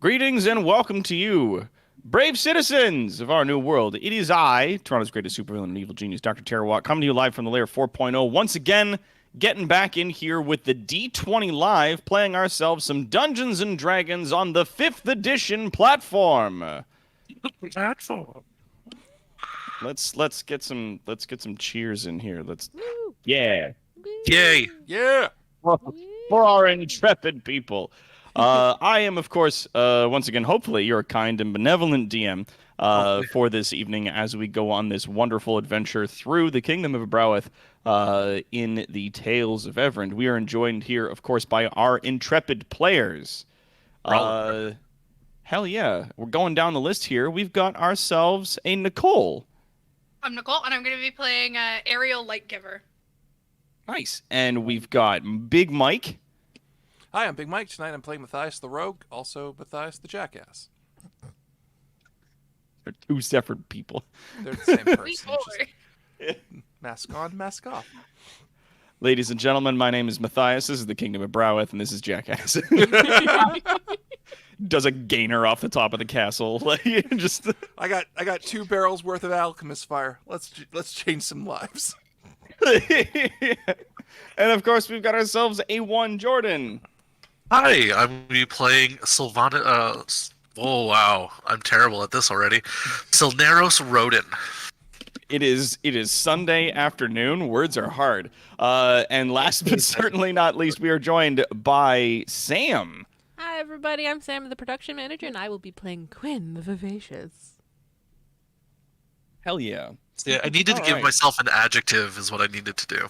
Greetings and welcome to you, brave citizens of our new world. It is I, Toronto's greatest supervillain and evil genius, Dr. Terrawat, coming to you live from the Lair 4.0. Once again, getting back in here with the D20 Live, playing ourselves some Dungeons and Dragons on the 5th edition platform. Platform. Let's get some cheers in here. Yeah. Yay. Yeah. For our intrepid people. I am, of course, once again, hopefully, your kind and benevolent DM for this evening as we go on this wonderful adventure through the Kingdom of Broweth in the Tales of Evrand. We are joined here, of course, by our intrepid players. Hell yeah. We're going down the list here. We've got ourselves a Nicole. I'm Nicole, and I'm going to be playing Ariel Lightgiver. Nice. And we've got Big Mike. Hi, I'm Big Mike. Tonight I'm playing Matthias the Rogue, also Matthias the Jackass. They're two separate people. They're the same person. Just Mask on, mask off. Ladies and gentlemen, my name is Matthias. This is the Kingdom of Broweth, and this is Jackass. Does a gainer off the top of the castle. Just I got 2 barrels worth of alchemist fire. Let's change some lives. And of course, we've got ourselves A1 Jordan. Hi, I'm going to be playing Sylvana. Oh wow, I'm terrible at this already. Silneros Rodin. It is Sunday afternoon. Words are hard. And last but certainly not least, we are joined by Sam. Hi, everybody. I'm Sam, the production manager, and I will be playing Quinn, the Vivacious. Hell yeah. Yeah, I needed to give myself an adjective, is what I needed to do.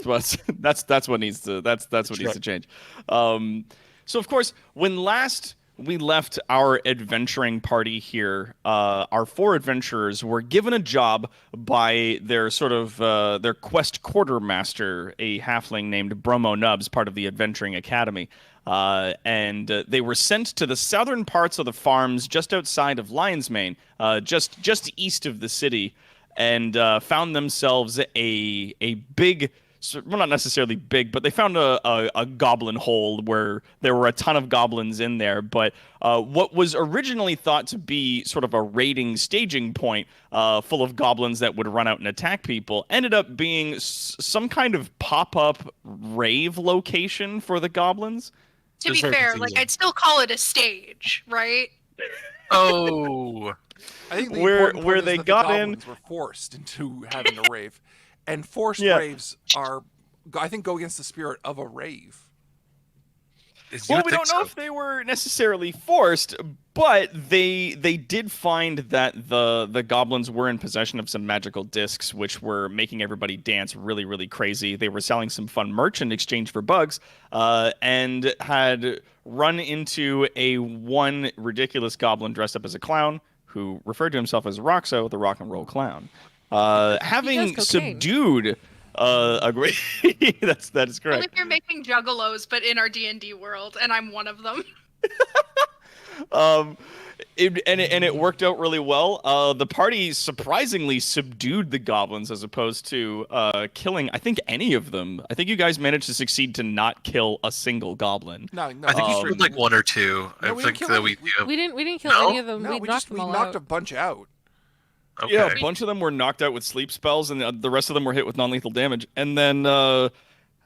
That's what needs to change. So of course, when last we left our adventuring party here, our 4 adventurers were given a job by their their quest quartermaster, a halfling named Bromo Nubs, part of the Adventuring Academy. And they were sent to the southern parts of the farms just outside of Lion's Mane, just east of the city, and found themselves a big, well, not necessarily big, but they found a goblin hole where there were a ton of goblins in there. But what was originally thought to be sort of a raiding staging point full of goblins that would run out and attack people ended up being some kind of pop-up rave location for the goblins. to be fair, I'd still call it a stage, right? Oh. I think the Where important part they is that got the in- goblins were forced into having a rave, and forced raves are, I think, go against the spirit of a rave. Well, we don't know if they were necessarily forced, but they did find that the goblins were in possession of some magical discs, which were making everybody dance really, really crazy. They were selling some fun merch in exchange for bugs, and had run into one ridiculous goblin dressed up as a clown who referred to himself as Roxo, the rock and roll clown. Having subdued... agree. that is correct. Only if you're making juggalos, but in our D&D world, and I'm one of them. It worked out really well. The party surprisingly subdued the goblins as opposed to killing, I think, any of them. I think you guys managed to succeed to not kill a single goblin. No. I think you killed like 1 or 2. No, I think that we didn't kill any of them. No, we knocked them all knocked out. a bunch out. Okay. Yeah, a bunch of them were knocked out with sleep spells, and the rest of them were hit with non-lethal damage. And then,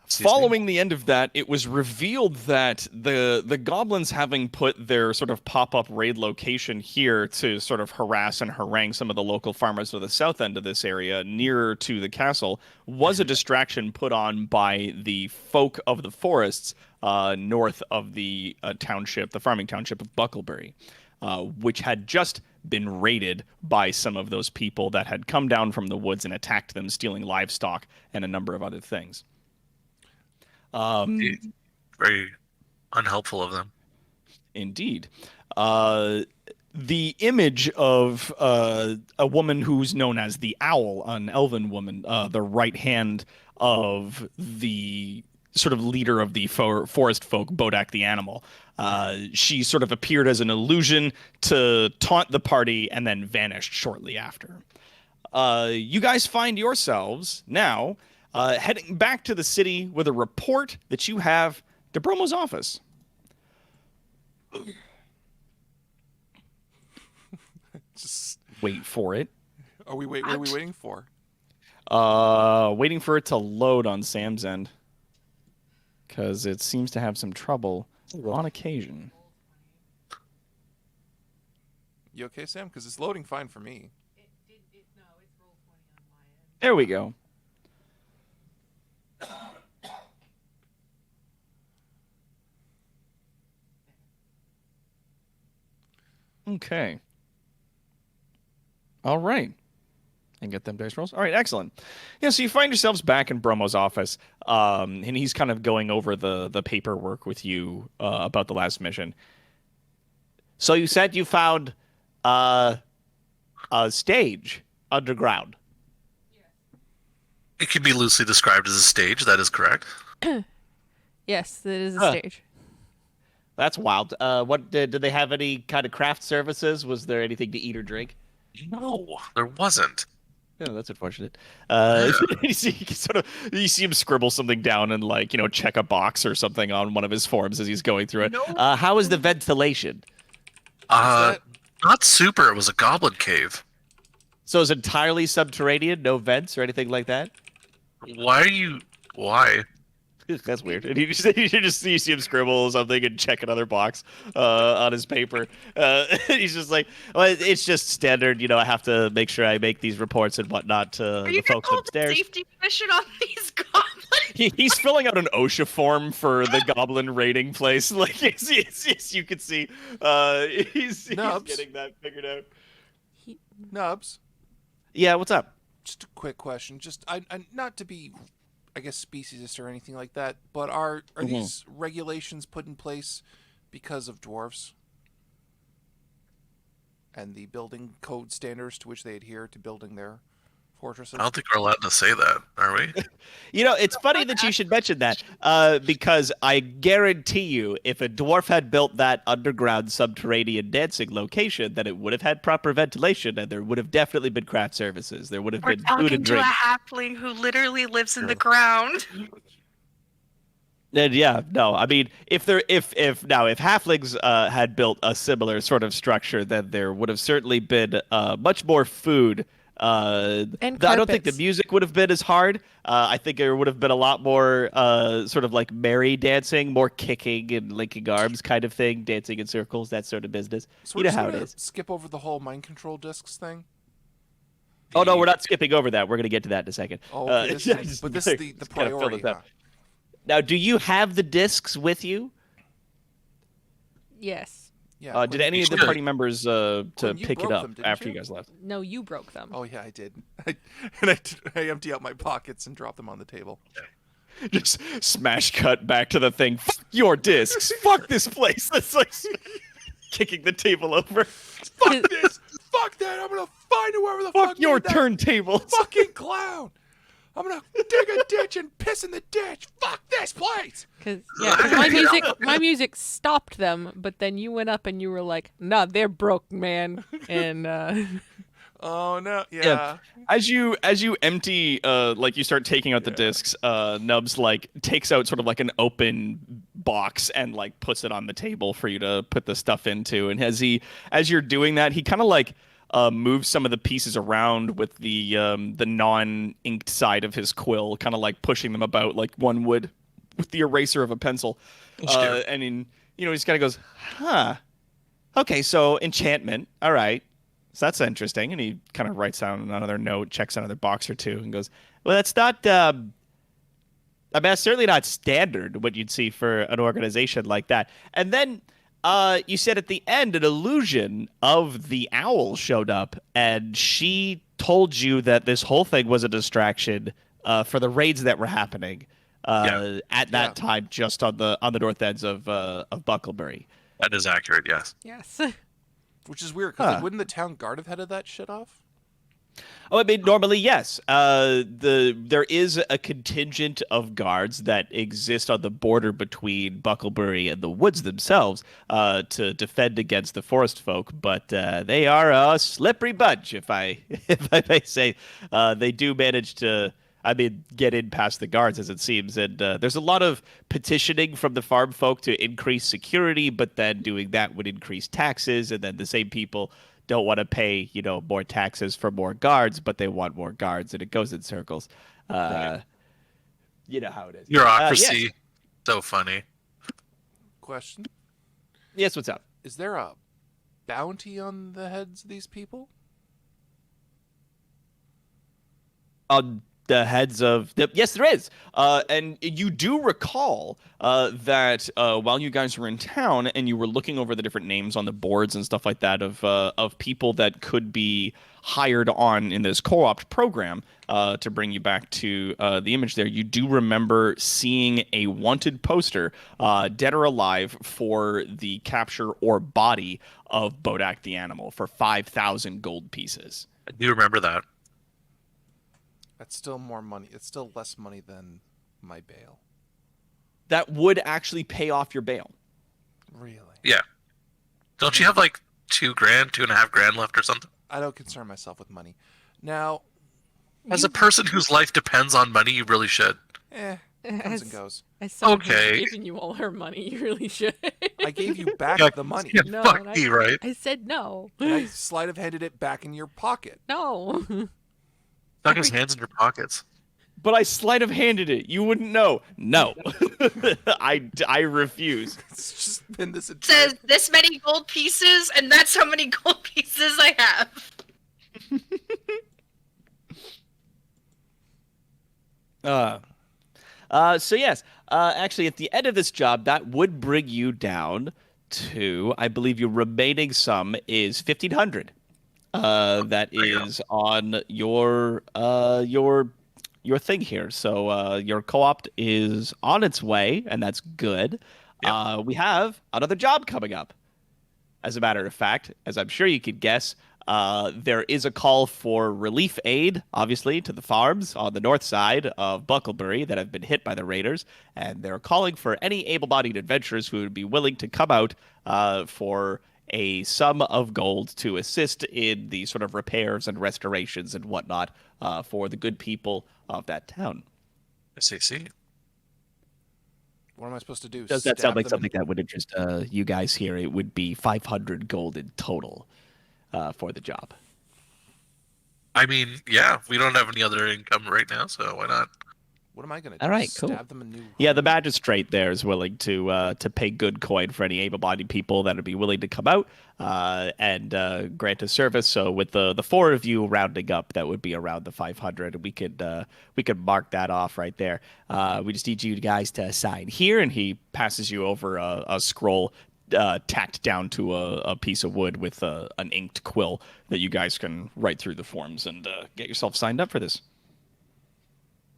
following the end of that, it was revealed that the goblins, having put their sort of pop-up raid location here to sort of harass and harangue some of the local farmers to the south end of this area, nearer to the castle, was a distraction put on by the folk of the forests north of the township, the farming township of Bucklebury, which had just been raided by some of those people that had come down from the woods and attacked them, stealing livestock and a number of other things. Very unhelpful of them. Indeed. The image of a woman who's known as the Owl, an elven woman, the right hand of the sort of leader of the forest folk, Bodak the animal. She sort of appeared as an illusion to taunt the party and then vanished shortly after. You guys find yourselves now heading back to the city with a report that you have to Bromo's office. Just Wait for it. what are we waiting for? Waiting for it to load on Sam's end. Because it seems to have some trouble on occasion. You okay, Sam? Because it's loading fine for me. There we go. Okay. All right. And get them dice rolls. All right, excellent. Yeah, so you find yourselves back in Bromo's office, and he's kind of going over the paperwork with you about the last mission. So you said you found a stage underground. It can be loosely described as a stage. That is correct. Yes, that is a Huh. stage. That's wild. What did they have any kind of craft services? Was there anything to eat or drink? No, there wasn't. Yeah, that's unfortunate. You see him scribble something down and check a box or something on one of his forms as he's going through it. No. How is the ventilation? that- Not super. It was a goblin cave. So it's entirely subterranean, no vents or anything like that? Why? That's weird. And you see him scribble something and check another box on his paper. He's just like, well, it's just standard. I have to make sure I make these reports and whatnot to Are the you gonna folks hold upstairs. a safety mission on these goblins? He's filling out an OSHA form for the goblin raiding place. Like, you can see, he's Nubs. getting that figured out. Nubs, Yeah, what's up? just a quick question. Just I not to be, I guess, speciesist or anything like that, but are these regulations put in place because of dwarves and the building code standards to which they adhere to building their fortresses? I don't think we're allowed to say that, are we? It's funny that you should mention that, because I guarantee you, if a dwarf had built that underground subterranean dancing location, then it would have had proper ventilation, and there would have definitely been craft services. There would have We're been food talking and to a drink. halfling who literally lives in the ground. And yeah, no, I mean, if halflings had built a similar sort of structure, then there would have certainly been much more food. And I don't think the carpets. music would have been as hard. I think there would have been a lot more sort of like merry dancing, more kicking and linking arms kind of thing, dancing in circles, that sort of business. So You we're know just how it gonna is. skip over the whole mind control discs thing. Oh no, we're not skipping over that. We're going to get to that in a second. Oh, okay, this is- but this is the just gotta fill priority. this up. Huh? Now, do you have the discs with you? Yes. Yeah. Did any of the should. party members to Quinn, you pick it broke up them, didn't after you? you guys left? No, you broke them. Oh yeah, I did. I empty out my pockets and drop them on the table. Just smash cut back to the thing. Fuck your discs. Fuck this place. That's like kicking the table over. Fuck this! Fuck that! I'm gonna find whoever the fuck Fuck your made that turntable. fucking clown. I'm gonna dig a ditch and piss in the ditch. Fuck this place. Cause my music stopped them, but then you went up and you were like, "Nah, they're broke, man." And Oh no! Yeah. As you empty, you start taking out the discs, Nubs takes out sort of like an open box and puts it on the table for you to put the stuff into. And as you're doing that, he kind of moves some of the pieces around with the non-inked side of his quill, kind of pushing them about like one would with the eraser of a pencil. And he just kind of goes, huh. Okay, so enchantment. All right. So that's interesting. And he kind of writes down another note, checks another box or two, and goes, well, that's not, I mean, that's certainly not standard what you'd see for an organization like that. And then you said at the end, an illusion of the owl showed up, and she told you that this whole thing was a distraction for the raids that were happening at that time, just on the north ends of Bucklebury. That is accurate, yes. yes, Which is weird because wouldn't the town guard have headed that shit off? Oh, I mean, normally, yes. There is a contingent of guards that exist on the border between Bucklebury and the woods themselves to defend against the forest folk, but they are a slippery bunch, if I may say. They do manage to get in past the guards, as it seems. And there's a lot of petitioning from the farm folk to increase security, but then doing that would increase taxes, and then the same people don't want to pay, more taxes for more guards, but they want more guards, and it goes in circles. You know how it is. Bureaucracy. Yes. So funny. Question: Yes, what's up? Is there a bounty on the heads of these people? On the heads of yes, there is, and you do recall that while you guys were in town and you were looking over the different names on the boards and stuff like that of people that could be hired on in this co-op program to bring you back to the image there, you do remember seeing a wanted poster, dead or alive, for the capture or body of Bodak the animal for 5,000 gold pieces. I do remember that. That's still more money. It's still less money than my bail. That would actually pay off your bail. Really? Yeah. Don't you have like $2,500 left or something? I don't concern myself with money. Now, As a person whose life depends on money, you really should. comes and goes. As someone Okay. who's giving you all her money, you really should. I gave you back Yeah, the money. Yeah, No, fuck and me, right? I said no. And I sleight of handed it back in your pocket. No. Stuck his hands in your pockets. But I sleight of handed it. You wouldn't know. No. I refuse. It's just been this entire... Says this many gold pieces, and that's how many gold pieces I have. So yes, actually at the end of this job, that would bring you down to, I believe your remaining sum is 1,500. That is on your thing here. So your co-op is on its way, and that's good. Yep. We have another job coming up. As a matter of fact, as I'm sure you could guess, there is a call for relief aid, obviously, to the farms on the north side of Bucklebury that have been hit by the raiders, and they're calling for any able-bodied adventurers who would be willing to come out for a sum of gold to assist in the sort of repairs and restorations and whatnot for the good people of that town. SAC. What am I supposed to do? Does that sound Stab like them something that would interest you guys here? It would be 500 gold in total for the job. I mean, yeah, we don't have any other income right now, so why not? What am I going to do? All right, Stab cool. them a new... Yeah, the magistrate there is willing to pay good coin for any able-bodied people that would be willing to come out and grant a service. So with the four of you rounding up, that would be around the 500. We could mark that off right there. We just need you guys to sign here, and he passes you over a scroll tacked down to a piece of wood with an inked quill that you guys can write through the forms and get yourself signed up for this.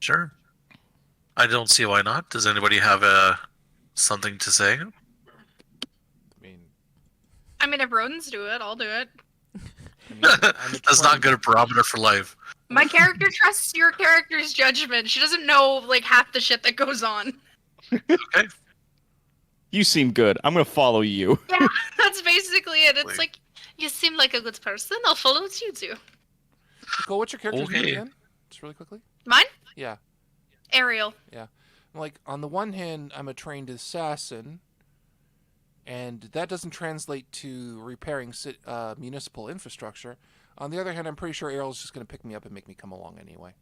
Sure. I don't see why not. Does anybody have something to say? I mean, if rodents do it, I'll do it. That's not a good barometer for life. My character trusts your character's judgment. She doesn't know like half the shit that goes on. Okay. You seem good. I'm going to follow you. Yeah, that's basically it. It's Wait. like, you seem like a good person. I'll follow what you do. Nicole, what's your character's name Okay. again? Just really quickly. Mine? Yeah. Ariel. Like, on the one hand, I'm a trained assassin, and that doesn't translate to repairing municipal infrastructure. On the other hand, I'm pretty sure Ariel's just going to pick me up and make me come along anyway.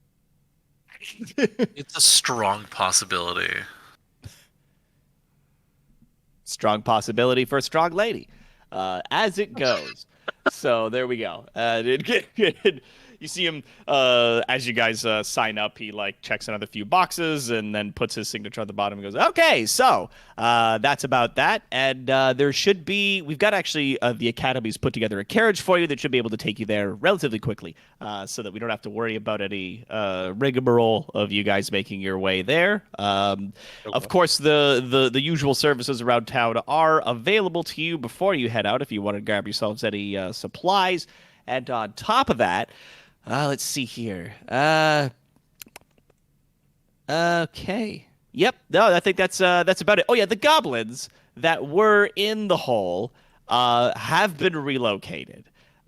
It's a strong possibility. Strong possibility for a strong lady, as it goes. So there we go. You see him as you guys sign up. He like checks another few boxes and then puts his signature at the bottom and goes, "Okay, so that's about that." And there should be. We've got actually the academy's put together a carriage for you that should be able to take you there relatively quickly, so that we don't have to worry about any rigmarole of you guys making your way there. Of course, the usual services around town are available to you before you head out if you want to grab yourselves any supplies. And on top of that, let's see here. Okay. Yep. No, I think that's about it. Oh yeah, the goblins that were in the hole have been relocated.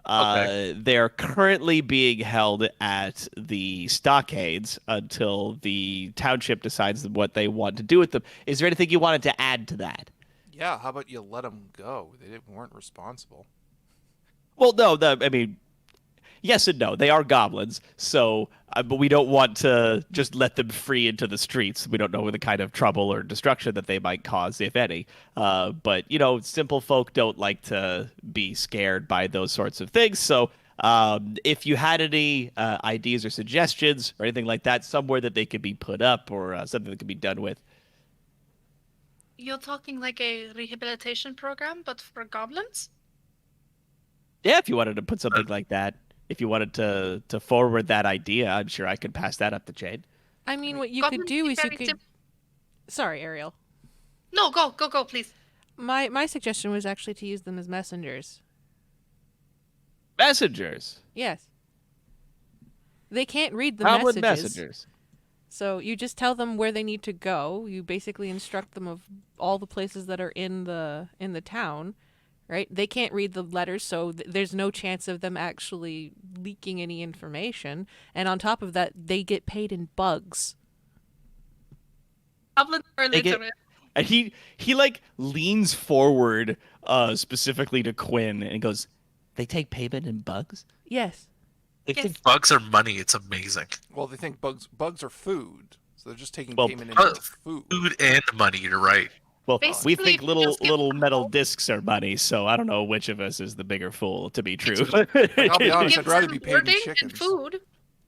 They're currently being held at the stockades until the township decides what they want to do with them. Is there anything you wanted to add to that? Yeah, how about you let them go? Weren't responsible. Well, no, I mean, yes and no. They are goblins, so but we don't want to just let them free into the streets. We don't know the kind of trouble or destruction that they might cause, if any. But simple folk don't like to be scared by those sorts of things. So if you had any ideas or suggestions or anything like that, somewhere that they could be put up or something that could be done with. You're talking like a rehabilitation program, but for goblins? Yeah, if you wanted to put something like that. If you wanted to forward that idea, I'm sure I could pass that up the chain. I mean, what you could Goblins do be is you very could. sim- Sorry, Ariel. No, go, please. My suggestion was actually to use them as messengers. Messengers. Yes. They can't read the Goblin messages. messengers. So you just tell them where they need to go. You basically instruct them of all the places that are in the town, right? They can't read the letters, so there's no chance of them actually leaking any information. And on top of that, they get paid in bugs. Goblins are They get- literate. And he like leans forward specifically to Quinn and goes, "They take payment in bugs?" Yes. They Yes. think bugs are money. It's amazing. Well, they think bugs are food, so they're just taking Well, payment in food. Food and money. You're right. Well, Basically, we think you little just get little metal full. discs are money, so I don't know which of us is the bigger fool, to be true. I'll be honest, Give I'd rather them be paid in boarding chickens. and food.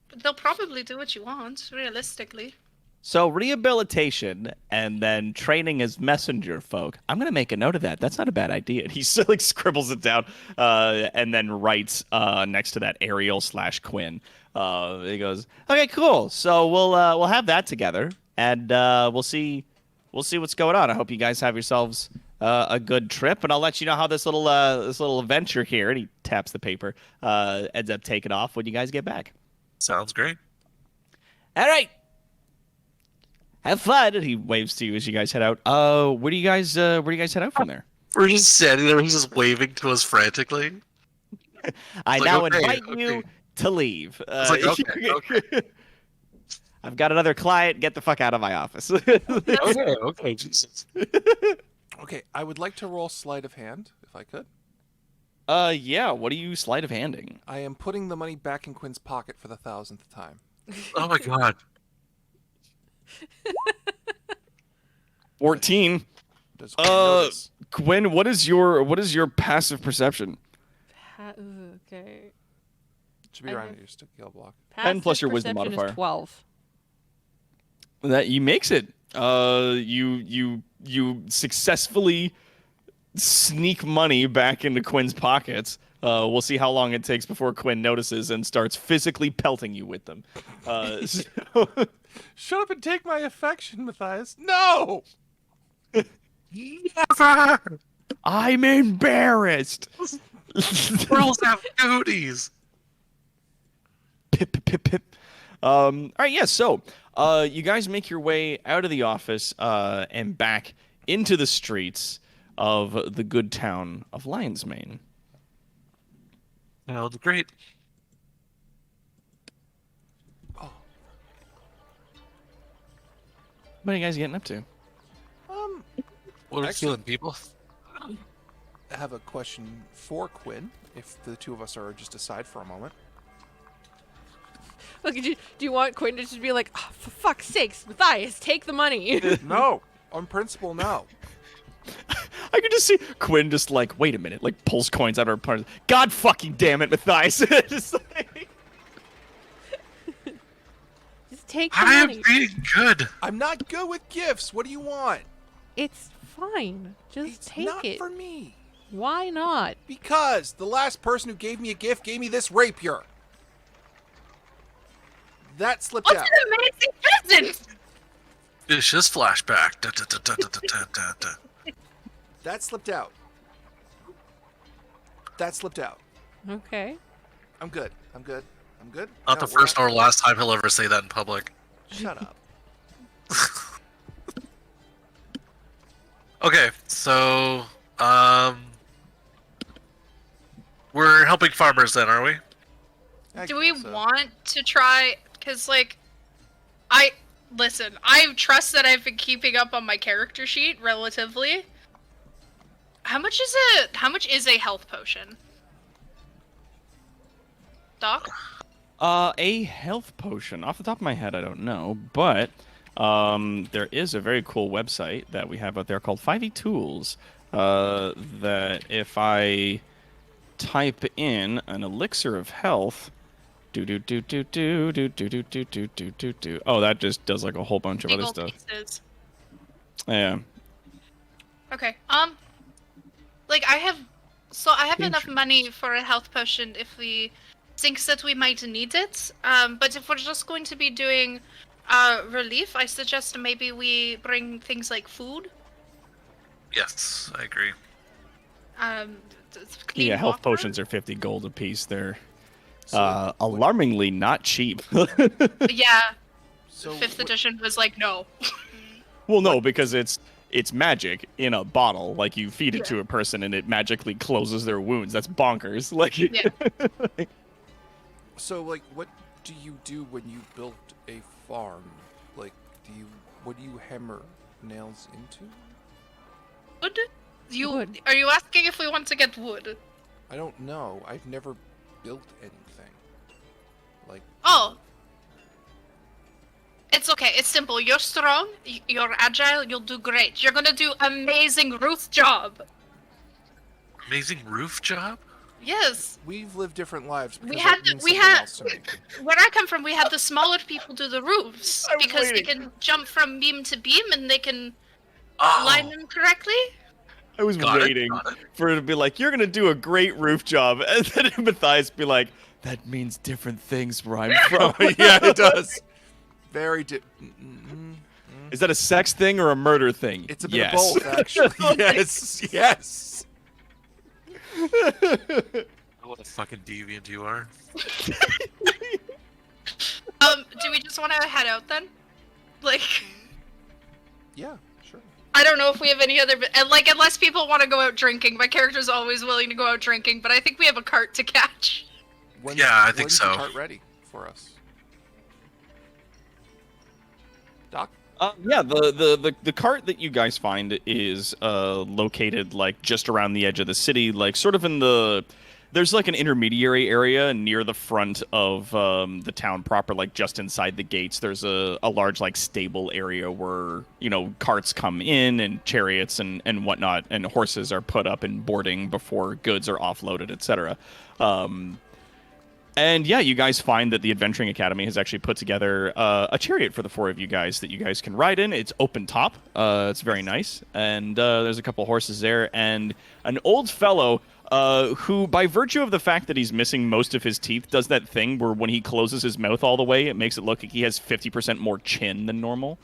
But they'll probably do what you want, realistically. So rehabilitation and then training as messenger folk. I'm gonna make a note of that. That's not a bad idea. And he like scribbles it down and then writes next to that Ariel/Quinn. He goes, "Okay, cool. So we'll have that together, and we'll see what's going on. I hope you guys have yourselves a good trip, and I'll let you know how this little adventure here." And he taps the paper. Ends up taking off when you guys get back. Sounds great. All right. Have fun. And he waves to you as you guys head out. Where do you guys head out from there? We're just standing there. He's just waving to us frantically. I Like, now okay, invite okay. you to leave. It's like, okay. I've got another client. Get the fuck out of my office. Okay, Jesus. Okay, I would like to roll sleight of hand, if I could. Yeah. What are you sleight of handing? I am putting the money back in Quinn's pocket for the 1,000th time. Oh my god. 14. Does Quinn notice? Quinn, what is your passive perception? Okay. Should be right on your skill block. 10 plus your wisdom Perception is modifier. 12. That you makes it. You successfully sneak money back into Quinn's pockets. We'll see how long it takes before Quinn notices and starts physically pelting you with them. Shut up and take my affection, Matthias. No! Never. I'm embarrassed. Girls have duties. Pip, pip, pip, pip. All right, yeah. So, you guys make your way out of the office and back into the streets of the good town of Lionsmane. Sounds great. What are you guys getting up to? What are Actually- killing people? I have a question for Quinn, if the two of us are just aside for a moment. Look, do you want Quinn to just be like, oh, for fuck's sakes, Matthias, take the money? No! On principle, no. I could just see Quinn just like, wait a minute, like pulls coins out of her purse. God fucking damn it, Matthias. Just like... Just take the I am money. being good. I'm not good with gifts. What do you want? It's fine. Just It's take not it. for me. Why not? Because the last person who gave me a gift gave me this rapier. That slipped What's out. an amazing present? Vicious flashback. Da, da, da, da, da, da, da, da. That slipped out. That slipped out. Okay. I'm good. I'm good. I'm good. Not No, the we're first or last time he'll ever say that in public. Shut up. Okay, so We're helping farmers then, are we? I Do we guess so. want to try? Because, like, listen, I trust that I've been keeping up on my character sheet relatively. How much is a health potion? Doc? A health potion. Off the top of my head, I don't know, but there is a very cool website that we have out there called 5e Tools. That if I type in an elixir of health, oh, that just does like a whole bunch of other Legal stuff. pieces. Yeah. Okay. Like I have enough money for a health potion if we think that we might need it. But if we're just going to be doing relief, I suggest maybe we bring things like food. Yes, I agree. Clean Yeah, health water. potions are 50 gold a piece. They're So, alarmingly not cheap. Yeah, so fifth edition was like no. Well, no, because it's magic in a bottle. Like you feed it Yeah. to a person and it magically closes their wounds. That's bonkers. Like, Yeah. So, like, what do you do when you build a farm? Like, what do you hammer nails into? Wood? Wood. Are you asking if we want to get wood? I don't know. I've never built anything. Like, Oh. It's okay. It's simple. You're strong. You're agile. You'll do great. You're gonna do amazing roof job. Amazing roof job? Yes. we've lived different lives. Because We that had- means we something had- else to me. Where I come from, we had the smaller people do the roofs I was because they waiting. can jump from beam to beam and they can Oh, line them correctly. I was got waiting it. for it to be like, you're going to do a great roof job. And then Matthias be like, that means different things where I'm from. Yeah, it does. Very Is that a sex thing or a murder thing? It's a bit yes. of both, actually. yes, yes. What a fucking deviant you are. Do we just want to head out then? Like, Yeah, sure. I don't know if we have any other, and like, unless people want to go out drinking. My character's always willing to go out drinking, but I think we have a cart to catch. When's, Yeah, I think when's so. The cart ready for us? Doc? Yeah, the cart that you guys find is located like just around the edge of the city, like sort of in the. There's like an intermediary area near the front of the town proper, like just inside the gates. There's a large like stable area where carts come in and chariots and whatnot, and horses are put up and boarding before goods are offloaded, etc. And yeah, you guys find that the Adventuring Academy has actually put together a chariot for the four of you guys that you guys can ride in. It's open top. It's very nice. And there's a couple horses there. And an old fellow who, by virtue of the fact that he's missing most of his teeth, does that thing where when he closes his mouth all the way, it makes it look like he has 50% more chin than normal.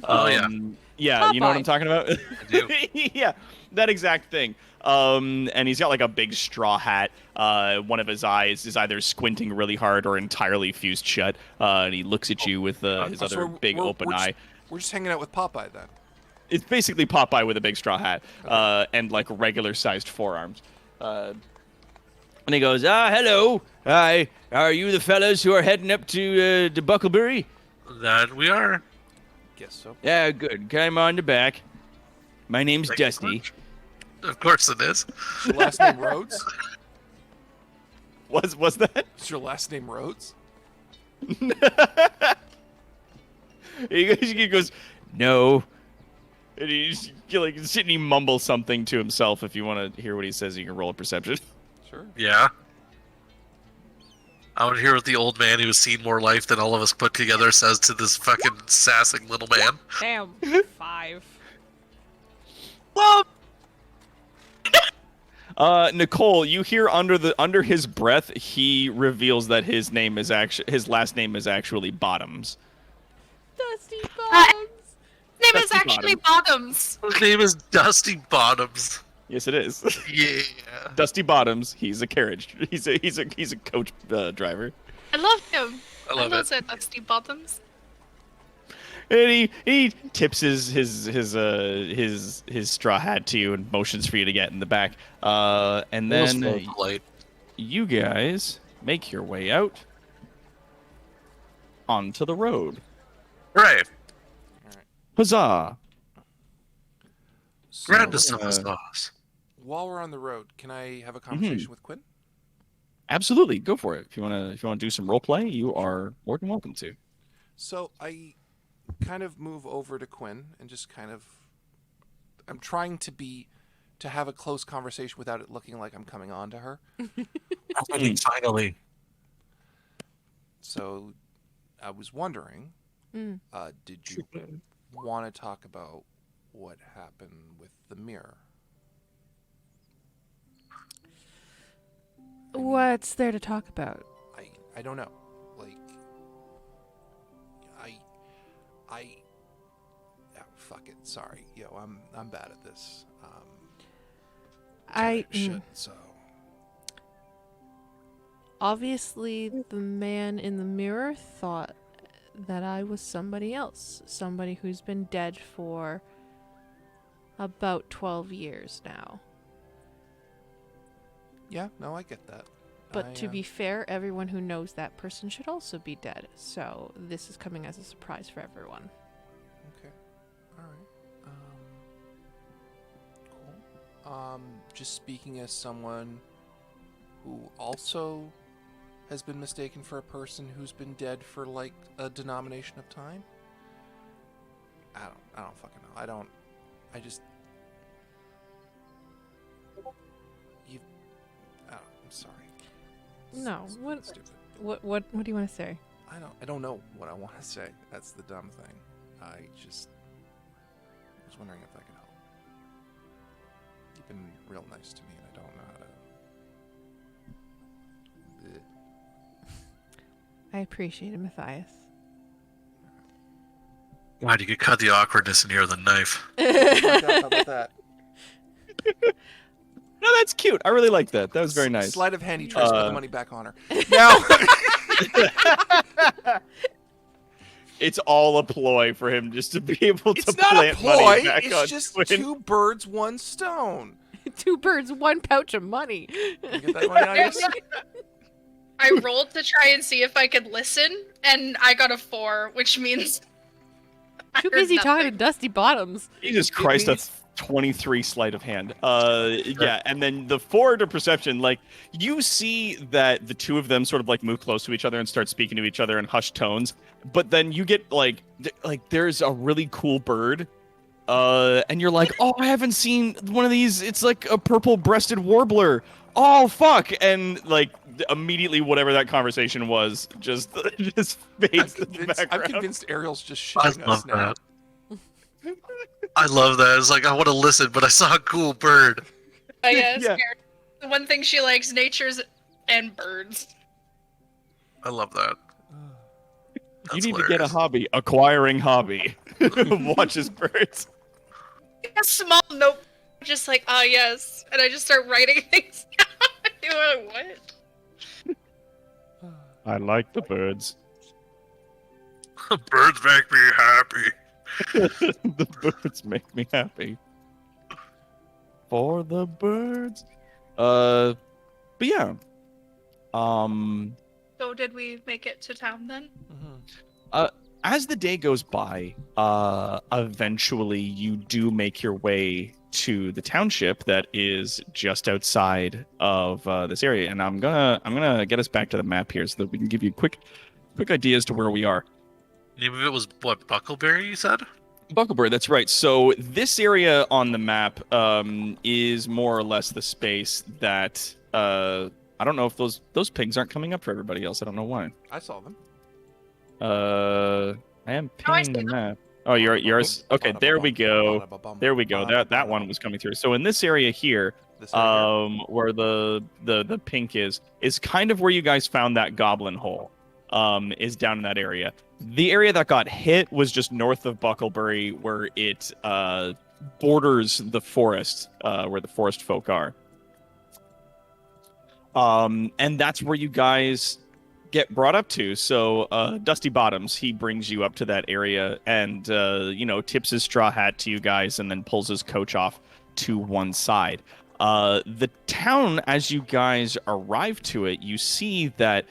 Oh, yeah. Yeah, you know what I'm Popeye. talking about? I do. Yeah, that exact thing. And he's got like a big straw hat. One of his eyes is either squinting really hard or entirely fused shut. And he looks at you with his So other big open we're eye. Just, we're just hanging out with Popeye then. It's basically Popeye with a big straw hat and like regular sized forearms. And he goes, hello. Hi. Are you the fellas who are heading up to Bucklebury? That we are. Guess so. Yeah, good. Climb on the back. My name's Thank you Dusty. much. Of course it is. Is your last name Rhodes? Was that? Is your last name Rhodes? He goes, no. And he's like sitting, he mumbles something to himself. If you want to hear what he says, you can roll a perception. Sure. Yeah. I want to hear what the old man who's seen more life than all of us put together says to this fucking sassing little man. Damn. 5. Nicole, you hear under his breath, he reveals that his last name is actually Bottoms. Dusty Bones. Name is Dusty actually Bottoms. His name is Dusty Bottoms. Yes, it is. Yeah. Dusty Bottoms. He's a carriage. He's a coach driver. I love him. I love it. that Dusty Bottoms. And he tips his straw hat to you and motions for you to get in the back. And Almost then polite. you guys make your way out onto the road. Right. Huzzah! So, Grand sauce. while we're on the road, can I have a conversation with Quinn? Absolutely, go for it. If you wanna do some role play, you are more than welcome to. So I kind of move over to Quinn and just I'm trying to have a close conversation without it looking like I'm coming on to her. Finally. So I was wondering, did you want to talk about what happened with the mirror? What's there to talk about? I don't know. Like, fuck it. Sorry. Yo, I'm bad at this. I should, so. Obviously, the man in the mirror thought that I was somebody else. Somebody who's been dead for about 12 years now. Yeah, no, I get that. But to be fair, everyone who knows that person should also be dead. So this is coming as a surprise for everyone. Okay. All right. Cool. Just speaking as someone who also has been mistaken for a person who's been dead for like a denomination of time. I don't fucking know. I'm sorry. No, what? Stupid. What do you want to say? I don't know what I want to say. That's the dumb thing. I was wondering if I could help. You've been real nice to me, and I don't know how to. I appreciate it, Matthias. God, you could cut the awkwardness in here with a knife. How about that? No, that's cute. I really like that. That was very nice. Sleight of hand, he tries to put the money back on her. Now, It's all a ploy for him just to be able to it's not a plant ploy. money back on It's just Quinn. 2 birds, 1 stone. 2 birds, 1 pouch of money. You get that money, Agus? I rolled to try and see if I could listen, and I got a 4, which means I Too heard busy talking to nothing. Dusty Bottoms. Jesus Christ, that's 23 sleight of hand. Yeah, and then the 4 to perception, like, you see that the two of them sort of, like, move close to each other and start speaking to each other in hushed tones, but then you get, like, there's a really cool bird, and you're like, oh, I haven't seen one of these. It's like a purple-breasted warbler. Oh, fuck! And, like, immediately whatever that conversation was just fades to the I'm background. convinced Ariel's just I shitting us love now. that. I love that. It's like, I want to listen, but I saw a cool bird. Yes, Yeah. the one thing she likes, nature's and birds. I love that. You That's need to get a hilarious. hobby. Acquiring hobby. Watches birds. A small note, just like, ah, yes. And I just start writing things down. You're like, what? I like the birds. Birds make me happy. The birds make me happy. For the birds. But yeah. So did we make it to town then? As the day goes by, eventually you do make your way to the township that is just outside of this area, and I'm gonna get us back to the map here so that we can give you quick idea as to where we are. Name of it was what, Buckleberry, you said? Buckleberry, that's right. So this area on the map is more or less the space that I don't know if those pigs aren't coming up for everybody else. I don't know why. I saw them. I am I pinging see the them. map. Oh, yours. Okay, there we go. There we go. That one was coming through. So in this area here, This area here. where the pink is kind of where you guys found that goblin hole. Is down in that area. The area that got hit was just north of Buckleberry, where it borders the forest, where the forest folk are. And that's where you guys get brought up to. So Dusty Bottoms, he brings you up to that area and tips his straw hat to you guys and then pulls his coach off to one side. The town, as you guys arrive to it, you see that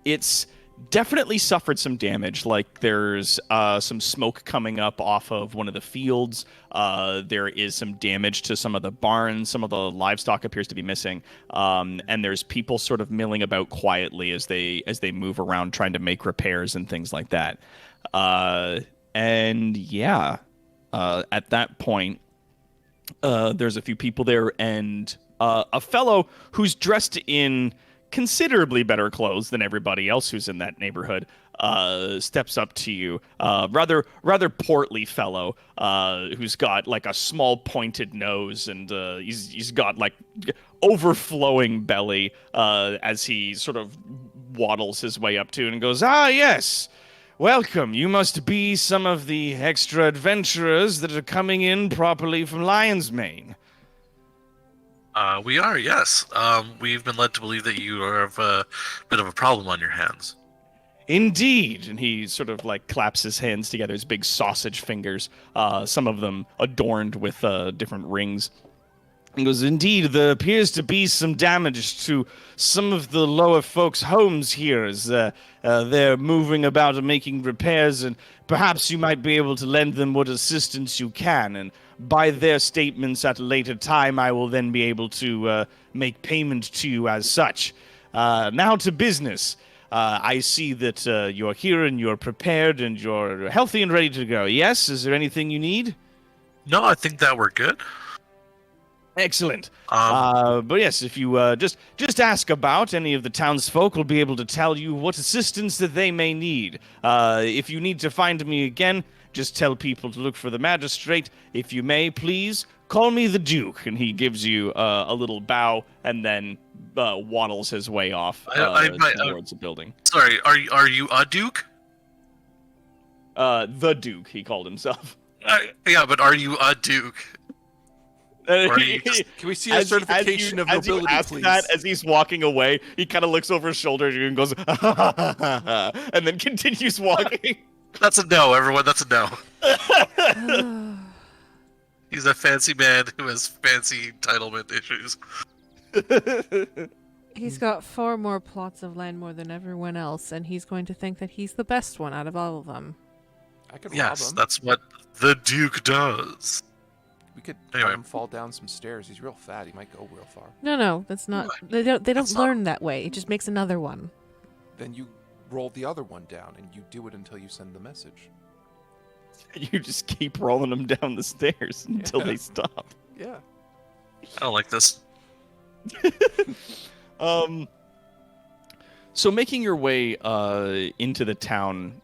it's definitely suffered some damage. Like there's some smoke coming up off of one of the fields. There is some damage to some of the barns. Some of the livestock appears to be missing. And there's people sort of milling about quietly as they move around trying to make repairs and things like that. And yeah, at that point, there's a few people there, and a fellow who's dressed in considerably better clothes than everybody else who's in that neighborhood steps up to you. Rather portly fellow who's got like a small pointed nose, and he's got like overflowing belly as he sort of waddles his way up to you and goes, "Ah, yes. Welcome. You must be some of the extra adventurers that are coming in properly from Lion's Mane." We are, yes. We've been led to believe that you have a bit of a problem on your hands. "Indeed." And he sort of like claps his hands together, his big sausage fingers, some of them adorned with different rings. He goes, "Indeed, there appears to be some damage to some of the lower folks' homes here as they're moving about and making repairs, and perhaps you might be able to lend them what assistance you can, and by their statements at a later time, I will then be able to make payment to you as such. Now to business. I see that you're here and you're prepared and you're healthy and ready to go. Yes? Is there anything you need?" No, I think that we're good. Excellent. But yes, if you just ask about, any of the townsfolk will be able to tell you what assistance that they may need. If you need to find me again, just tell people to look for the magistrate. If you may, please call me the Duke. And he gives you a little bow and then waddles his way off towards the building. Sorry, are you a Duke? The Duke, he called himself. Yeah, but are you a Duke? Can we see a certification of nobility, as you ask please? that, as he's walking away, he kind of looks over his shoulder at you and goes, and then continues walking. That's a no, everyone. That's a no. He's a fancy man who has fancy entitlement issues. He's got 4 more plots of land more than everyone else, and he's going to think that he's the best one out of all of them. I could rob Yes, him. that's what the Duke does. We could Anyway. let him fall down some stairs. He's real fat. He might go real far. No, that's not. They don't That's not- learn that way. It just makes another one. Then you roll the other one down, and you do it until you send the message. You just keep rolling them down the stairs until they stop. Yeah. I don't like this. So making your way into the town,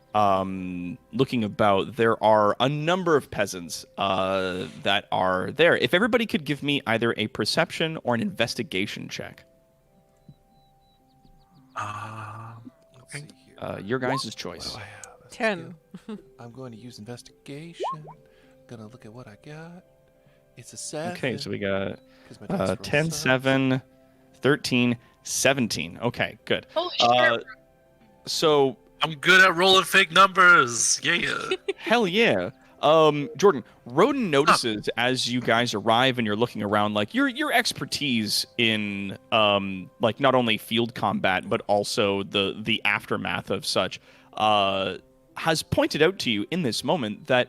looking about, there are a number of peasants that are there. If everybody could give me either a perception or an investigation check. Let's see here. Your guys' What choice. do I have? A 10. skill. I'm going to use investigation. Gonna look at what I got. It's a 7. Okay, so we got 'cause my dice roll 10, sucks. 7, 13, 17. Okay, good. Holy shit. So, I'm good at rolling fake numbers. Yeah. hell yeah. Jordan, Roden notices as you guys arrive and you're looking around, like your expertise in like not only field combat but also the aftermath of such has pointed out to you in this moment that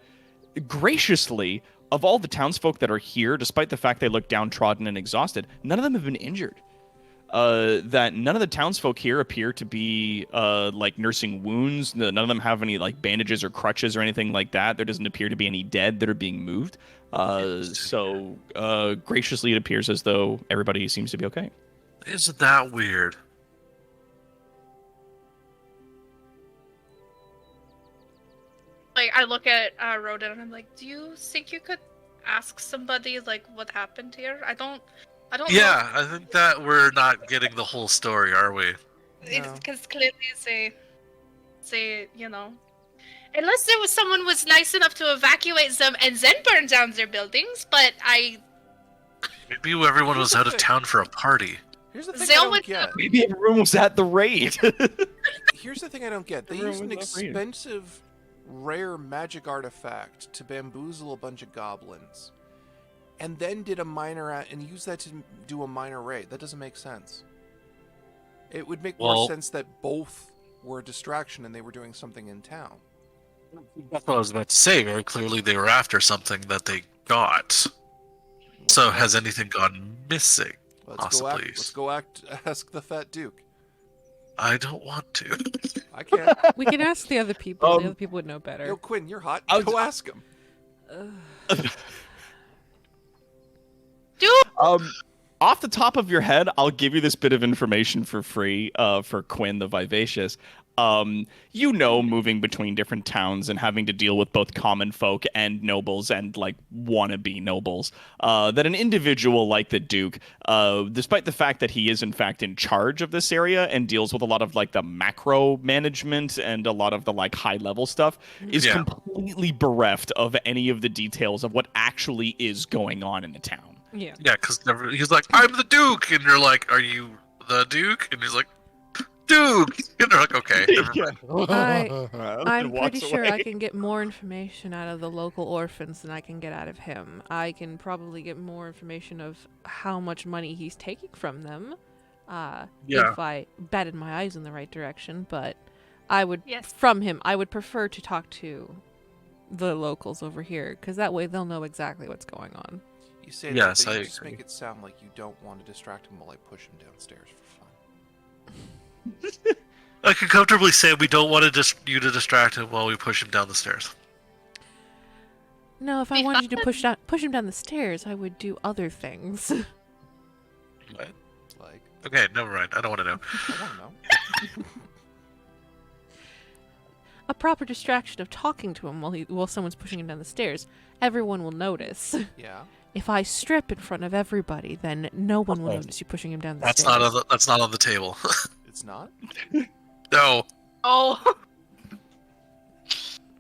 graciously, of all the townsfolk that are here, despite the fact they look downtrodden and exhausted, none of them have been injured. That none of the townsfolk here appear to be like nursing wounds. None of them have any like bandages or crutches or anything like that. There doesn't appear to be any dead that are being moved. So graciously, it appears as though everybody seems to be okay. Isn't that weird? Like, I look at Rhoda and I'm like, do you think you could ask somebody, like, what happened here? I don't know. Yeah, I think that we're not getting the whole story, are we? No. Because clearly say, you know, unless there was someone was nice enough to evacuate them and then burn down their buildings, but Maybe everyone was out of town for a party. Here's the thing They I always don't get. Maybe everyone was at the raid. Here's the thing I don't get. They Everyone use an was afraid. expensive, rare magic artifact to bamboozle a bunch of goblins. and then did a minor and used that to do a minor raid. That doesn't make sense. It would make more sense that both were a distraction and they were doing something in town. That's what I was about to say. Very clearly, they were after something that they got. So, has anything gone missing? Possibly. Let's go ask the Fat Duke. I don't want to. I can't. We can ask the other people. The other people would know better. Yo, Quinn, you're hot. Go ask him. Dude! Off the top of your head, I'll give you this bit of information for free for Quinn the Vivacious. Moving between different towns and having to deal with both common folk and nobles and like wannabe nobles, that an individual like the Duke, despite the fact that he is in fact in charge of this area and deals with a lot of like the macro management and a lot of the like high level stuff, is completely bereft of any of the details of what actually is going on in the town. Yeah. Yeah, because he's like, I'm the Duke, and you're like, are you the Duke? And he's like, Duke, and they're like, okay. Never mind. I'm pretty sure I can get more information out of the local orphans than I can get out of him. I can probably get more information of how much money he's taking from them, if I batted my eyes in the right direction. But I would, from him, I would prefer to talk to the locals over here, because that way they'll know exactly what's going on. You say that, but you just make it sound like you don't want to distract him while I push him downstairs for fun. I can comfortably say we don't want you to distract him while we push him down the stairs. No, if I wanted you to push him down the stairs, I would do other things. What? Like? Okay, never mind. I don't want to know. I want to know. A proper distraction of talking to him while someone's pushing him down the stairs. Everyone will notice. Yeah. If I strip in front of everybody, then no one will notice you pushing him down the stairs. That's not on the table. It's not? No. Oh.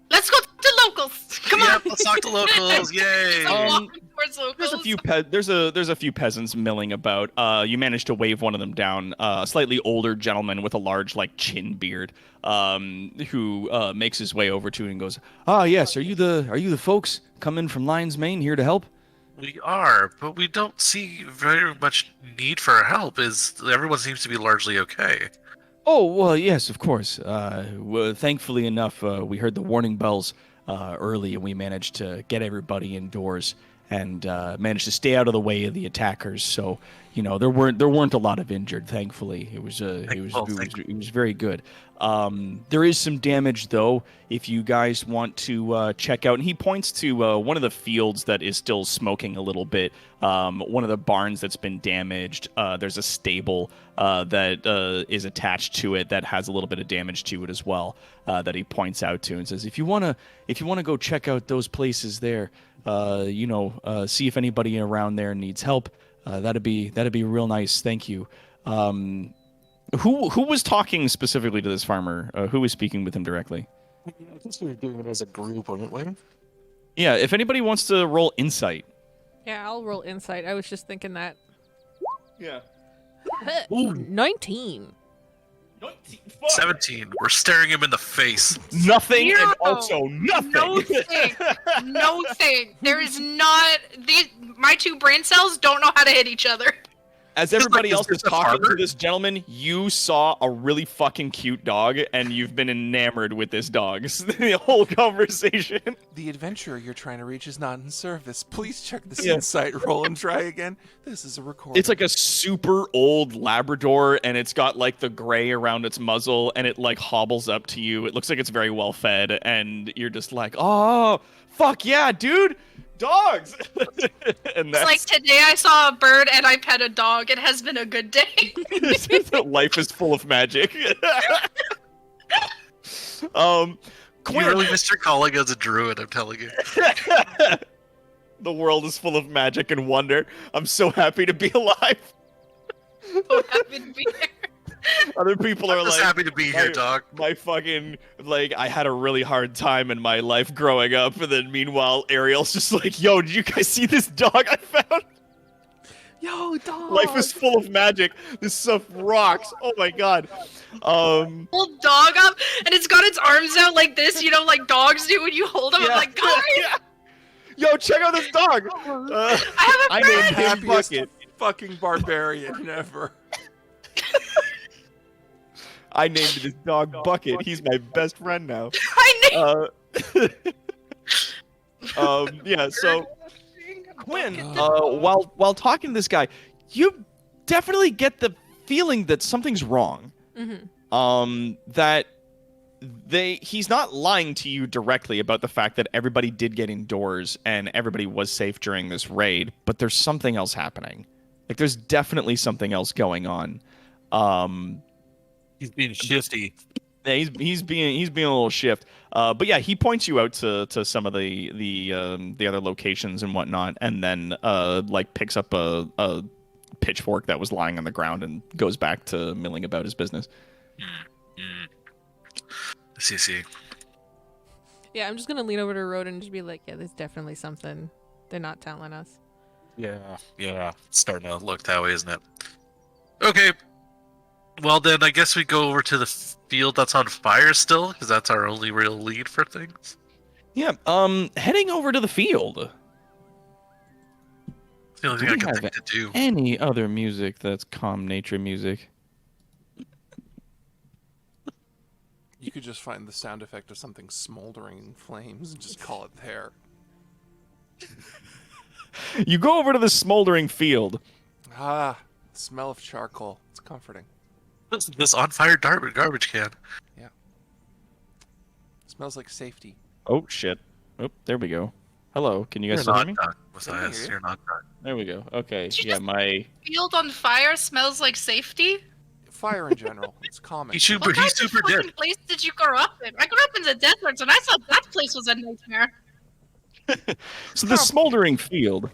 Let's go to locals. Come on. Let's talk to locals. Yay. Towards locals. There's a few peasants milling about. You managed to wave one of them down. A slightly older gentleman with a large like chin beard, who makes his way over to you and goes, "Ah, yes. Are you the folks coming from Lion's Mane here to help?" We are, but we don't see very much need for help. Everyone seems to be largely okay. Oh, well, yes, of course. Thankfully enough, we heard the warning bells early, and we managed to get everybody indoors and managed to stay out of the way of the attackers. So, there weren't a lot of injured. Thankfully, it was very good. There is some damage, though, if you guys want to check out. And he points to one of the fields that is still smoking a little bit. One of the barns that's been damaged. There's a stable that is attached to it that has a little bit of damage to it as well. That he points out to and says, if you wanna go check out those places there, see if anybody around there needs help. That'd be real nice. Thank you. Who was talking specifically to this farmer? Who was speaking with him directly? I guess we were doing it as a group, weren't we? Yeah, if anybody wants to roll insight. Yeah, I'll roll insight. I was just thinking that. Yeah. 19. 17. We're staring him in the face. Nothing. Zero. And also nothing. No thing. No thing. There is not. My two brain cells don't know how to hit each other. As everybody else is the talking farmer? to this gentleman, you saw a really fucking cute dog, and you've been enamored with this dog. The whole conversation. The adventurer you're trying to reach is not in service. Please check this insight roll and try again. This is a recording. It's like a super old Labrador, and it's got like the gray around its muzzle, and it like hobbles up to you. It looks like it's very well fed, and you're just like, oh, fuck yeah, dude. Dogs. And It's like today I saw a bird and I pet a dog. It has been a good day. Life is full of magic. You Quinn, really missed your calling as a druid, I'm telling you. the world is full of magic and wonder. I'm so happy to be alive. So happy to be here. Other people are I'm just like, happy to be here, dog. My fucking, like, I had a really hard time in my life growing up, and then meanwhile, Ariel's just like, yo, did you guys see this dog I found? Yo, dog. Life is full of magic. This stuff rocks. Oh my god. Hold dog up, and it's got its arms out like this, like dogs do when you hold them. I'm like, guys. Yo, check out this dog. I named him Happiest Bucket. fucking barbarian ever. I named this dog Bucket. He's my best friend now. I Yeah. So Quinn, Oh. while talking to this guy, you definitely get the feeling that something's wrong. That he's not lying to you directly about the fact that everybody did get indoors and everybody was safe during this raid, but there's something else happening. Like there's definitely something else going on. He's being shifty. Yeah, he's being a little shift. But yeah, he points you out to some of the other locations and whatnot, and then like picks up a pitchfork that was lying on the ground and goes back to milling about his business. See. Yeah, I'm just gonna lean over to Rhoda and just be like, yeah, there's definitely something they're not telling us. Yeah. It's starting to look that way, isn't it? Okay. Well, then I guess we go over to the field that's on fire still, because that's our only real lead for things. Yeah. Heading over to the field. It's the only thing Do I we can have think to do. any other music that's calm nature music? You could just find the sound effect of something smoldering in flames and just call it there. You go over to the smoldering field. Ah, the smell of charcoal. It's comforting. This on fire garbage can. Smells like safety. Oh shit. Oh, there we go. Hello, can you guys You're still hear not me? done with I can us. hear you. You're not done. There we go. Okay. Did you Yeah, just- my Field on fire smells like safety. Fire in general. It's common. He's What kind super of fucking dead. place did you grow up in? I grew up in the deserts, and I thought that place was a nightmare. So the smoldering field.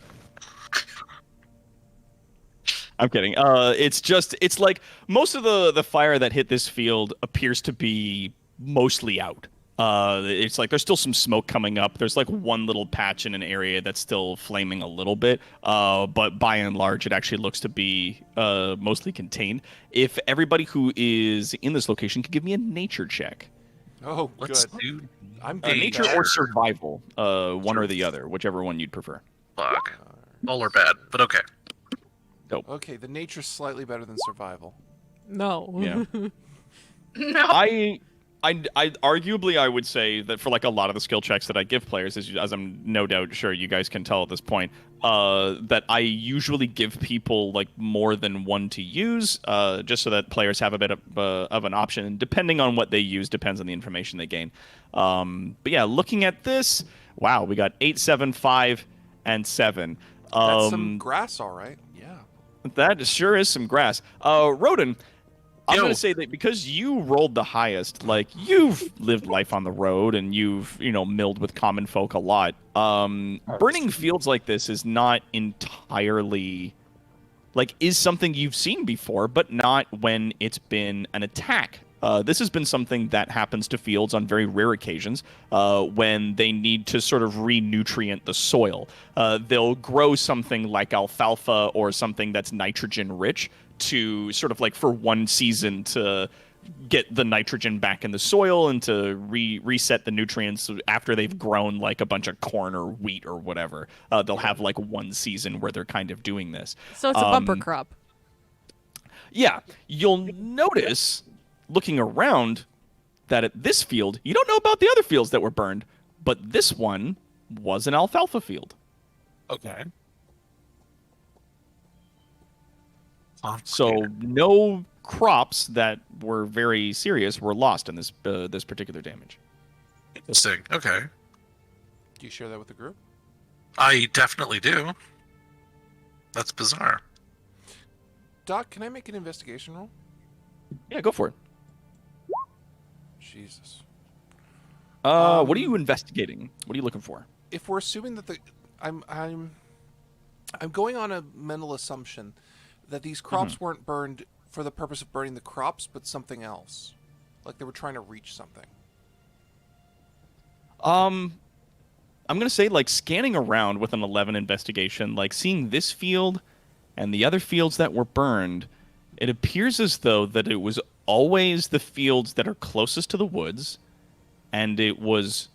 I'm kidding. It's like most of the fire that hit this field appears to be mostly out. It's like there's still some smoke coming up. There's like one little patch in an area that's still flaming a little bit. But by and large, it actually looks to be mostly contained. If everybody who is in this location could give me a nature check. Oh, Let's good. do I'm Nature good. or survival, one or the other, whichever one you'd prefer. fuck. All are bad, but okay. Okay, the nature's slightly better than survival. No. Yeah. No. I arguably I would say that for like a lot of the skill checks that I give players, as I'm no doubt sure you guys can tell at this point, that I usually give people like more than one to use, just so that players have a bit of an option. And depending on what they use, depends on the information they gain. But yeah, looking at this, wow, we got 8, 7, 5, and 7. That's some grass, all right. Yeah. That sure is some grass. Rodin, I'm Yo. going to say that because you rolled the highest, like, you've lived life on the road and you've, milled with common folk a lot. Burning fields like this is not entirely, is something you've seen before, but not when it's been an attack. This has been something that happens to fields on very rare occasions when they need to sort of re-nutrient the soil. They'll grow something like alfalfa or something that's nitrogen-rich to sort of for one season to get the nitrogen back in the soil and to reset the nutrients after they've grown like a bunch of corn or wheat or whatever. They'll have one season where they're kind of doing this. So it's a bumper crop. Yeah, you'll notice looking around that at this field, you don't know about the other fields that were burned, but this one was an alfalfa field. Okay. So no crops that were very serious were lost in this this particular damage. Interesting. Okay. Do you share that with the group? I definitely do. That's bizarre. Doc, can I make an investigation roll? Yeah, go for it. Jesus. What are you investigating? What are you looking for? If we're assuming that I'm going on a mental assumption that these crops weren't burned for the purpose of burning the crops, but something else. Like they were trying to reach something. I'm gonna say scanning around with an 11 investigation, seeing this field and the other fields that were burned, it appears as though that it was always the fields that are closest to the woods, and it was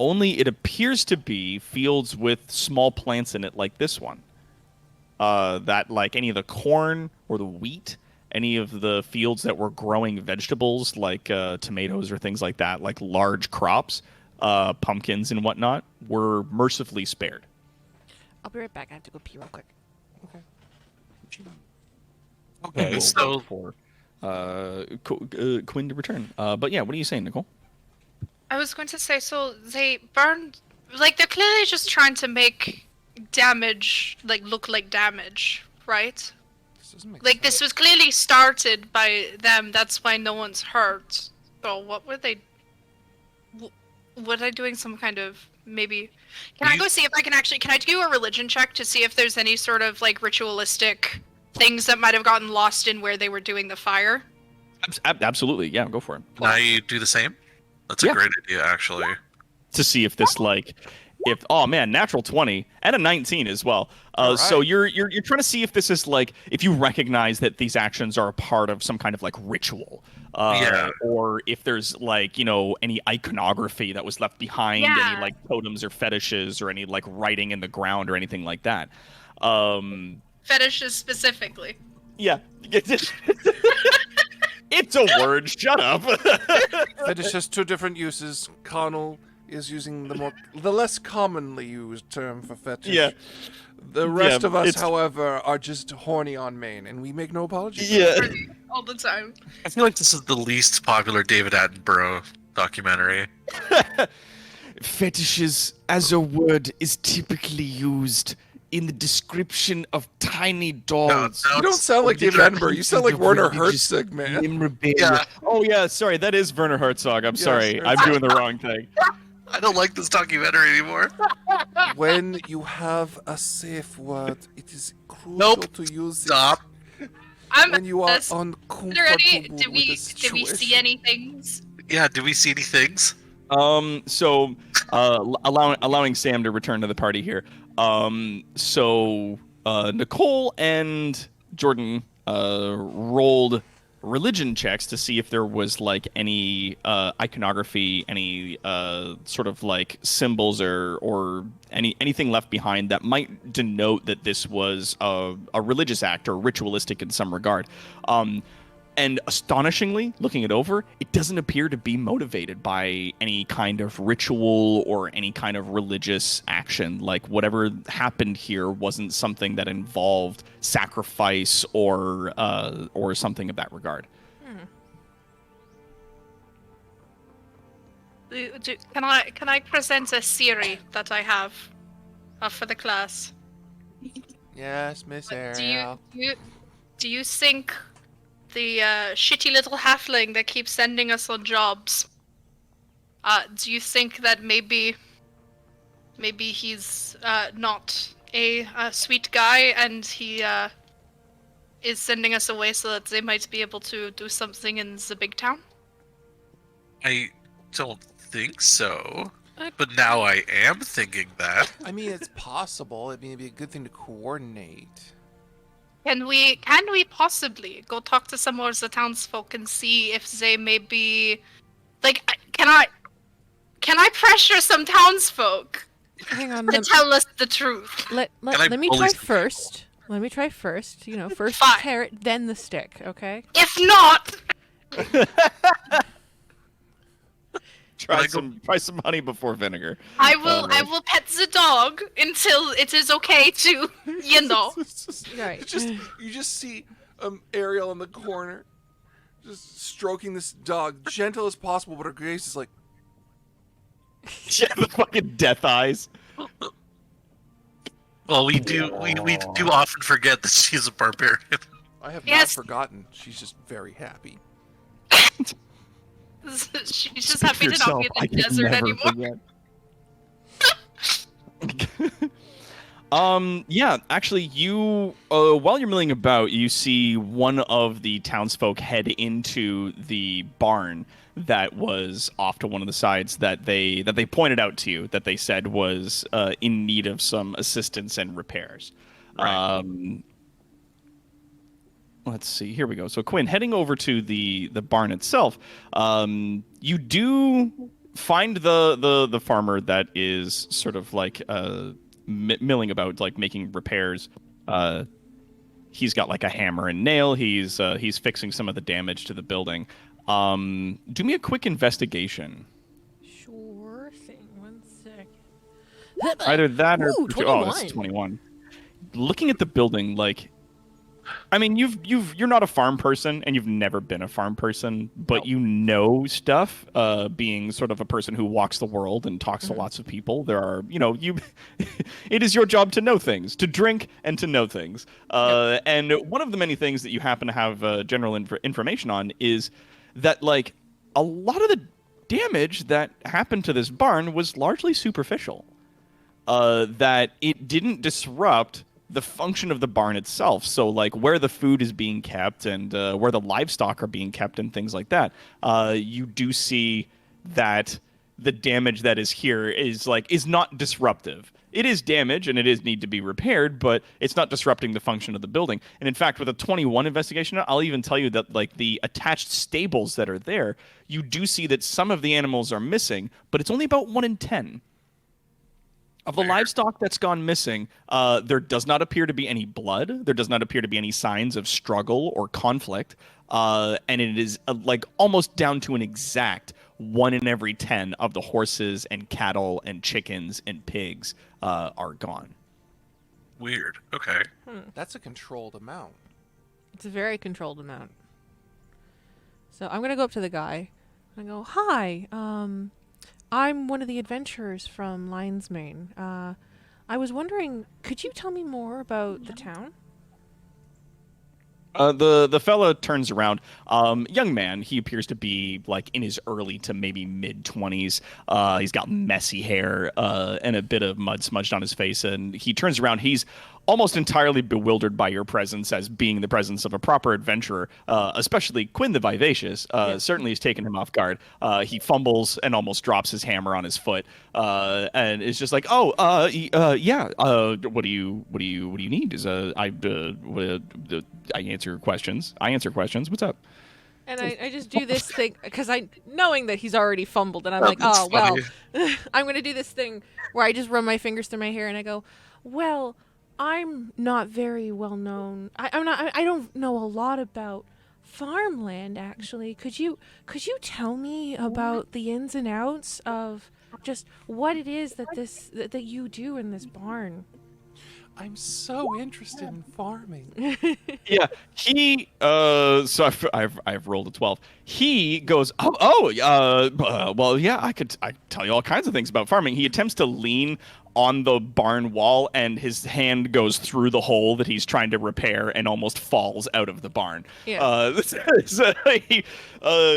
only it appears to be fields with small plants in it like this one. That like any of the corn or the wheat, any of the fields that were growing vegetables like tomatoes or things like that, like large crops, pumpkins and whatnot, were mercifully spared. I'll be right back. I have to go pee real quick. Okay, We'll so wait for Quinn to return. But yeah, what are you saying, Nicole? I was going to say, so they burned, like they're clearly just trying to make damage, like look like damage, right? This doesn't make Like sense. this was clearly started by them. That's why no one's hurt. So what were they? Were they doing some kind of maybe? Can I go see if I can actually? Can I do a religion check to see if there's any sort of like ritualistic things that might have gotten lost in where they were doing the fire? Absolutely, yeah, go for it. can I do the same? That's a Yeah. great idea, actually. To see if this oh man, natural 20 and a 19 as well. All So right. you're trying to see if this is like if you recognize that these actions are a part of some kind of like ritual, Yeah. or if there's like any iconography that was left behind, Yeah. any like totems or fetishes or any like writing in the ground or anything like that. Fetishes specifically. Yeah, it's a word. Shut up. Fetish has two different uses. Carnal is using the less commonly used term for fetish. Yeah. The rest Yeah, of us, it's- however, are just horny on main, and we make no apologies. Yeah. All the time. I feel like this is the least popular David Attenborough documentary. Fetishes as a word is typically used in the description of tiny dolls. You don't sound like David Attenborough. You sound like Werner Herzog, man. Yeah. Oh yeah, sorry, that is Werner Herzog. I'm Yes, sorry, I'm Herzog. doing the wrong thing. I don't like this documentary anymore. When you have a safe word, it is crucial Nope. to use Stop. it I'm when you are this- uncomfortable already. with Did a we see situation. any things? Yeah, do we see any things? So allowing Sam to return to the party here. Nicole and Jordan rolled religion checks to see if there was like any iconography, any sort of like symbols or anything left behind that might denote that this was a religious act or ritualistic in some regard. And astonishingly, looking it over, it doesn't appear to be motivated by any kind of ritual or any kind of religious action. Like whatever happened here wasn't something that involved sacrifice or something of that regard. Can I present a theory that I have for the class? Yes, Miss Do Ariel. you think the shitty little halfling that keeps sending us on jobs? Do you think that maybe he's not a sweet guy and he is sending us away so that they might be able to do something in the big town? I don't think so. But now I am thinking that. I mean, it's possible. I mean, it'd be a good thing to coordinate. Can we possibly go talk to some more of the townsfolk and see if they may be like can I pressure some townsfolk Hang on. to tell us the truth? Let I me bully try some people? first. Let me try first. First the Fine. carrot, then the stick. Okay. If not, Try Can I try some honey before vinegar. I will right. pet the dog until it is okay to It's just, Right. it's just you just see Ariel in the corner, just stroking this dog, gentle as possible, but her gaze is like, Yeah, the fucking death eyes. Well, we do often forget that she's a barbarian. I have Yes. not forgotten. She's just very happy. she's just happy to not be in the desert anymore. Yeah, actually, you while you're milling about, you see one of the townsfolk head into the barn that was off to one of the sides that they pointed out to you that they said was in need of some assistance and repairs. Right. Let's see. Here we go. So Quinn, heading over to the barn itself, you do find the farmer that is sort of like milling about, like making repairs. He's got like a hammer and nail. He's fixing some of the damage to the building. Do me a quick investigation. Sure thing. 1 second. Either that or Ooh, oh, it's 21. Looking at the building, like, I mean, you're not a farm person, and you've never been a farm person, but you know stuff. Being sort of a person who walks the world and talks to lots of people, there are, it is your job to know things, to drink and to know things. And one of the many things that you happen to have general information on is that, like, a lot of the damage that happened to this barn was largely superficial. That it didn't disrupt the function of the barn itself. So, like, where the food is being kept and where the livestock are being kept and things like that, you do see that the damage that is here is not disruptive. It is damage and it is need to be repaired, but it's not disrupting the function of the building. And in fact, with a 21 investigation, I'll even tell you that, like, the attached stables that are there, you do see that some of the animals are missing, but it's only about 1 in 10. Of the livestock that's gone missing, there does not appear to be any blood. There does not appear to be any signs of struggle or conflict. And it is like almost down to an exact 1 in every 10 of the horses and cattle and chickens and pigs are gone. Weird. Okay. That's a controlled amount. It's a very controlled amount. So I'm gonna go up to the guy and go, "Hi, I'm one of the adventurers from Lion's Mane. I was wondering, could you tell me more about the town?" The fella turns around. Young man, he appears to be like in his early to maybe mid-20s. He's got messy hair and a bit of mud smudged on his face. And he turns around. He's almost entirely bewildered by your presence as being the presence of a proper adventurer, especially Quinn the Vivacious. Certainly has taken him off guard. He fumbles and almost drops his hammer on his foot, and is just like, yeah. What do you need? I answer questions. What's up? And I just do this thing because knowing that he's already fumbled, and I'm like, that's oh well, funny. I'm gonna do this thing where I just run my fingers through my hair and I go, well, I'm not very well known. I don't know a lot about farmland, actually. Could you tell me about the ins and outs of just what it is that you do in this barn? I'm so interested in farming. Yeah, he. So I've rolled a 12. He goes, well, yeah, I tell you all kinds of things about farming. He attempts to lean on the barn wall, and his hand goes through the hole that he's trying to repair and almost falls out of the barn. Yeah. So he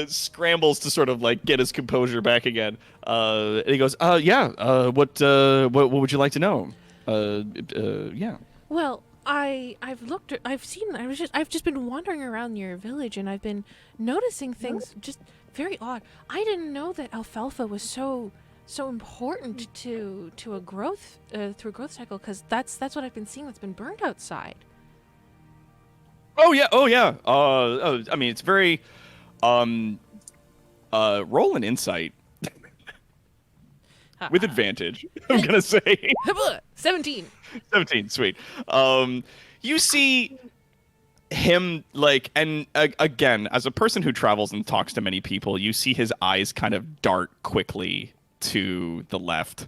scrambles to sort of like get his composure back again. And he goes, yeah. What would you like to know? Yeah. Well, I've just been wandering around your village, and I've been noticing things just very odd. I didn't know that alfalfa was so important to a growth through a growth cycle, because that's what I've been seeing that's been burned outside. Oh yeah. I mean, it's very roll an insight with advantage. I'm gonna say 17. 17, sweet. You see him, like, and again, as a person who travels and talks to many people, you see his eyes kind of dart quickly to the left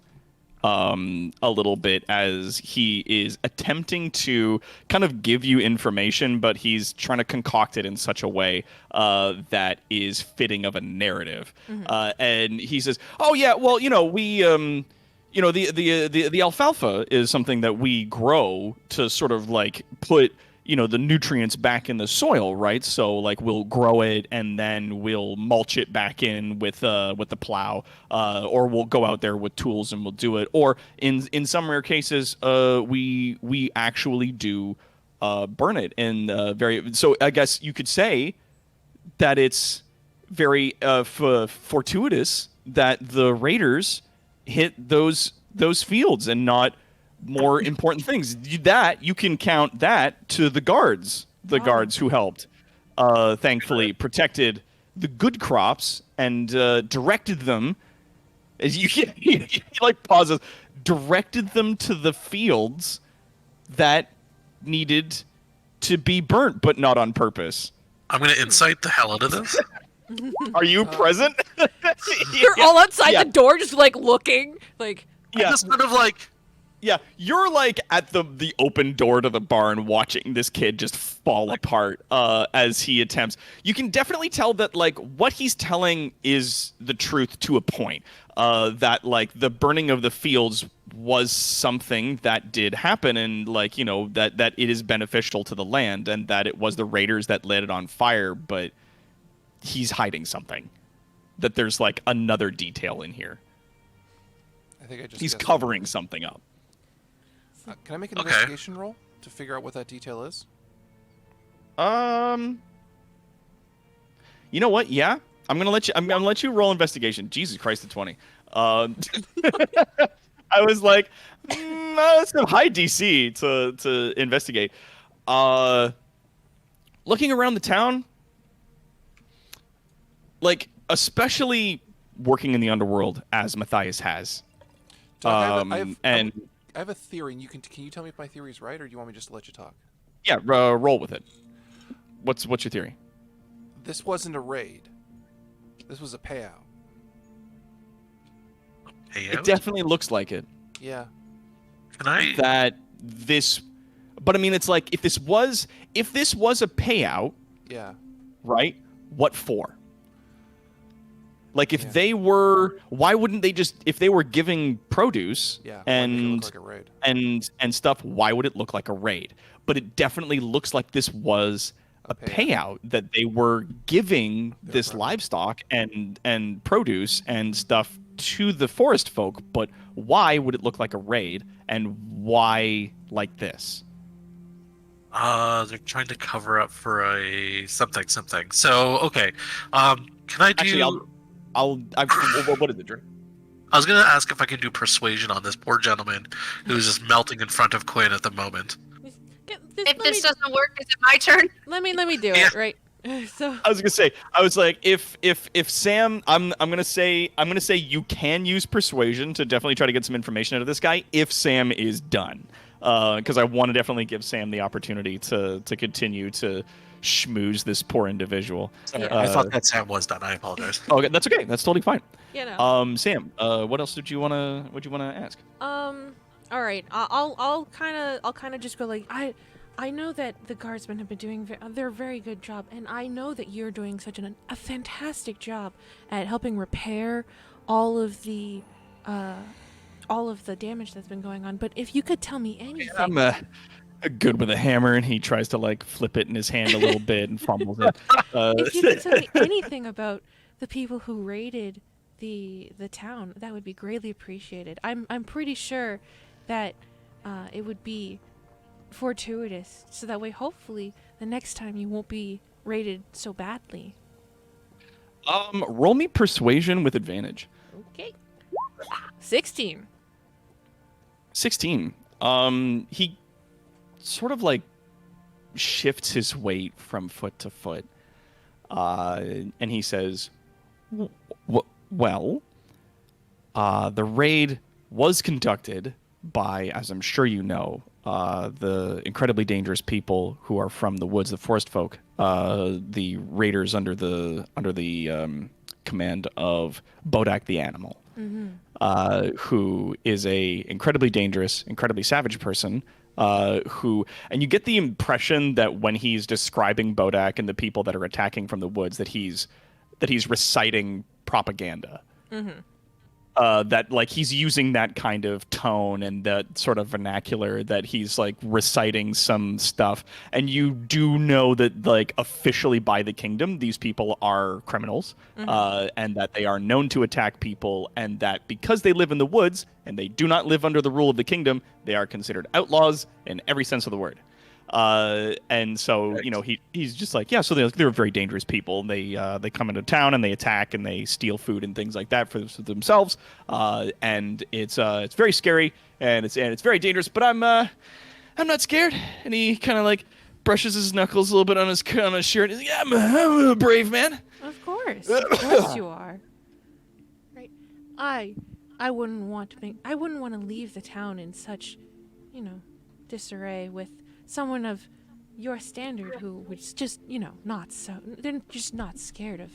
a little bit as he is attempting to kind of give you information, but he's trying to concoct it in such a way that is fitting of a narrative. And he says, "Oh yeah, well, we the alfalfa is something that we grow to sort of like put the nutrients back in the soil, right? So like we'll grow it and then we'll mulch it back in with the plow, or we'll go out there with tools and we'll do it. Or in some rare cases, we actually do burn it. And so I guess you could say that it's very fortuitous that the raiders hit those fields and not more important things. That you can count that to the guards who helped, thankfully protected the good crops and directed them As he like pauses, directed them to the fields that needed to be burnt, but not on purpose. I'm gonna insight the hell out of this. Are you present? You're all outside yeah. the door, just like looking, like. Yeah. Just sort of like, Yeah, you're like at the open door to the barn watching this kid just fall apart as he attempts. You can definitely tell that like what he's telling is the truth to a point. That like the burning of the fields was something that did happen, and like, you know, that it is beneficial to the land, and that it was the raiders that lit it on fire, but he's hiding something. That there's like another detail in here. I think I just He's guessed covering something up. Can I make an Okay. investigation roll to figure out what that detail is? You know what? Yeah, I'm gonna let you roll investigation. Jesus Christ, the 20. I was like, that's a high DC to investigate. Looking around the town, like especially working in the underworld as Matthias has, Doc, I have a theory, and can you tell me if my theory is right, or do you want me just to let you talk? yeah, roll with it. What's your theory? This wasn't a raid. This was a payout. hey, It definitely looks like it. Yeah. can I? That this, but I mean, it's like if this was a payout, Yeah. right? What for? Like if Yeah. they were, why wouldn't they just, if they were giving produce Yeah. Why make it and look like a raid? and stuff, why would it look like a raid? But it definitely looks like this was a payout that they were giving this product. livestock and produce and stuff to the forest folk. But why would it look like a raid, and why like this? They're trying to cover up for a something. So okay, can I do? Actually, what is it, Drew? I was gonna ask if I could do persuasion on this poor gentleman who's just melting in front of Quinn at the moment. If this doesn't work, is it my turn? Let me do Yeah. it, right? So I was gonna say, I was like, if Sam, I'm gonna say you can use persuasion to definitely try to get some information out of this guy if Sam is done, because I want to definitely give Sam the opportunity to continue to schmooze this poor individual. I thought that Sam was done. I apologize. Okay, that's okay. That's totally fine. you know. Sam, what else would you wanna ask? All right. I'll kind of just go like I know that the guardsmen have been doing they're a very good job, and I know that you're doing such a fantastic job at helping repair all of the damage that's been going on. But if you could tell me anything, I'm good with a hammer, and he tries to like flip it in his hand a little bit and fumbles it. if you could tell me anything about the people who raided the town, that would be greatly appreciated. I'm pretty sure that it would be fortuitous, so that way hopefully the next time you won't be raided so badly. Roll me persuasion with advantage. Okay. 16. 16. He sort of like shifts his weight from foot to foot, and he says, "Well, the raid was conducted by, as I'm sure you know, the incredibly dangerous people who are from the woods, the forest folk, the raiders under the command of Bodak the animal, who is a incredibly dangerous, incredibly savage person. Who, and you get the impression that when he's describing Bodak and the people that are attacking from the woods, that he's reciting propaganda. That like he's using that kind of tone and that sort of vernacular, that he's like reciting some stuff, and you do know that like officially by the kingdom these people are criminals, and that they are known to attack people, and that because they live in the woods and they do not live under the rule of the kingdom, they are considered outlaws in every sense of the word. And so, you know, he's just like, yeah, so they're very dangerous people. They come into town and they attack and they steal food and things like that for themselves. And it's very scary and it's very dangerous, but I'm not scared. And he kind of like brushes his knuckles a little bit on his shirt. He's like, yeah, I'm a brave man. Of course you are. Right. I wouldn't want to leave the town in such, disarray with someone of your standard who was just, they're just not scared of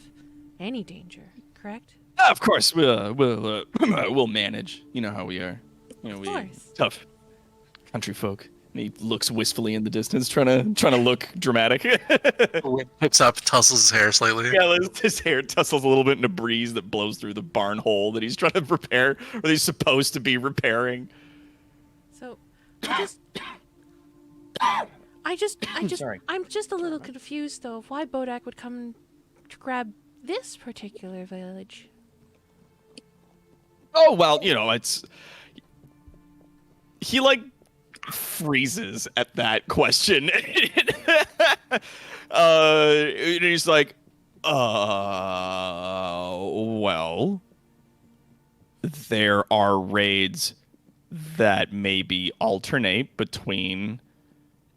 any danger, correct? Of course, we'll manage. You know how we are. Of course. Tough country folk. And he looks wistfully in the distance, trying to look dramatic. Picks up, tussles his hair slightly. Yeah, his hair tussles a little bit in a breeze that blows through the barn hole that he's trying to repair, or that he's supposed to be repairing. So, Sorry. I'm just a little confused though of why Bodak would come to grab this particular village. Oh well, it's he freezes at that question. And he's like, well, there are raids that maybe alternate between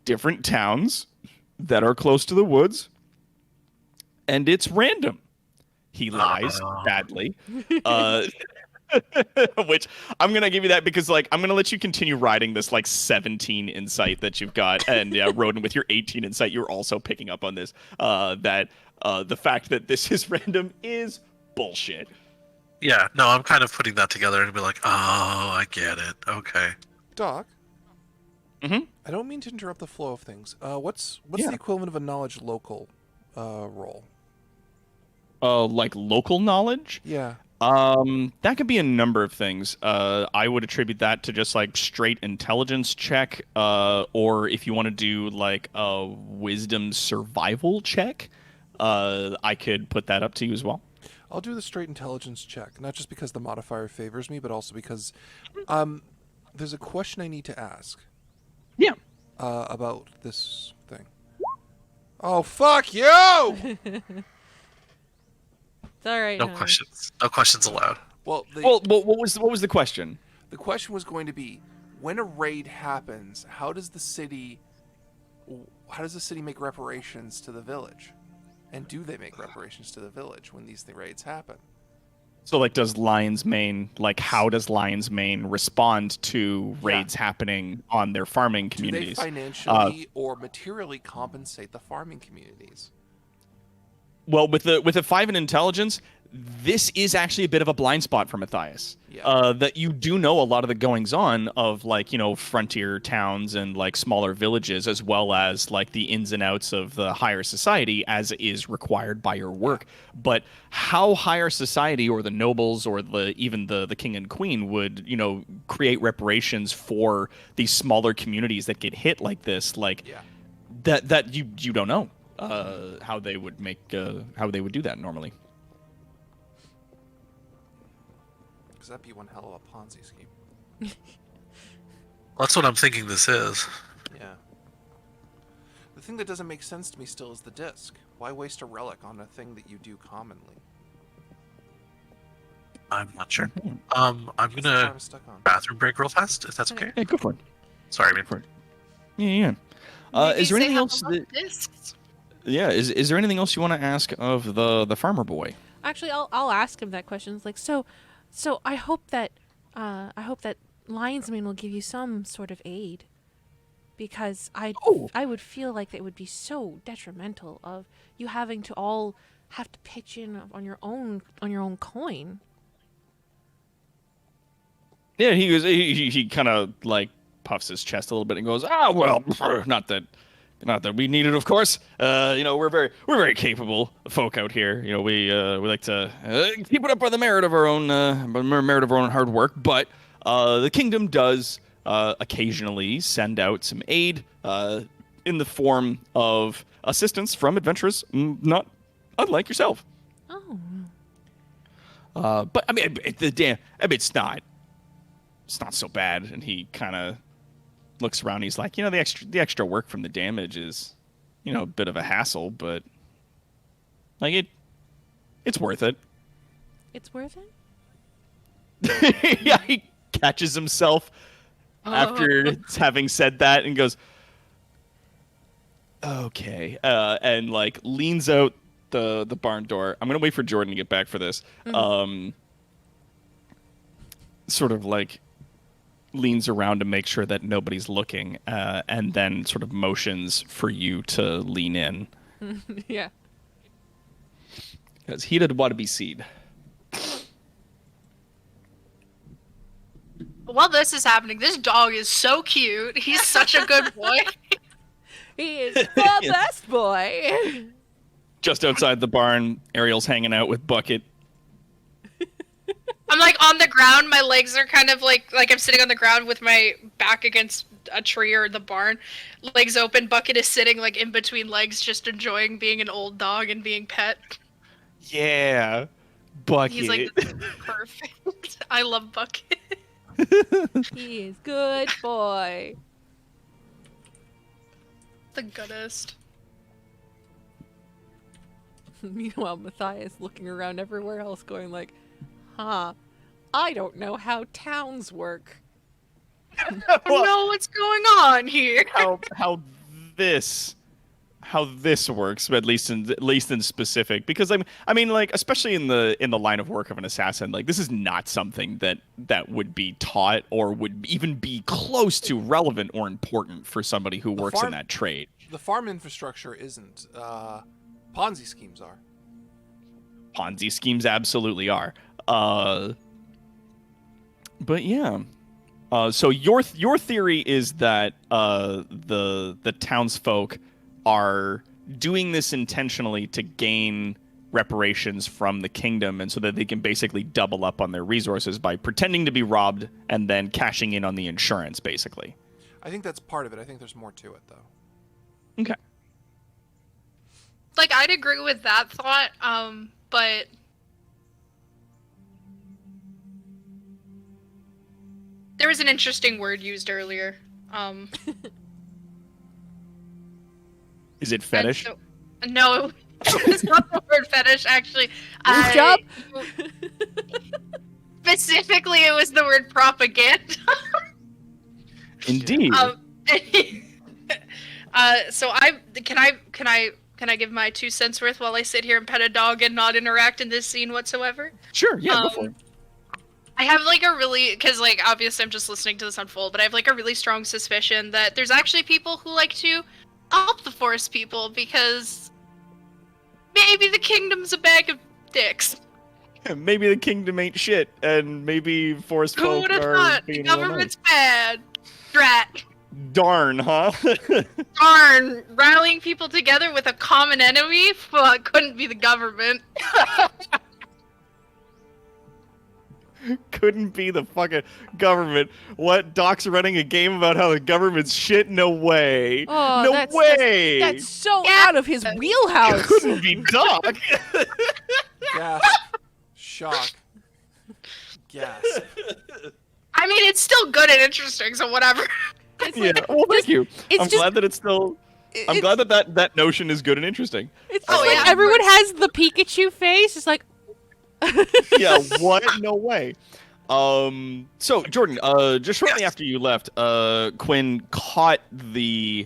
different towns that are close to the woods, and it's random. He lies badly. Which I'm going to give you that because, I'm going to let you continue riding this, 17 insight that you've got. And, Rodin, with your 18 insight, you're also picking up on this, that the fact that this is random is bullshit. Yeah, no, I'm kind of putting that together and be like, oh, I get it. Okay. Doc? Mm-hmm. I don't mean to interrupt the flow of things. What's Yeah. the equivalent of a knowledge local role? Local knowledge? Yeah. That could be a number of things. I would attribute that to just straight intelligence check, or if you want to do a wisdom survival check, I could put that up to you as well. I'll do the straight intelligence check, not just because the modifier favors me, but also because there's a question I need to ask. Yeah. About this thing. Oh, fuck you! It's all right. No honey. questions. No questions allowed. Well, What was the question? the question was going to be, when a raid happens, how does the city make reparations to the village? And do they make reparations to the village when these raids happen? So, does Lion's Mane, how does Lion's Mane respond to raids happening on their farming communities? Do they financially or materially compensate the farming communities? Well, with a 5 in intelligence, this is actually a bit of a blind spot for Matthias. Yeah. That you do know a lot of the goings on of frontier towns and smaller villages, as well as the ins and outs of the higher society as is required by your work. But how higher society or the nobles or even the king and queen would create reparations for these smaller communities that get hit like this, that you don't know. How they would do that normally. Because that'd be one hell of a Ponzi scheme. That's what I'm thinking this is. Yeah. The thing that doesn't make sense to me still is the disc. Why waste a relic on a thing that you do commonly? I'm not sure. I'm That's what gonna I'm stuck on. bathroom break real fast, if that's okay. Yeah, go for it. Sorry, man. Go for it. Yeah. Maybe Is there they anything have else? a lot of discs. Yeah. Is there anything else you want to ask of the farmer boy? Actually, I'll ask him that question. It's so I hope that Lion's Mane will give you some sort of aid, because I would feel like it would be so detrimental of you having to all have to pitch in on your own coin. Yeah, he goes. He kind of puffs his chest a little bit and goes, well, not that we need it, of course. We're very capable folk out here. We like to keep it up by the merit of our own hard work. But the kingdom does occasionally send out some aid in the form of assistance from adventurers, not unlike yourself. Oh. But I mean, it's not so bad. And he kind of looks around. He's like, the extra work from the damage is, a bit of a hassle, but it's worth it. It's worth it? Yeah, he catches himself after having said that and goes, okay, and leans out the barn door. I'm gonna wait for Jordan to get back for this. sort of like leans around to make sure that nobody's looking, and then sort of motions for you to lean in. Yeah. Because he did want to be seen. While this is happening, this dog is so cute. He's such a good boy. He is the best boy. Just outside the barn, Ariel's hanging out with Bucket. I'm like on the ground. My legs are kind of like I'm sitting on the ground with my back against a tree or the barn. Legs open. Bucket is sitting like in between legs, just enjoying being an old dog and being pet. Yeah, Bucket. He's like, this is perfect. I love Bucket. He is good boy. The goodest. Meanwhile, Matthias looking around everywhere else going like, huh, I don't know how towns work. I don't know what's going on here. how this works, at least in specific, because I mean like especially in the line of work of an assassin, like this is not something that would be taught or would even be close to relevant or important for somebody who works in that trade. The farm infrastructure isn't. Ponzi schemes are. Ponzi schemes absolutely are. But yeah. So your theory is that the townsfolk are doing this intentionally to gain reparations from the kingdom, and so that they can basically double up on their resources by pretending to be robbed and then cashing in on the insurance, basically. I think that's part of it. I think there's more to it, though. Okay. Like, I'd agree with that thought, but there was an interesting word used earlier. Is it fetish? No, it's not the word fetish, actually. Roof job? Specifically, it was the word propaganda. Indeed. So can I give my 2 cents worth while I sit here and pet a dog and not interact in this scene whatsoever? Sure, yeah, go for it. I have like a really, because like obviously I'm just listening to this unfold, but I have like a really strong suspicion that there's actually people who like to help the forest people because maybe the kingdom's a bag of dicks. Maybe the kingdom ain't shit, and maybe forest Who folk would have are thought? being The government's bad. Drat. Darn, huh? Darn. Rallying people together with a common enemy? Well, it couldn't be the government. Couldn't be the fucking government. What? Doc's running a game about how the government's shit? No way. Oh, no way. That's so out of his wheelhouse. Couldn't be Doc. Gasp. Shock. Gasp. I mean, it's still good and interesting, so whatever. Yeah. Well, thank you. I'm just- glad that it's still. I'm glad that notion is good and interesting. It's Oh, just like yeah. everyone has the Pikachu face. It's like, Yeah. What? No way. So Jordan, just shortly after you left, Quinn caught the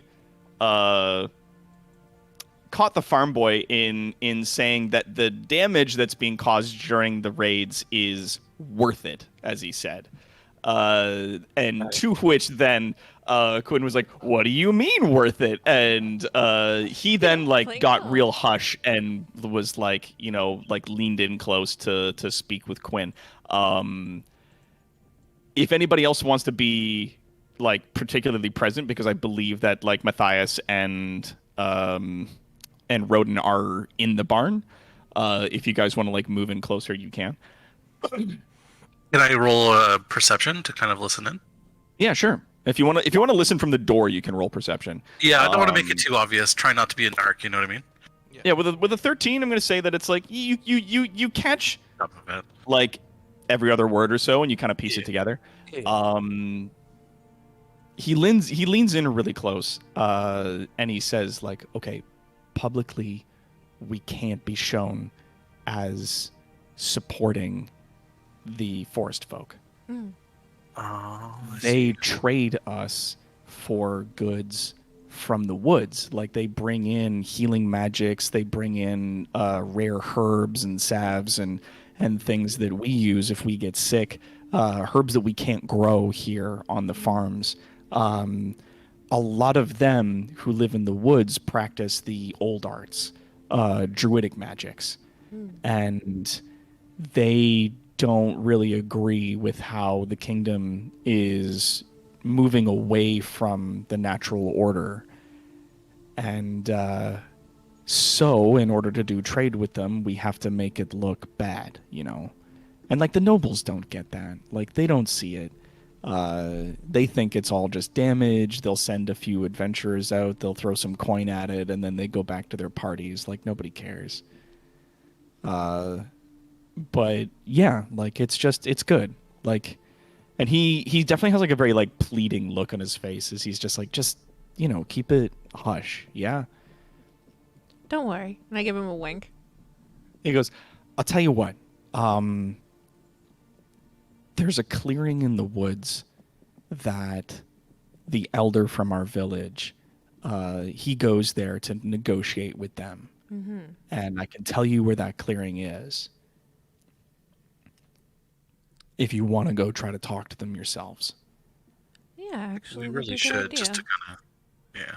farm boy in saying that the damage that's being caused during the raids is worth it, as he said. And to which then Quinn was like, "What do you mean worth it?" And he then like got real hush and was like, like leaned in close to speak with Quinn. If anybody else wants to be like particularly present, because I believe that like Matthias and Roden are in the barn. If you guys want to like move in closer, you can. Can I roll a perception to kind of listen in? Yeah, sure. If you want to listen from the door, you can roll perception. Yeah, I don't want to make it too obvious. Try not to be in dark. You know what I mean? Yeah, with a 13, I'm going to say that it's like you catch Top of it. like every other word or so, and you kind of piece it together. Yeah. He leans in really close, and he says like, "Okay, publicly, we can't be shown as supporting the forest folk. They trade us for goods from the woods. Like they bring in healing magics, they bring in rare herbs and salves and things that we use if we get sick. herbs that we can't grow here on the farms. A lot of them who live in the woods practice the old arts, druidic magics, and they don't really agree with how the kingdom is moving away from the natural order. And so, in order to do trade with them, we have to make it look bad, you know? And, like, the nobles don't get that. Like, they don't see it. They think it's all just damage. They'll send a few adventurers out. They'll throw some coin at it, and then they go back to their parties. Like, nobody cares. But, yeah, like, it's good. Like, and he definitely has, like, a very, like, pleading look on his face as he's just like, you know, keep it hush, yeah? Don't worry. And I give him a wink. He goes, I'll tell you what. There's a clearing in the woods that the elder from our village, he goes there to negotiate with them. Mm-hmm. And I can tell you where that clearing is if you want to go try to talk to them yourselves. Yeah, actually, we really should, just to kind of, yeah.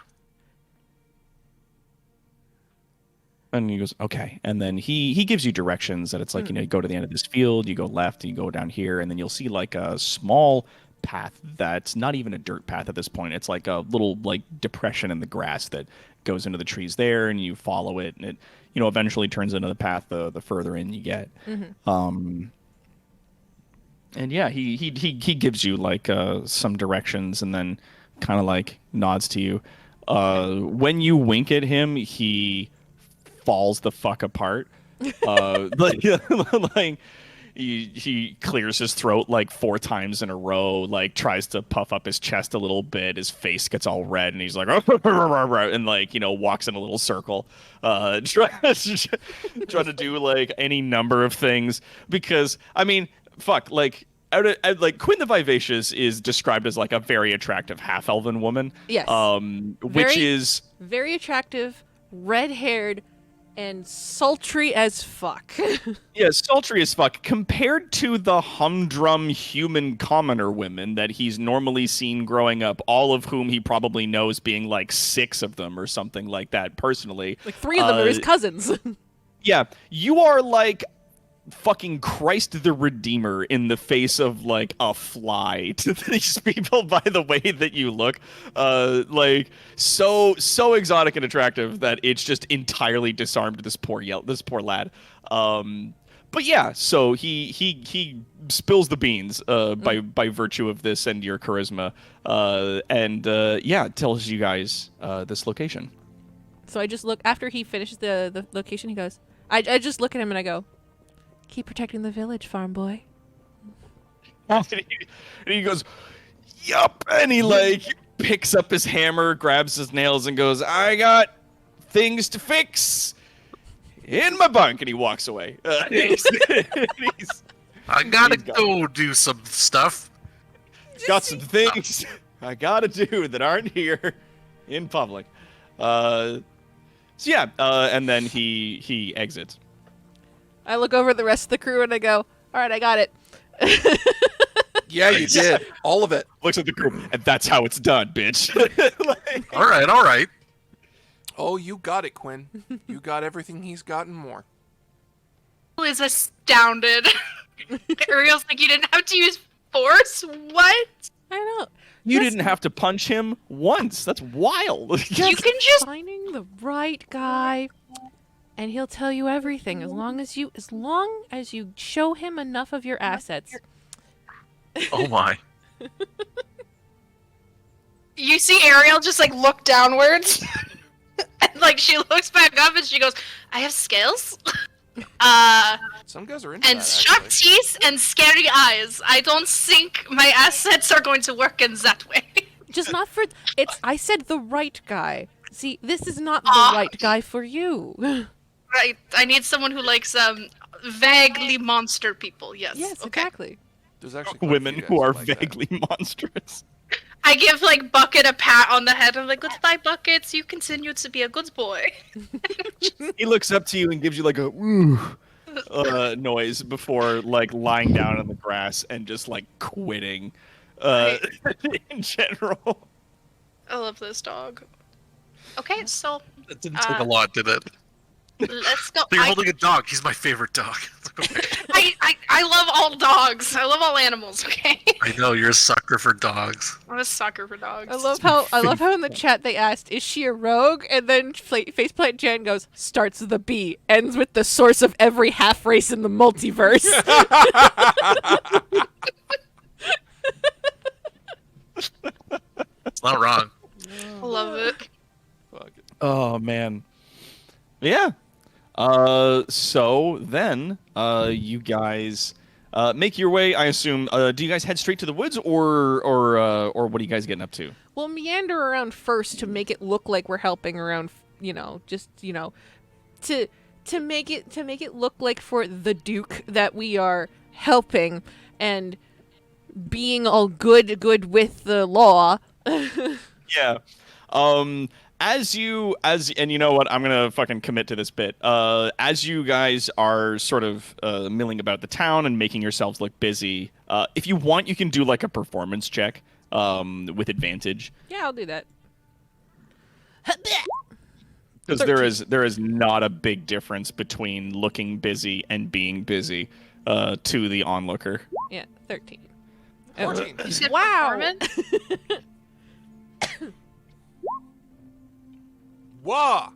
And he goes, okay. And then he gives you directions that it's like, you know, you go to the end of this field, you go left, and you go down here, and then you'll see like a small path that's not even a dirt path at this point. It's like a little like depression in the grass that goes into the trees there, and you follow it, and it, you know, eventually turns into the path the further in you get. Mm-hmm. And yeah, he gives you like some directions, and then kind of like nods to you. When you wink at him, he falls the fuck apart. Like he clears his throat like 4 times in a row, like tries to puff up his chest a little bit. His face gets all red, and he's like, and like, you know, walks in a little circle, trying to do like any number of things, because I mean, fuck, like. Like Quinn the Vivacious is described as like a very attractive half-elven woman. Yes. Which is very attractive, red-haired, and sultry as fuck. Yeah, sultry as fuck compared to the humdrum human commoner women that he's normally seen growing up, all of whom he probably knows, being like 6 of them or something like that personally. Like 3 of them are his cousins. Yeah, you are like fucking Christ the Redeemer in the face of like a fly to these people by the way that you look, like so exotic and attractive that it's just entirely disarmed this poor lad. But yeah, so he spills the beans by virtue of this and your charisma, and yeah, tells you guys this location. So I just look after he finishes the location. He goes, I just look at him and I go, keep protecting the village, farm boy. And he goes, yup. And he like picks up his hammer, grabs his nails, and goes, I got things to fix in my bunk. And he walks away. I gotta go do some stuff. Got some things I gotta do that aren't here in public. So yeah, and then he exits. I look over at the rest of the crew and I go, all right, I got it. Yeah, you did. All of it. Looks at the crew, and that's how it's done, bitch. Like, All right. Oh, you got it, Quinn. You got everything he's got and more. Is astounded. Ariel's like, you didn't have to use force? What? I know. you didn't have to punch him once. That's wild. You can just finding the right guy, and he'll tell you everything as long as you show him enough of your assets. Oh my. You see Ariel just like look downwards. And like she looks back up and she goes, I have scales. Some guys are into And that, sharp actually. teeth and scary eyes. I don't think my assets are going to work in that way. Just not for I said the right guy. See, this is not the right guy for you. Right. I need someone who likes vaguely monster people. Yes. Yes, okay. Exactly. There's actually quite a Women few guys who are like that. vaguely monstrous. I give like Bucket a pat on the head. I'm like, goodbye, Buckets. You continue to be a good boy. He looks up to you and gives you like a ooh. noise before like lying down on the grass and just like quitting in general. I love this dog. Okay, so It didn't take a lot, did it? let's go. You're holding a dog. He's my favorite dog. I love all dogs. I love all animals. Okay. I know you're a sucker for dogs. I'm a sucker for dogs. I love how in the chat they asked, "Is she a rogue?" And then Faceplant Jan goes, "Starts with a B, ends with the source of every half race in the multiverse." It's not wrong. I love it. Fuck it. Oh man. Yeah. So then, you guys make your way. I assume. Do you guys head straight to the woods, or what are you guys getting up to? We'll meander around first to make it look like we're helping around. To make it look like for the Duke that we are helping and being all good with the law. Yeah. And you know what, I'm gonna fucking commit to this bit. As you guys are sort of milling about the town and making yourselves look busy, if you want, you can do like a performance check with advantage. Yeah, I'll do that. Because there is not a big difference between looking busy and being busy to the onlooker. Yeah, 13. 14. You said Wow. performance? Wah!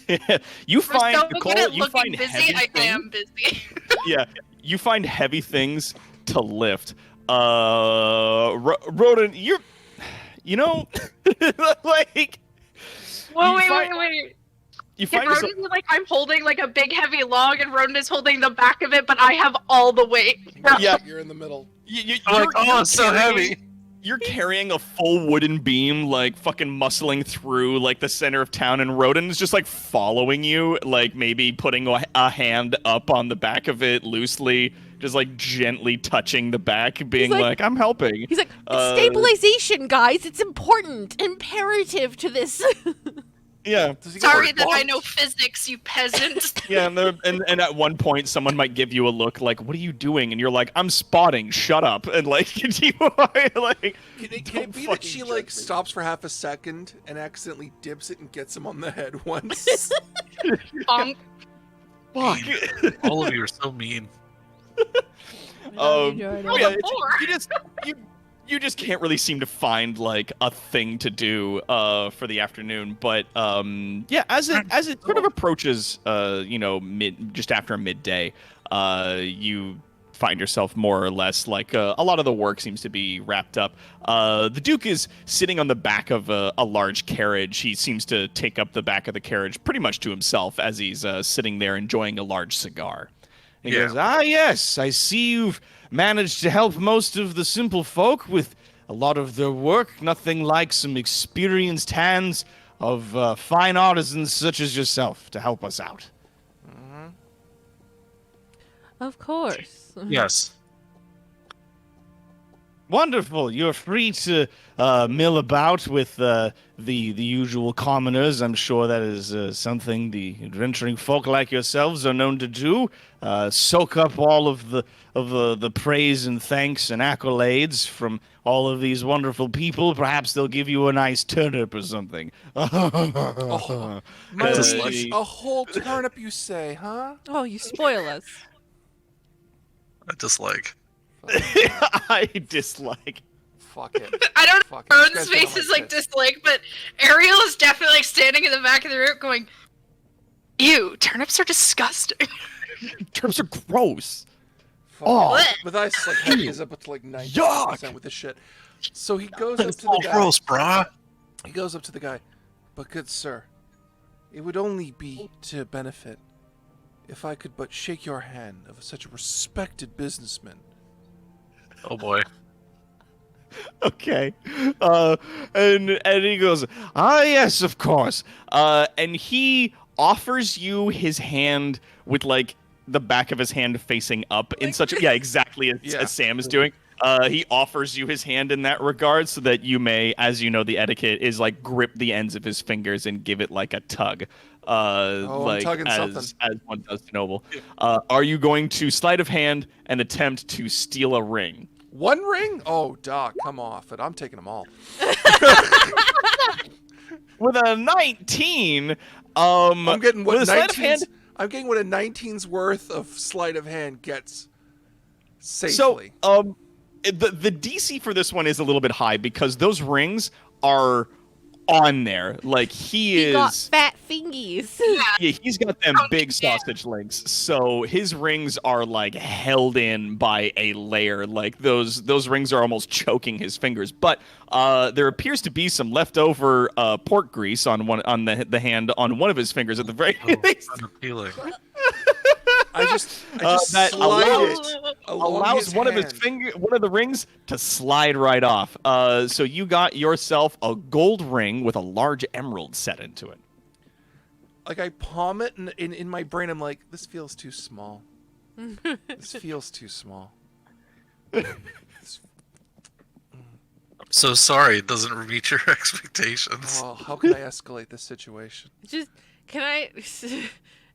You We're find so Nicole, good at you looking find busy. heavy I things. am busy. Yeah, you find heavy things to lift. Roden, you know, like. Whoa, you wait. You If find yourself, Roden is like I'm holding like a big heavy log, and Roden is holding the back of it, but I have all the weight. Yeah. You're in the middle. I'm like, oh, it's so heavy. You're carrying a full wooden beam, like fucking muscling through like the center of town, and Roden is just like following you, like maybe putting a hand up on the back of it loosely, just like gently touching the back, being like, "I'm helping." He's like, stabilization, guys. It's important, imperative to this. Yeah. Does he get Sorry more that I bumped? know physics, you peasant. Yeah, and at one point someone might give you a look like, "What are you doing?" And you're like, "I'm spotting. Shut up." And like, continue like. Can it Don't be that fucking she judge like me. stops for half a second and accidentally dips it and gets him on the head once? Bonk. Fuck. All of you are so mean. Oh yeah, Four. you just can't really seem to find like a thing to do for the afternoon, but yeah, as it sort of approaches just after midday, you find yourself more or less like a lot of the work seems to be wrapped up. The Duke is sitting on the back of a large carriage. He seems to take up the back of the carriage pretty much to himself as he's sitting there enjoying a large cigar. He Yeah. goes, "Ah, yes, I see you've managed to help most of the simple folk with a lot of their work. Nothing like some experienced hands of fine artisans such as yourself to help us out." Of course. Yes. Wonderful. You're free to mill about with the usual commoners. I'm sure that is something the adventuring folk like yourselves are known to do. Soak up all of the praise and thanks and accolades from all of these wonderful people. Perhaps they'll give you a nice turnip or something. Oh, my Just liege, like- a whole turnip, you say, huh? Oh, you spoil us. I dislike. I dislike. Fuck it. I don't know. Fuck it. This Roden's guy's gonna face is like this. dislike, but Ariel is definitely like standing in the back of the room going, "Ew, turnips are disgusting." Turnips are gross. Fuck Oh. it. Matthias like hedges up to like 90% with this shit. So he goes up to It's the all guy. gross, brah. He goes up to the guy. But good sir, it would only be to benefit if I could but shake your hand of such a respected businessman. Oh boy. Okay. And he goes, "Ah, yes, of course." And he offers you his hand with like the back of his hand facing up in such a, yeah, exactly as Yeah. Sam is doing. He offers you his hand in that regard so that you may, as you know, the etiquette is like grip the ends of his fingers and give it like a tug. I'm Like tugging something. as one does to Noble. Are you going to sleight of hand and attempt to steal a ring? One ring? Oh, Doc, come off it. I'm taking them all. With a 19, I'm getting what with a sleight of hand. I'm getting what a 19's worth of sleight of hand gets So, safely. the DC for this one is a little bit high because those rings are on there. Like he got is. fat fingies. Yeah, he's got them big sausage links. So his rings are like held in by a layer. Like those rings are almost choking his fingers. But there appears to be some leftover pork grease on the hand on one of his fingers at the very least. Unappealing. I just That slide it allows his one of his hand. one of the rings to slide right off. So you got yourself a gold ring with a large emerald set into it. Like I palm it, and in my brain, I'm like, this feels too small. This feels too small. I'm so sorry it doesn't meet your expectations. Oh, how can I escalate this situation? Just can I,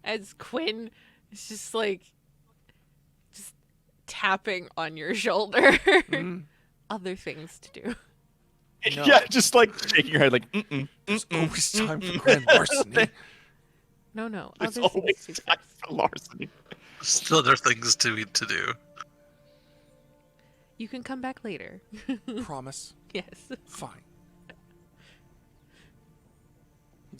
as Quinn, it's just like, just tapping on your shoulder. Other things to do. No. Yeah, just like shaking your head, like, mm-mm. There's always time for grand larceny. No. There's Other always things to do. time for larceny. Still, there are things to do. You can come back later. Promise. Yes. Fine.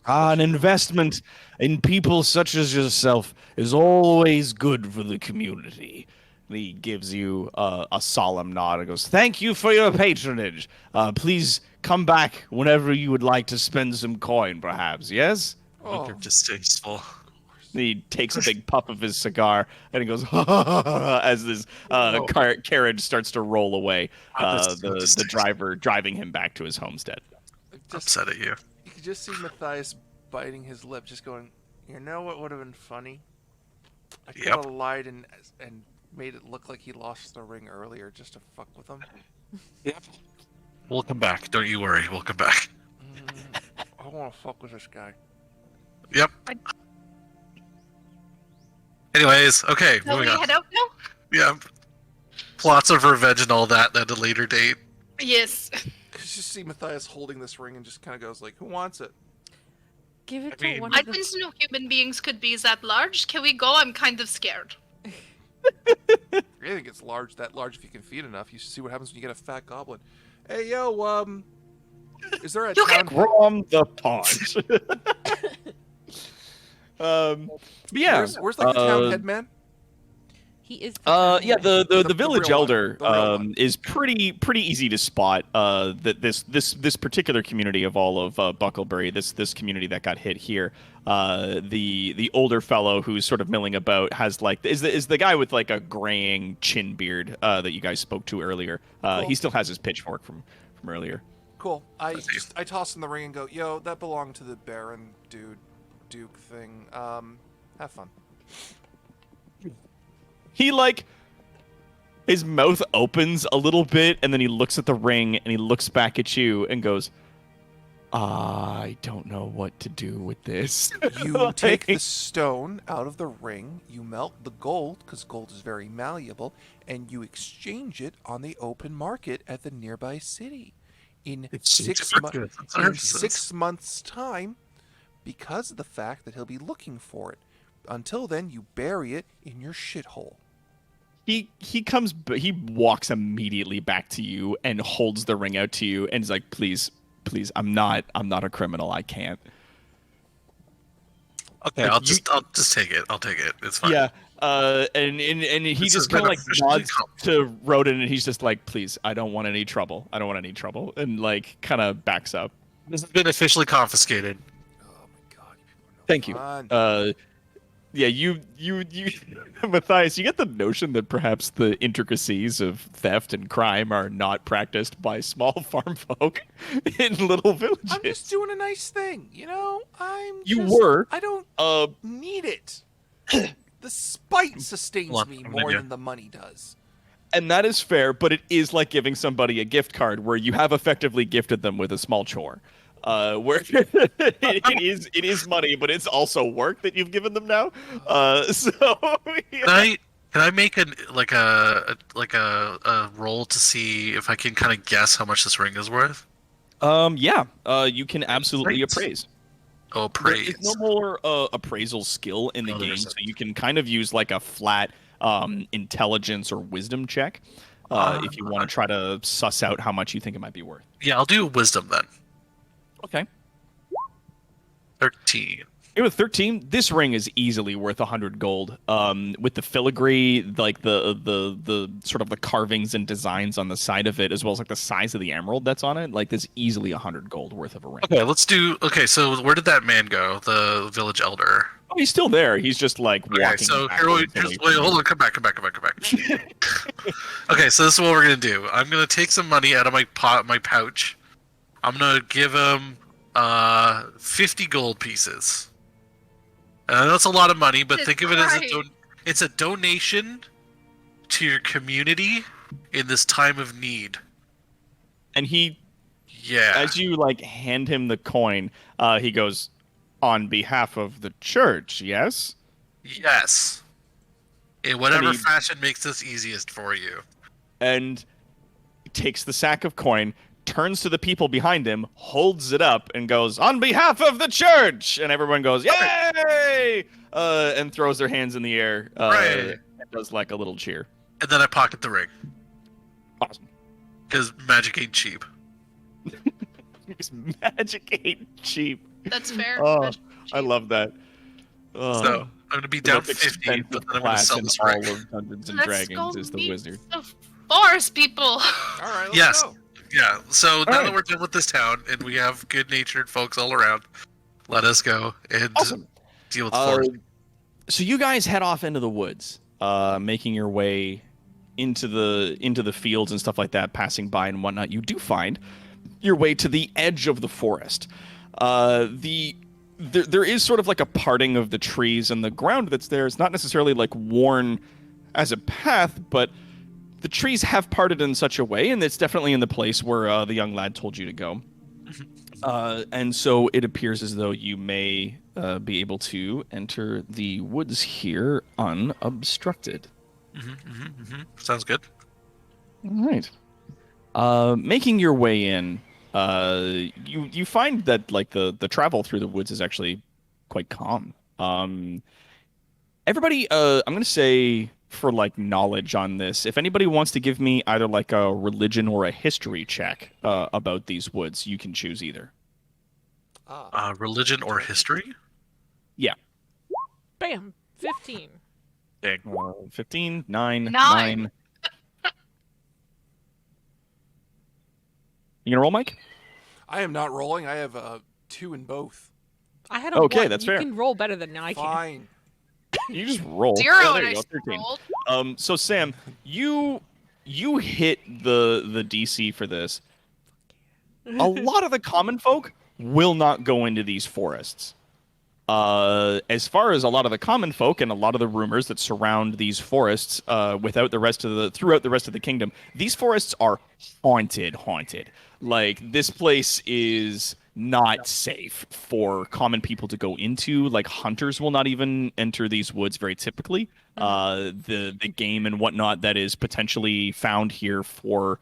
An investment in people such as yourself is always good for the community. He gives you a solemn nod and goes, "Thank you for your patronage. Please come back whenever you would like to spend some coin, perhaps, yes?" Oh, You're distasteful. He takes a big puff of his cigar and he goes, as this carriage starts to roll away. The driver driving him back to his homestead. just, Upset at you. you could just see Matthias biting his lip, just going, you know what would have been funny? I could have lied and made it look like he lost the ring earlier just to fuck with him. Yep. We'll come back. Don't you worry. We'll come back. I want to fuck with this guy. Yep. Anyways, okay, So we moving on. head out now? Yeah. Plots of revenge and all that at a later date. Yes. You just see Matthias holding this ring and just kind of goes like, who wants it? Give it I to mean, one I of the... didn't know human beings could be that large. Can we go? I'm kind of scared. I think it's that large if you can feed enough. You should see what happens when you get a fat goblin. Hey, yo, is there a You town... From the pond. But yeah. Where's like the town head man? He is the Yeah, the The village real one. elder The real one. is pretty easy to spot. That this particular community of all of Bucklebury, this community that got hit here, the older fellow who's sort of milling about has like is the guy with like a graying chin beard that you guys spoke to earlier. Cool. He still has his pitchfork from earlier. Cool. I toss in the ring and go, yo, that belonged to the Baron Duke thing. Have fun. He like his mouth opens a little bit and then he looks at the ring and he looks back at you and goes, "I don't know what to do with this." You take the stone out of the ring, you melt the gold, because gold is very malleable, and you exchange it on the open market at the nearby city. In Exchange 6 it for months, goods and in services. 6 months' time, because of the fact that he'll be looking for it. Until then, you bury it in your shithole. He walks immediately back to you and holds the ring out to you and is like, "Please, I'm not a criminal. I can't." Okay, Like, I'll just take it. I'll take it. It's fine. Yeah. And he This just has kind of been like officially nods to Rodin and he's just like, "Please, I don't want any trouble. I don't want any trouble." And like kind of backs up. This has been officially confiscated. Oh my god, you people are no Thank you. fun. Yeah, you, Matthias, you get the notion that perhaps the intricacies of theft and crime are not practiced by small farm folk in little villages. I'm just doing a nice thing, you know? You were. I don't need it. The spite sustains Hold on, me I'm more with you. than the money does. And that is fair, but it is like giving somebody a gift card where you have effectively gifted them with a small chore. Where it is money, but it's also work that you've given them now. So yeah. Can I make a roll to see if I can kind of guess how much this ring is worth? Yeah, you can absolutely Great. appraise. Oh, There praise. is no more appraisal skill in the Oh, game, there's so a- you can kind of use like a flat intelligence or wisdom check if you want to try to suss out how much you think it might be worth. Yeah, I'll do wisdom then. Okay. 13. With 13, this ring is easily worth 100 gold. With the filigree, like the sort of the carvings and designs on the side of it, as well as like the size of the emerald that's on it, like there's easily 100 gold worth of a ring. Okay, let's do. Okay, so where did that man go? The village elder. Oh, he's still there. He's just like Okay, walking. so backwards away wait, from hold you. on, come back. Okay, so this is what we're gonna do. I'm gonna take some money out of my pouch. I'm gonna give him 50 gold pieces. I know it's a lot of money, but Jesus think of it as Christ. it's a donation to your community in this time of need. And he, Yeah. as you like hand him the coin, he goes, "On behalf of the church, yes." Yes. In whatever And he- fashion makes this easiest for you. And takes the sack of coin, turns to the people behind him, holds it up, and goes, "On behalf of the church!" And everyone goes, "Yay!" And throws their hands in the air. Right. And does like a little cheer. And then I pocket the ring. Awesome. Because magic ain't cheap. Because magic ain't cheap. That's fair. Oh, That's I cheap. love that. Oh, So I'm gonna be the down most 50, expensive but then I'm gonna class sell in this all ring. of Dungeons and Let's Dragons go is the meet wizard. the forest people. All right, let's Yes. go. Yeah. So now right. that we're done with this town and we have good-natured folks all around, let us go and Awesome. deal with the forest. So you guys head off into the woods, making your way into the fields and stuff like that, passing by and whatnot. You do find your way to the edge of the forest. There is sort of like a parting of the trees, and the ground that's there is not necessarily like worn as a path, but the trees have parted in such a way, and it's definitely in the place where the young lad told you to go. And so it appears as though you may be able to enter the woods here unobstructed. Sounds good. All right. Making your way in, you find that like the travel through the woods is actually quite calm. Everybody, I'm gonna say for like knowledge on this, if anybody wants to give me either like a religion or a history check about these woods, you can choose either. Religion or history? Yeah. Bam. 15. 15, 9, 9. Nine. You gonna roll, Mike? I am not rolling. I have 2 in both. I had a Okay, 1. that's you fair. can roll better than I can. Fine. You just roll. 0 Yeah, there and you I go, 13. rolled. So Sam, you hit the DC for this. A lot of the common folk will not go into these forests. As far as a lot of the common folk and a lot of the rumors that surround these forests, throughout the rest of the kingdom, these forests are haunted. Like this place is not safe for common people to go into. Like hunters will not even enter these woods very typically. The game and whatnot that is potentially found here for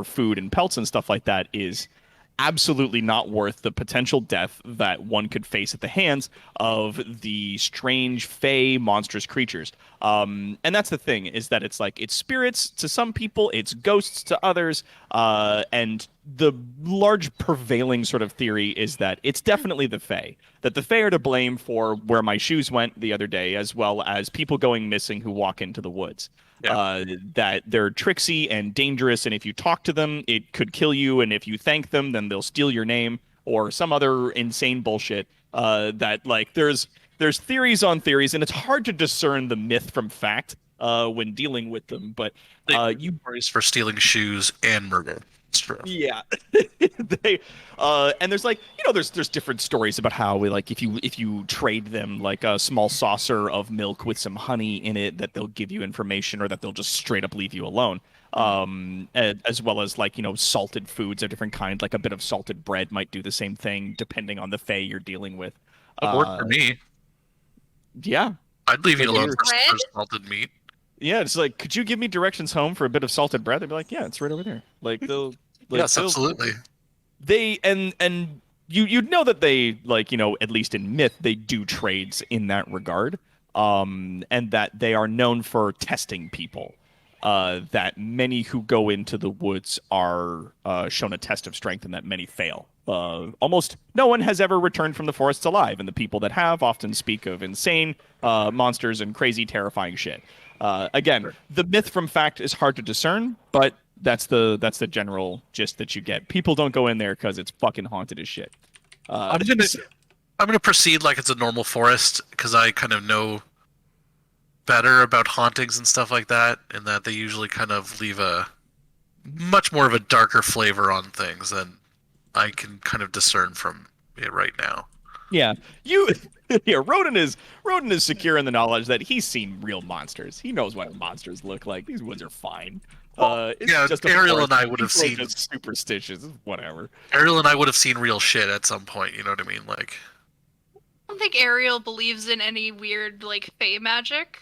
food and pelts and stuff like that is absolutely not worth the potential death that one could face at the hands of the strange, fey, monstrous creatures. And that's the thing, is that it's like, it's spirits to some people, it's ghosts to others, and the large prevailing sort of theory is that it's definitely the fey. That the fey are to blame for where my shoes went the other day, as well as people going missing who walk into the woods. That they're tricksy and dangerous, and if you talk to them, it could kill you, and if you thank them, then they'll steal your name, or some other insane bullshit. That like there's theories on theories, and it's hard to discern the myth from fact when dealing with them. But you Worries for stealing shoes and murder. It's true. Yeah, they and there's like there's different stories about how we like if you trade them like a small saucer of milk with some honey in it that they'll give you information or that they'll just straight up leave you alone. As well as like salted foods of different kinds, like a bit of salted bread might do the same thing depending on the fae you're dealing with. That worked for me. Yeah, I'd leave you Like alone you're- for salted meat. yeah. It's like, could you give me directions home for a bit of salted bread? They'd be like, yeah, it's right over there. Like they'll like, Yes, they'll- absolutely. They and you'd know that they like at least in myth they do trades in that regard, and that they are known for testing people. That many who go into the woods are shown a test of strength, and that many fail. Almost no one has ever returned from the forests alive, and the people that have often speak of insane monsters and crazy, terrifying shit. Again, the myth from fact is hard to discern, but that's the general gist that you get. People don't go in there because it's fucking haunted as shit. I'm gonna proceed like it's a normal forest because I kind of know better about hauntings and stuff like that, and that they usually kind of leave a much more of a darker flavor on things than I can kind of discern from it right now. Yeah, Rodin is secure in the knowledge that he's seen real monsters. He knows what monsters look like. These woods are fine. It's yeah, just a Ariel forest. and I would have People are seen. just superstitious. Whatever. Ariel and I would have seen real shit at some point. You know what I mean? Like, I don't think Ariel believes in any weird like fae magic.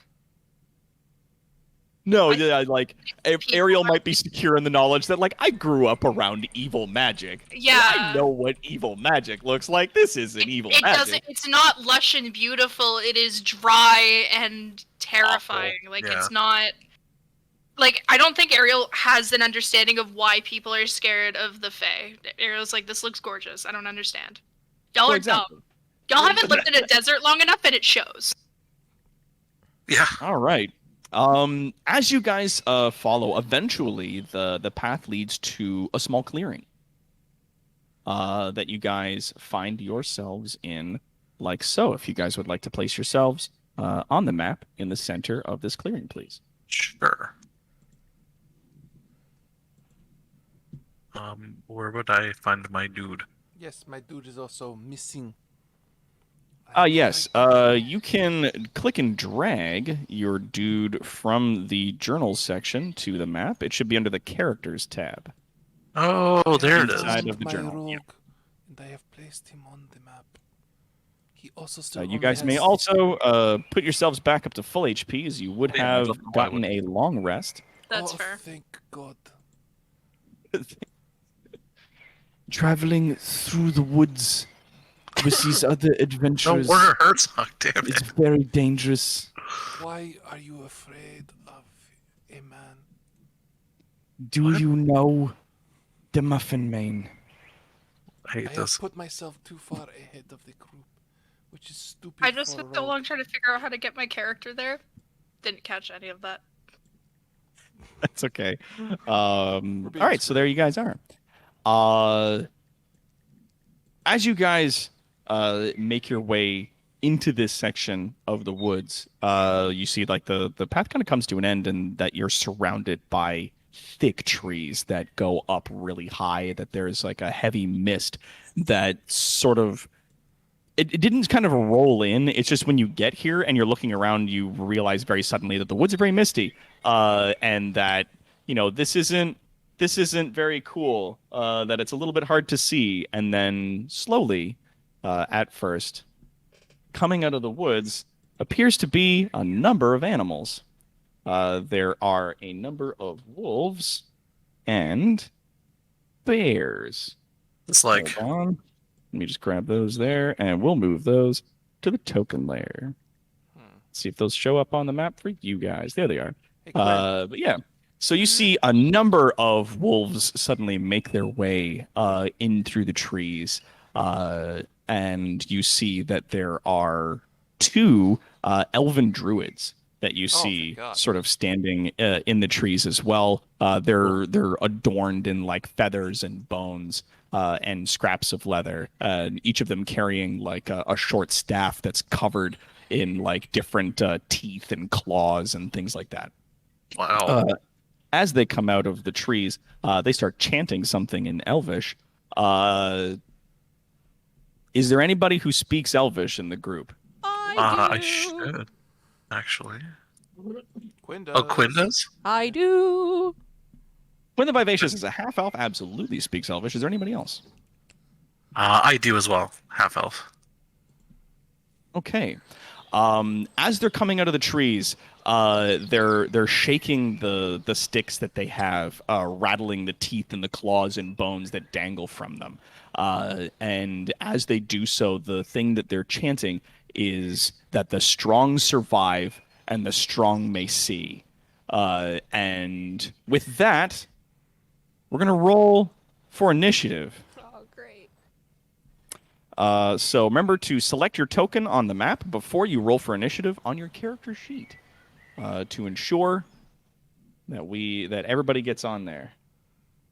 No, I yeah, like people Ariel are- might be secure in the knowledge that like I grew up around evil magic. Yeah. I know what evil magic looks like. This isn't evil It magic. doesn't. It's not lush and beautiful. It is dry and terrifying. Like Yeah. it's not. Like I don't think Ariel has an understanding of why people are scared of the fae. Ariel's like, this looks gorgeous. I don't understand. Y'all Well, are exactly. dumb. Y'all haven't lived in a desert long enough, and it shows. yeah, All right. As you guys follow, eventually the path leads to a small clearing. That you guys find yourselves in, like so. If you guys would like to place yourselves on the map in the center of this clearing, please. sure. Where would I find my dude? Yes, my dude is also missing. Yes. You can click and drag your dude from the journal section to the map. It should be under the characters tab. Oh, there it is. Inside of the my journal, rogue, yeah. and I have placed him on the map. He also still. You only guys may has- also put yourselves back up to full HP, as you would Yeah, I have don't know why gotten a long rest. That's Oh, fair. Thank God. Traveling through the woods with these other No, adventurers Werner Herzog, damn is it. very dangerous. Why are you afraid of a man? Do What? you know the Muffin Man? I hate I have this. put myself too far ahead of the group, which is stupid. I just for a spent so rogue. long trying to figure out how to get my character there. Didn't catch any of that. That's okay. All right, so there you guys are. As you guys make your way into this section of the woods, you see like the path kind of comes to an end, and that you're surrounded by thick trees that go up really high. That there's like a heavy mist that sort of it didn't kind of roll in. It's just when you get here and you're looking around, you realize very suddenly that the woods are very misty, and that this isn't very cool. That it's a little bit hard to see, and then slowly, at first, coming out of the woods appears to be a number of animals. There are a number of wolves and bears. It's like, Hold on. Let me just grab those there, and we'll move those to the token layer. See if those show up on the map for you guys. There they are. Hey, Glenn, But yeah, so you see a number of wolves suddenly make their way in through the trees, and you see that there are two elven druids that you see thank God. sort of standing in the trees as well. They're adorned in like feathers and bones and scraps of leather. Each of them carrying like a short staff that's covered in like different teeth and claws and things like that. wow. as they come out of the trees, they start chanting something in Elvish. Is there anybody who speaks Elvish in the group? I do. I should, actually. Quinn does. Oh, Quinn does? I do. When the Vivacious is a half elf, absolutely speaks Elvish. Is there anybody else? I do as well. Half elf. Okay. As they're coming out of the trees, they're shaking the sticks that they have, rattling the teeth and the claws and bones that dangle from them. And as they do so, the thing that they're chanting is that the strong survive and the strong may see. And with that, we're gonna roll for initiative. Oh, great. So remember to select your token on the map before you roll for initiative on your character sheet to ensure that everybody gets on there.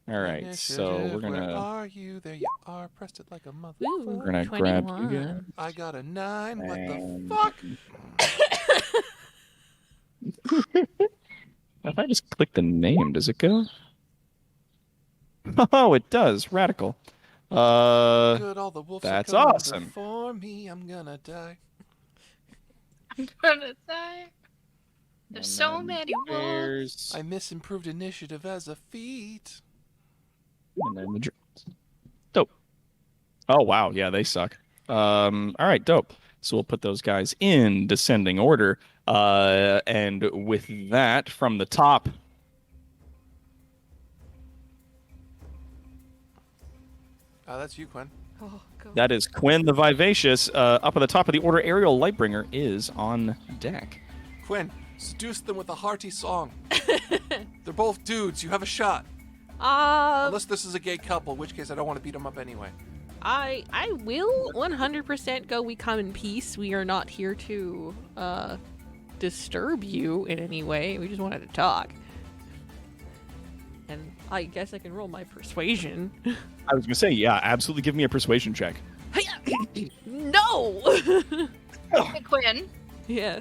All right, so we're Where gonna are you? There you are. Pressed it like a Ooh, motherfucker. we're gonna grab you 21. guys. I got a 9. What the And- fuck? If I just click the name, does it go? Oh, it does. Radical. Good, all the wolves that's are coming awesome. before me. I'm gonna die. I'm gonna die. There's so many wolves. Bears, I misimproved initiative as a feat. and then the drones. Dope. Oh wow, yeah, they suck. All right, dope. So we'll put those guys in descending order. And with that, from the top, That's you, Quinn. Oh, God. that is Quinn the Vivacious. Up at the top of the order, Ariel Lightbringer is on deck. Quinn, seduce them with a hearty song. They're both dudes. You have a shot. Unless this is a gay couple, in which case I don't want to beat them up anyway. I will 100% go. We come in peace. We are not here to disturb you in any way. We just wanted to talk. And I guess I can roll my persuasion. I was gonna say, yeah, absolutely. Give me a persuasion check. No. Hey, Quinn, Yeah.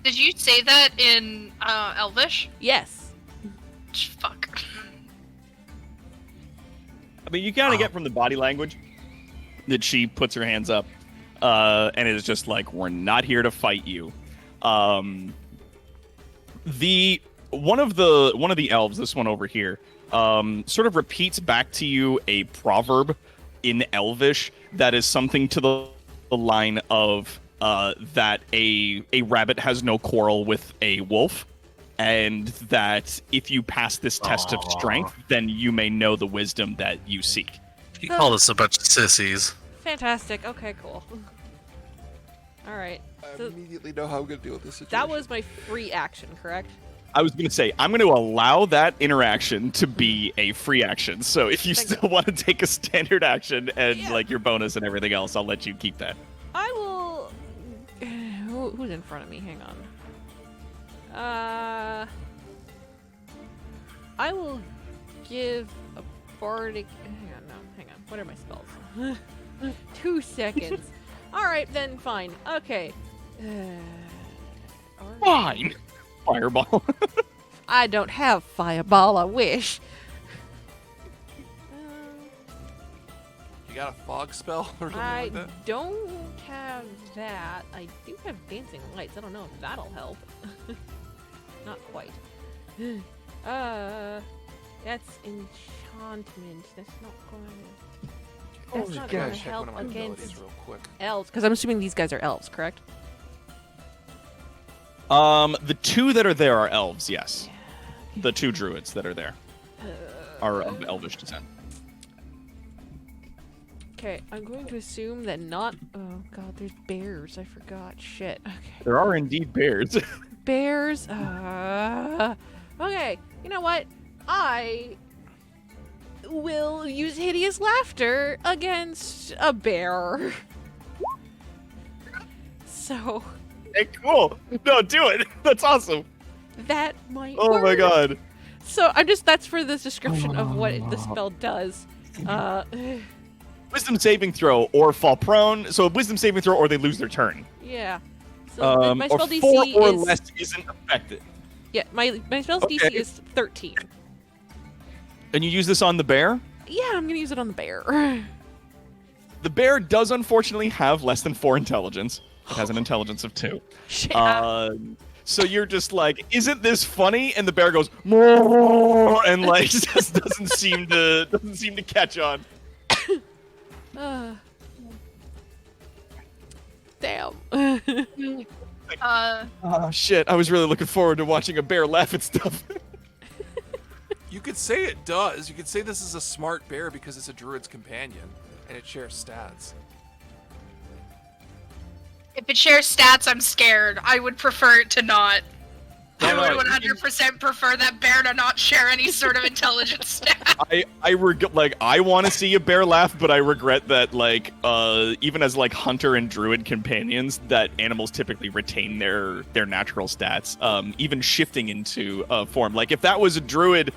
did you say that in Elvish? Yes. Fuck. I mean, you kind of get from the body language that she puts her hands up, and it is just like, we're not here to fight you. The one of the elves, this one over here, sort of repeats back to you a proverb in Elvish that is something to the line of that a rabbit has no quarrel with a wolf, and that if you pass this test of strength, then you may know the wisdom that you seek. You call us a bunch of sissies. Fantastic. Okay, cool. All right. I So immediately know how I'm going to deal with this situation. that was my free action, correct? I was going to say, I'm going to allow that interaction to be a free action. So if you Thank still want to take a standard action and Yeah. like your bonus and everything else, I'll let you keep that. I will. Who's in front of me? Hang on. I will give a bardic. Hang on, no, hang on. What are my spells? 2 seconds. All right, then. Fine. Okay. Fine. Fireball. I don't have fireball. I wish. You got a fog spell or something I like that? don't have that. I do have dancing lights. I don't know if that'll help. Not quite. That's enchantment. That's not going. That's not going to Check help one of my against abilities real quick. elves. Because I'm assuming these guys are elves, correct? The two that are there are elves, yes. The two druids that are there are of elvish descent. Okay, I'm going to assume that not. Oh god, there's bears. I forgot. Shit. Okay. There are indeed bears. Bears. Okay, you know what? I will use hideous laughter against a bear. So Hey, cool. No, do it. That's awesome. that might. Oh my work. god. So I'm just. That's for the description of what the spell does. Wisdom saving throw or fall prone. So a wisdom saving throw or they lose their turn. Yeah. So my Or spell DC 4 or is less isn't affected. Yeah, my spell's DC Okay. is 13. And you use this on the bear? Yeah, I'm gonna use it on the bear. The bear does unfortunately have less than 4 intelligence. It has an intelligence of 2. Shit. So you're just like, isn't this funny? And the bear goes, "More," and like just doesn't seem to catch on. Damn. Oh shit! I was really looking forward to watching a bear laugh at stuff. You could say it does. You could say this is a smart bear because it's a druid's companion and it shares stats. If it shares stats, I'm scared. I would prefer it to not. No, I no, would 100% prefer that bear to not share any sort of intelligence stat. I want to see a bear laugh, but I regret that even as like hunter and druid companions, that animals typically retain their natural stats, even shifting into form. Like if that was a druid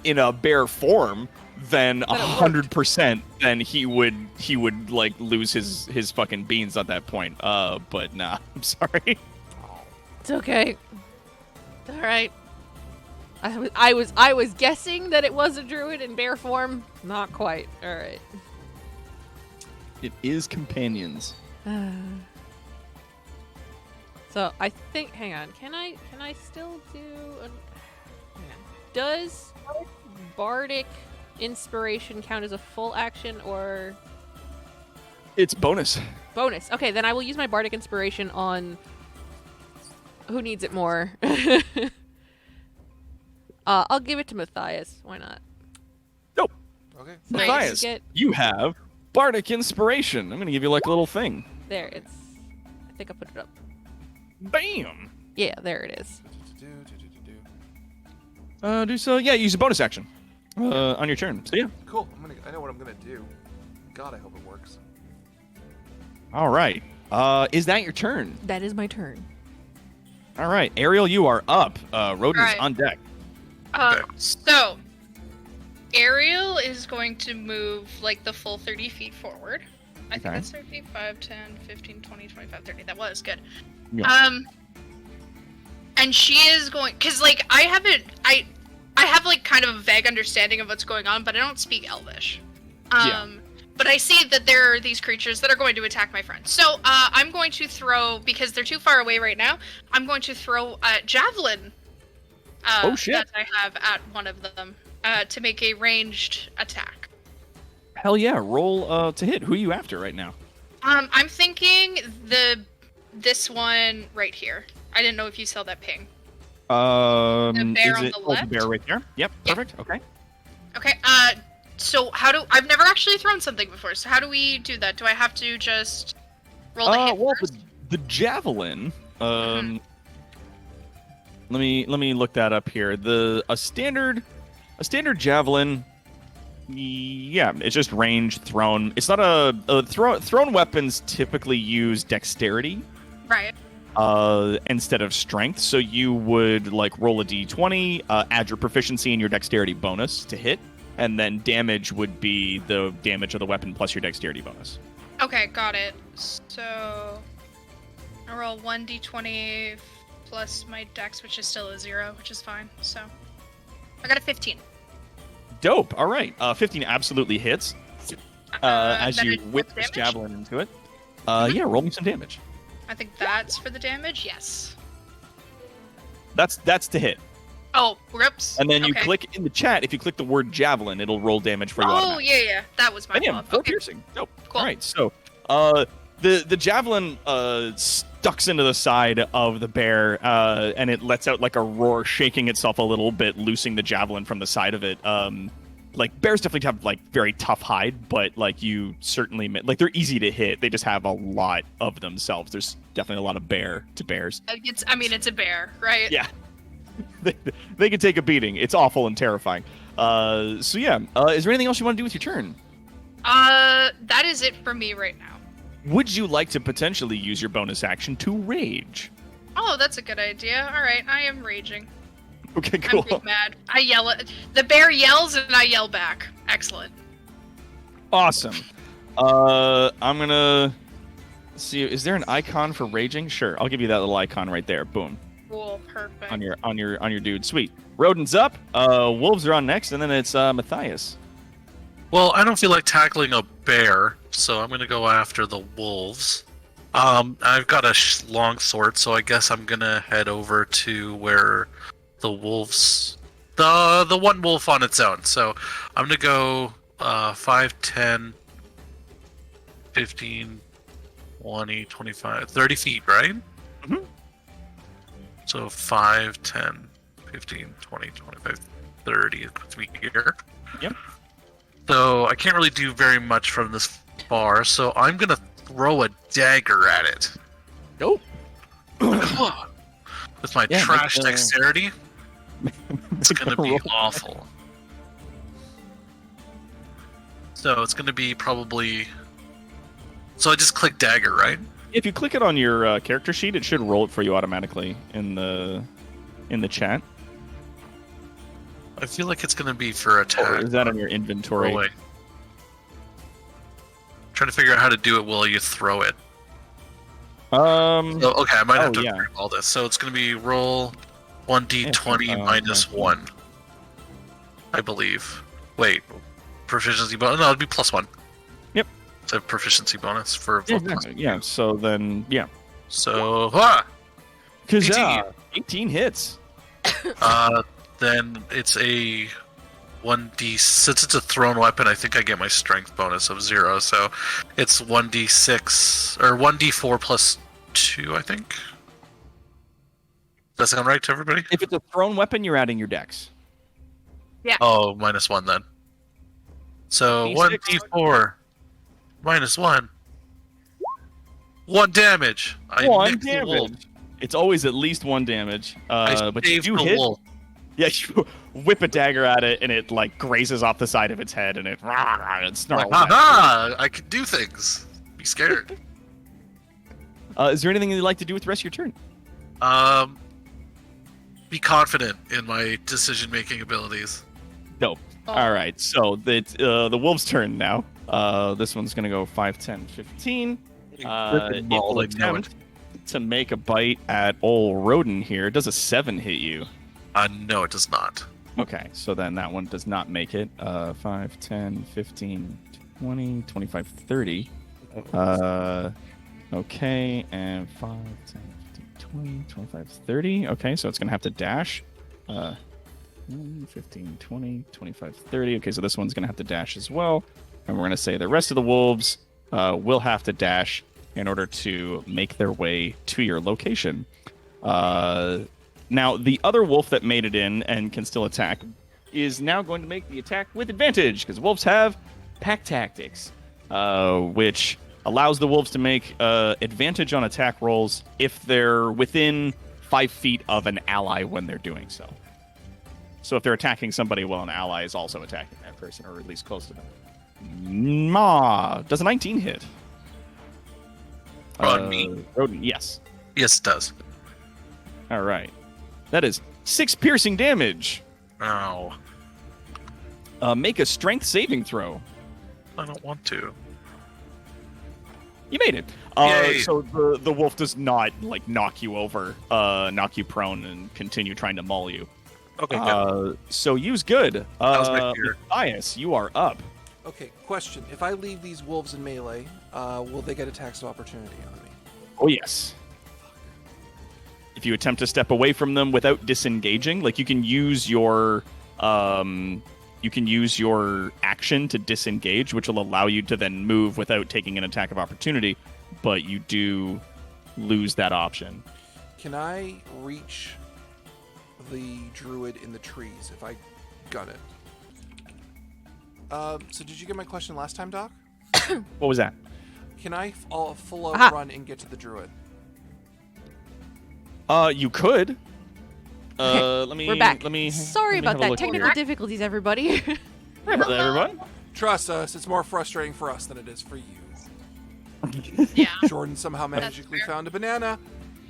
in a bear form, then 100%, then he would like lose his fucking beans at that point. But nah, I'm sorry. It's okay. It's all right. I was guessing that it was a druid in bear form. Not quite. All right. It is companions. So I think. Hang on. Can I still do? Hang on. Does bardic inspiration count as a full action or It's bonus. bonus? Okay, then I will use my bardic inspiration on who needs it more. I'll give it to Matthias. Why not? Nope. Okay. So I Matthias, get- you have bardic inspiration. I'm gonna give you like a little thing. There, I think I put it up. Bam. Yeah, there it is. Do so. Yeah, use a bonus action on your turn. So yeah. Cool. I know what I'm gonna do. God, I hope it works. All right. Is that your turn? That is my turn. All right, Ariel, you are up. Rodin is Right. on deck. So, Ariel is going to move like the full 30 feet forward. I think Okay. that's 30, 5, 10, 15, 20, 25, 30. That was good. Yeah. And she is going, because like I have like kind of a vague understanding of what's going on, but I don't speak Elvish. Yeah. But I see that there are these creatures that are going to attack my friends. So I'm going to throw, because they're too far away right now, I'm going to throw a javelin Oh, shit. that I have at one of them to make a ranged attack. Hell yeah! Roll to hit. Who are you after right now? I'm thinking this one right here. I didn't know if you saw that ping. The bear is on it the the left? bear right there? Yep. Yeah. Perfect. Okay. Okay, so I've never actually thrown something before, so how do we do that? Do I have to just roll the hit Well, first? the javelin. Mhm. Let me look that up here. A standard javelin. Yeah, it's just range thrown. It's not a thrown weapons typically use dexterity Right. instead of strength. So you would like roll a d20, add your proficiency and your dexterity bonus to hit, and then damage would be the damage of the weapon plus your dexterity bonus. Okay, got it. So I roll 1d20 plus my dex, which is still a 0, which is fine. So I got a 15. Dope. All right. 15 absolutely hits. As Then you it's whip this damage? javelin into it. Yeah, roll me some damage. I think that's for the damage. Yes. That's to hit. Oh, whoops. And then you Okay. click in the chat. If you click the word javelin, it'll roll damage for you. Oh, automatically. yeah. That was my Bam, fault. 4 Okay. piercing. Dope. Cool. All right. So, the javelin stucks into the side of the bear, and it lets out like a roar, shaking itself a little bit, loosing the javelin from the side of it. Like bears definitely have like very tough hide, but like you certainly like they're easy to hit. They just have a lot of themselves. There's definitely a lot of bear to bears. It's a bear, right? Yeah. They can take a beating. It's awful and terrifying. So yeah, is there anything else you want to do with your turn? That is it for me right now. Would you like to potentially use your bonus action to rage? Oh, that's a good idea. All right, I am raging. Okay, I'm cool. big mad. I yell at the bear yells and I yell back. Excellent. Awesome. I'm gonna see. Is there an icon for raging? Sure, I'll give you that little icon right there. Boom. Cool, perfect. on your dude. Sweet. Rodin's up. Wolves are on next, and then it's Matthias. Well, I don't feel like tackling a bear, so I'm gonna go after the wolves. I've got a long sword, so I guess I'm gonna head over to where the wolves, the one wolf on its own. So I'm gonna go 5, 10, 15, 20, 25, 30 feet, right? Mm-hmm. So 5, 10, 15, 20, 25, 30. It puts me here. Yep. So I can't really do very much from this far, so I'm gonna throw a dagger at it. Go. With my trash dexterity, it's gonna be awful. So it's gonna be probably... So I just click dagger, right? If you click it on your character sheet, it should roll it for you automatically in the chat. I feel like it's gonna be for attack. Or is that on your inventory? Throwing. Trying to figure out how to do it while you throw it. So, okay, I might have to grab all this. So it's going to be roll 1d20 minus 1. I believe. Wait. Proficiency bonus? No, it'd be +1. Yep. It's a proficiency bonus for... Yeah, so then, yeah. So, 18 hits. Then it's a 1d... Since it's a thrown weapon, I think I get my strength bonus of 0, so it's 1d6... Or 1d4 plus 2, I think? Does that sound right to everybody? If it's a thrown weapon, you're adding your dex. Yeah. Oh, -1 then. So, D6. 1d4 minus 1. 1 damage. One damage. It's always at least 1 damage. But you do hit. Wolf. Yeah, you whip a dagger at it, and it like grazes off the side of its head, and it snarls. Haha! I can do things. Be scared. Is there anything you'd like to do with the rest of your turn? Be confident in my decision-making abilities. Dope. All right, so it's the wolf's turn now. This one's gonna go 5, 10, 15. It will attempt to make a bite at old Rodin here. Does a 7 hit you? No, it does not. Okay, so then that one does not make it. 5, 10, 15, 20, 25, 30. Okay, and 5, 10, 15, 20, 25, 30. Okay, so it's going to have to dash. 15, 20, 25, 30. Okay, so this one's going to have to dash as well. And we're going to say the rest of the wolves will have to dash in order to make their way to your location. Now, the other wolf that made it in and can still attack is now going to make the attack with advantage, because wolves have pack tactics, which allows the wolves to make advantage on attack rolls if they're within 5 feet of an ally when they're doing so. So if they're attacking somebody while an ally is also attacking that person, or at least close to them. Does a 19 hit? On me? Rodin, yes. Yes, it does. All right. That is 6 piercing damage. Ow. Make a strength saving throw. I don't want to. You made it. Yay. So the wolf does not like knock you over, knock you prone, and continue trying to maul you. Okay, good. So use good. was my fear. Matthias, you are up. Okay, question. If I leave these wolves in melee, will they get attacks of opportunity on me? Oh yes. If you attempt to step away from them without disengaging, like you can use your action to disengage, which will allow you to then move without taking an attack of opportunity, but you do lose that option. Can I reach the druid in the trees if I gun it? So did you get my question last time, Doc? What was that? Can I full out run and get to the druid? You could. Let me. We're back. Sorry Sorry about that. Technical difficulties, everybody. Sorry about that, everyone. Trust us, it's more frustrating for us than it is for you. Yeah. Jordan somehow magically fair. found a banana.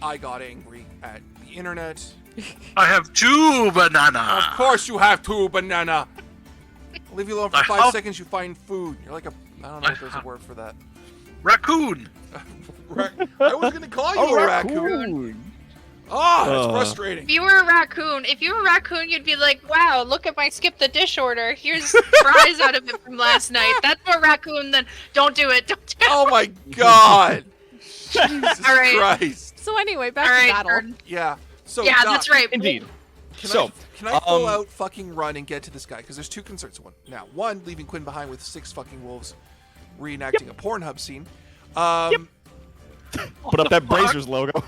I got angry at the internet. I have 2 bananas. Of course you have 2 banana. I'll leave you alone for 5 seconds, you find food. You're like a... I don't know if there's a word for that. Raccoon. I was going to call you a raccoon. Oh, that's Ugh. frustrating. If you were a raccoon, you'd be like, wow, look at my skip the dish order. Here's fries out of it from last night. That's more raccoon than don't do it. Don't do it. Oh my god. Jesus All right. Christ. So anyway, back All to right, battle. Jordan. Yeah. So Yeah, Doc, that's right. Indeed. Can So, I full out fucking run and get to this guy? Because there's two concerns. One, leaving Quinn behind with 6 fucking wolves reenacting a Pornhub scene. Put up that Brazers logo.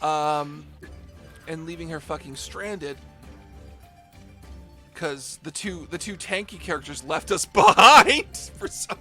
And leaving her fucking stranded because the two tanky characters left us behind for some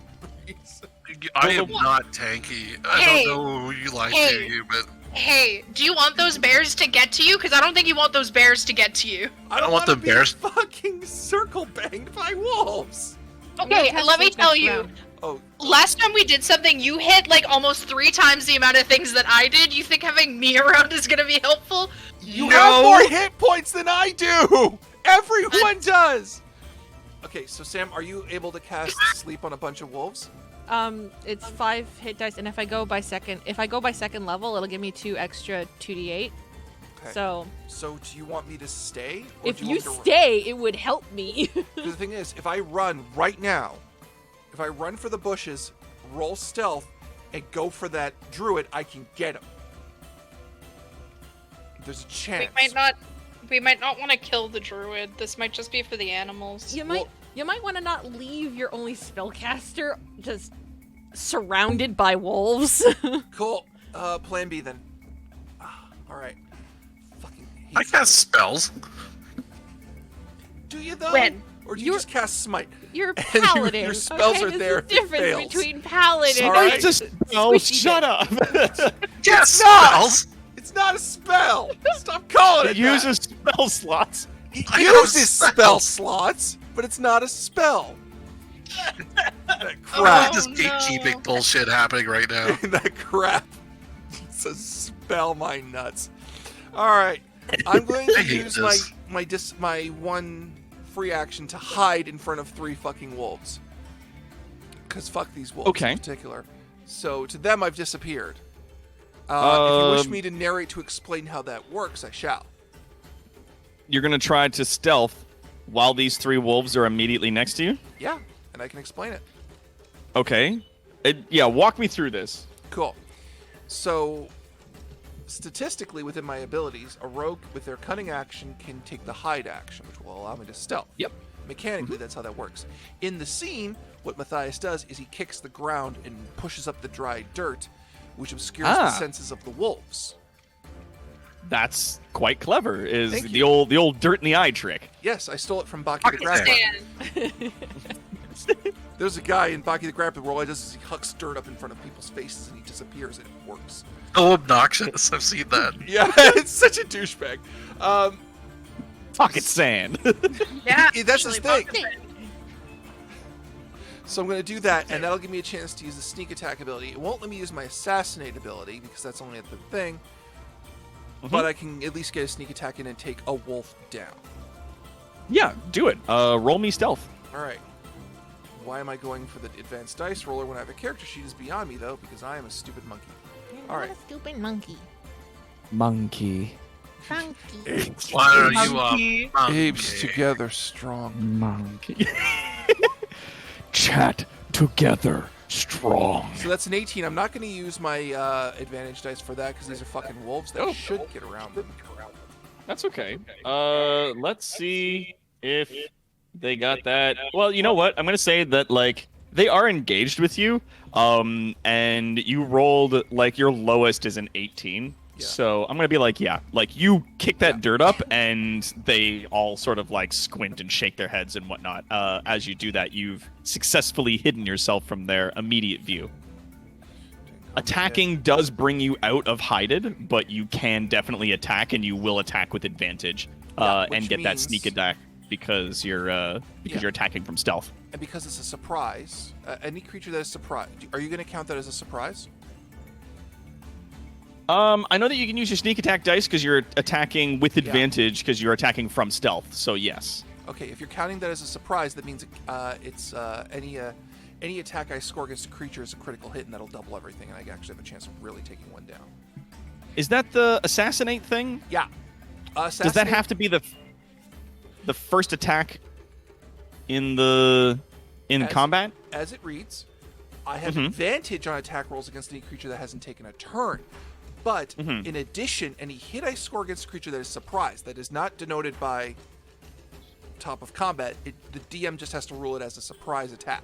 reason. I am not tanky. I Hey. don't know who you like Hey. to you, but Hey, do you want those bears to get to you? Because I don't think you want those bears to get to you. I don't want wanna the be bears- fucking circle banged by wolves. Okay, Let's let me have tell next you. round. Oh, Last time we did something, you hit like almost 3 times the amount of things that I did. You think having me around is gonna be helpful? you No. have more hit points than I do. Everyone does. Okay, so Sam, are you able to cast sleep on a bunch of wolves? It's 5 hit dice, and if I go by second level, it'll give me 2 extra 2d8. Okay. So So do you want me to stay? Or if do you want me to stay, it would help me. Because the thing is, if I run right now, if I run for the bushes, roll stealth, and go for that druid, I can get him. There's a chance. We might not want to kill the druid. This might just be for the animals. you might want to not leave your only spellcaster just surrounded by wolves. Cool. Plan B then. All right. Fucking. I cast spells. Do you though? When? Or do you You're- just cast smite? You're And your paladin. spells okay? are There's there a if it difference fails. between paladin Sorry. and Just no, Squishy shut up. Yes, not! spells. It's not a spell. Stop calling it It uses spell slots. that. I It know uses spells. spell slots, but it's not a spell. That Oh, crap. this gatekeeping bullshit happening right now. That crap. It's a spell my nuts. All right, I'm going I to hate use this. my one free action to hide in front of 3 fucking wolves. Cause fuck these wolves Okay. in particular. So to them, I've disappeared. If you wish Um, me to narrate to explain how that works, I shall. You're gonna try to stealth while these 3 wolves are immediately next to you. Yeah, and I can explain it. Okay. Yeah, walk me through this. Cool. So, statistically, within my abilities, a rogue with their cunning action can take the hide action, which will allow me to stealth. Yep. Mechanically, that's how that works. In the scene, what Matthias does is he kicks the ground and pushes up the dry dirt, which obscures the senses of the wolves. That's quite clever. Is Thank the old dirt in the eye trick. Yes, I stole it from Baki the Grappler. There's a guy in Baki the Grappler where all he does is he hucks dirt up in front of people's faces and he disappears and it works. So obnoxious. I've seen that. Yeah, it's such a douchebag. Pocket sand. Yeah, That's his actually, thing. So I'm going to do that, and that'll give me a chance to use the sneak attack ability. It won't let me use my assassinate ability, because that's only at the thing. But I can at least get a sneak attack in and take a wolf down. Yeah, do it. Roll me stealth. Alright. Why am I going for the advanced dice roller when I have a character sheet is beyond me, though, because I am a stupid monkey. You're All right. not a stupid monkey. Monkey. Monkey. Why don't you, Monkey. Apes together strong. Monkey. Chat together strong. So that's an 18. I'm not going to use my advantage dice for that, because these are fucking wolves that should get around them. That's okay. Let's see if they got that. Well, you know what? I'm gonna say that like they are engaged with you. And you rolled like your lowest is an 18. Yeah. So I'm gonna be like, yeah, like you kick that dirt up, and they all sort of like squint and shake their heads and whatnot. As you do that, you've successfully hidden yourself from their immediate view. Attacking does bring you out of hided, but you can definitely attack, and you will attack with advantage which and get that means- sneak attack because you're attacking from stealth. And because it's a surprise, any creature that is surprised, are you going to count that as a surprise? I know that you can use your sneak attack dice because you're attacking with advantage because you're attacking from stealth. So yes. Okay, if you're counting that as a surprise, that means it's any attack I score against a creature is a critical hit, and that'll double everything, and I actually have a chance of really taking one down. Is that the assassinate thing? Yeah. Does that have to be the first attack in combat? As it reads, I have advantage on attack rolls against any creature that hasn't taken a turn. But in addition, any hit I score against a creature that is surprised, that is not denoted by top of combat, the DM just has to rule it as a surprise attack.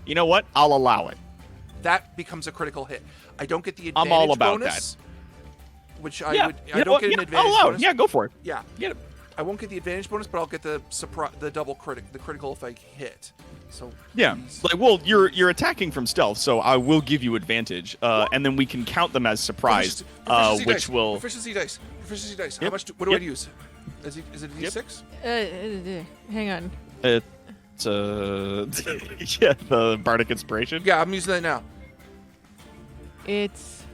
You know what? I'll allow it. That becomes a critical hit. I don't get the advantage I'm all about bonus, that. which I don't get an advantage I'll allow bonus. it. Yeah, go for it. Yeah. Get it. I won't get the advantage bonus, but I'll get the critical if I hit. So Yeah, please. like, well, you're attacking from stealth, so I will give you advantage, and then we can count them as surprise, Proficiency which dice. will. Proficiency dice. Proficiency dice. How Yep. much? What do I Yep. use? Is it a Yep. D6? Hang on. It's yeah, the bardic inspiration. Yeah, I'm using that now. It's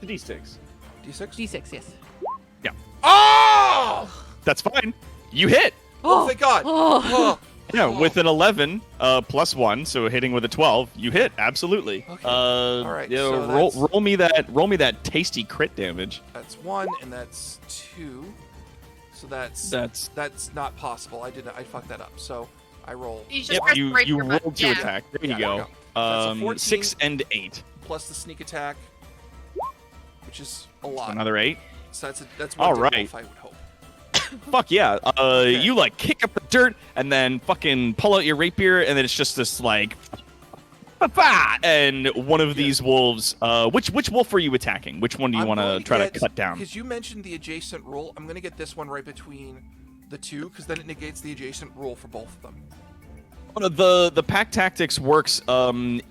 D6. D6. D6, yes. Yeah, Oh! that's fine. You hit. Oh, thank God. Oh. Yeah, with an 11 plus 1, so hitting with a 12, you hit absolutely. Okay. All right, so roll me that tasty crit damage. That's 1, and that's 2. So that's not possible. I fucked that up. So I roll You just Yep, press you right you for button. rolled to Yeah. attack. There you Yeah, there we go. go. That's a 14. 6 and 8. plus the sneak attack, which is a lot. Another 8. So that's All one right. wolf, I would hope. Fuck yeah. You like kick up the dirt and then fucking pull out your rapier, and then it's just this like, bah! And one of these wolves. Which wolf are you attacking? Which one do you want to try to cut down? Because you mentioned the adjacent rule, I'm going to get this one right between the two, because then it negates the adjacent rule for both of them. The pack tactics works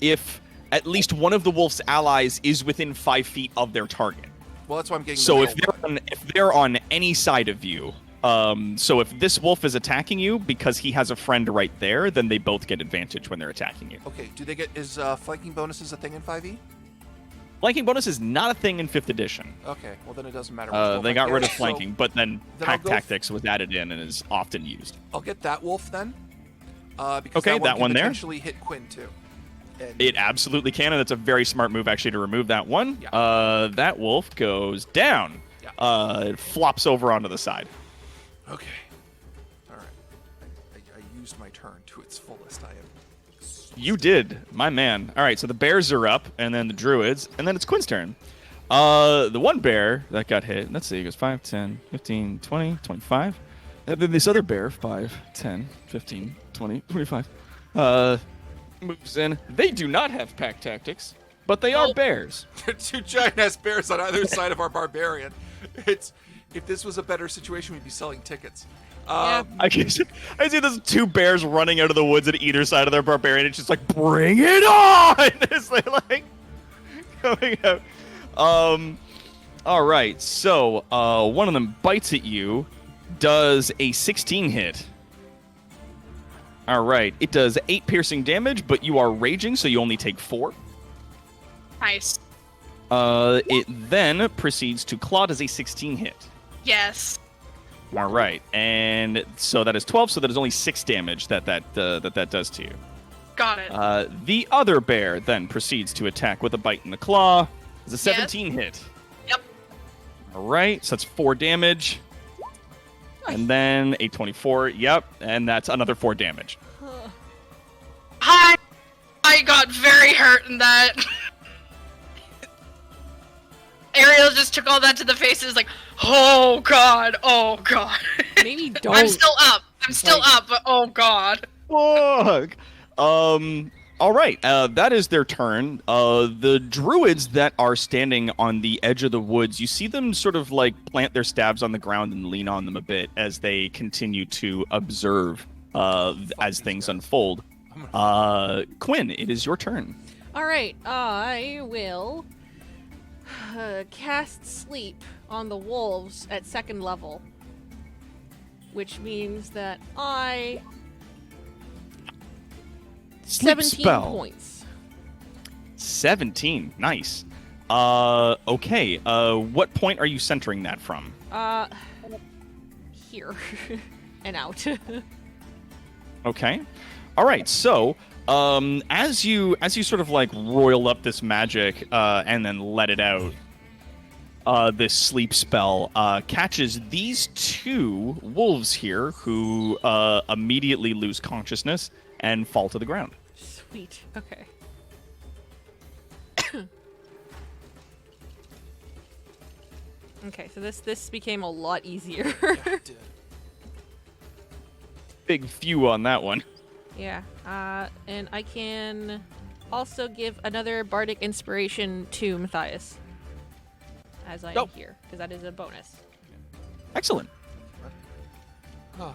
if at least one of the wolf's allies is within 5 feet of their target. Well, that's why I'm getting. So the if they're on any side of you, so if this wolf is attacking you because he has a friend right there, then they both get advantage when they're attacking you. Okay. Do they get is flanking bonuses a thing in 5e? Flanking bonus is not a thing in 5th edition. Okay. Well, then it doesn't matter. which wolf They I got get. rid of So flanking, but then then I'll pack go tactics was added in and is often used. I'll get that wolf then. Because Okay, that can one there. potentially hit Quinn too. And It absolutely can, and it's a very smart move actually to remove that one. Yeah. That wolf goes down. Yeah. It flops over onto the side. Okay. All right. I used my turn to its fullest. I am. You did, my man. All right, so the bears are up, and then the druids, and then it's Quinn's turn. The one bear that got hit, let's see, it goes 5, 10, 15, 20, 25. And then this other bear, 5, 10, 15, 20, 25, moves in. They do not have pack tactics, but they are bears. There are two giant ass bears on either side of our barbarian. It's if this was a better situation, we'd be selling tickets. Yeah. I see those two bears running out of the woods at either side of their barbarian. It's just like, bring it on! As they like coming out. All right. So one of them bites at you, does a 16 hit. All right. It does 8 piercing damage, but you are raging, so you only take 4. Nice. It then proceeds to claw as a 16 hit. Yes. All right, and so that is 12. So that is only 6 damage that does to you. Got it. The other bear then proceeds to attack with a bite in the claw. It's a 17 hit. Yep. All right, so that's 4 damage, and then a 24. Yep, and that's another 4 damage. I got very hurt in that. Ariel just took all that to the face and is like, oh god, oh god. Maybe don't. I'm still up, but oh god. Fuck. All right. That is their turn. The druids that are standing on the edge of the woods, you see them sort of like plant their stabs on the ground and lean on them a bit as they continue to observe as things unfold. Quinn, it is your turn. All right, I will cast sleep on the wolves at 2nd level, which means that I Sleep 17 spell. points. 17. Nice. Okay. What point are you centering that from? Here and out. Okay. All right. So, as you sort of like roil up this magic and then let it out, this sleep spell catches these two wolves here who immediately lose consciousness and fall to the ground. Sweet. Okay. Okay, so this became a lot easier. Yeah, it did. Big few on that one. Yeah. And I can also give another bardic inspiration to Matthias as I am here, because that is a bonus. Excellent. Oh,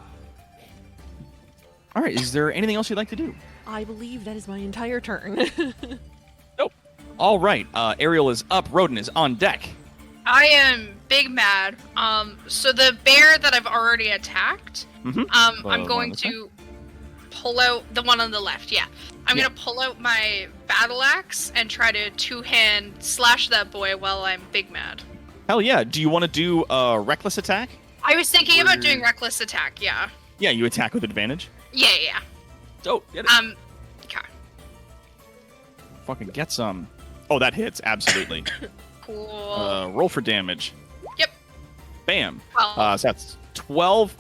All right, is there anything else you'd like to do? I believe that is my entire turn. Nope. All right, Ariel is up, Rodin is on deck. I am big mad. So the bear that I've already attacked, Mm-hmm. I'm going to pull out the one on the left. Yeah, I'm gonna pull out my battle axe and try to two-hand slash that boy while I'm big mad. Hell yeah. Do you want to do a reckless attack? I was thinking about doing reckless attack. Yeah. Yeah, you attack with advantage. Yeah. Oh, get it. Okay. Fucking get some. Oh, that hits, absolutely. Cool. Roll for damage. Yep. Bam. Well, So that's 12.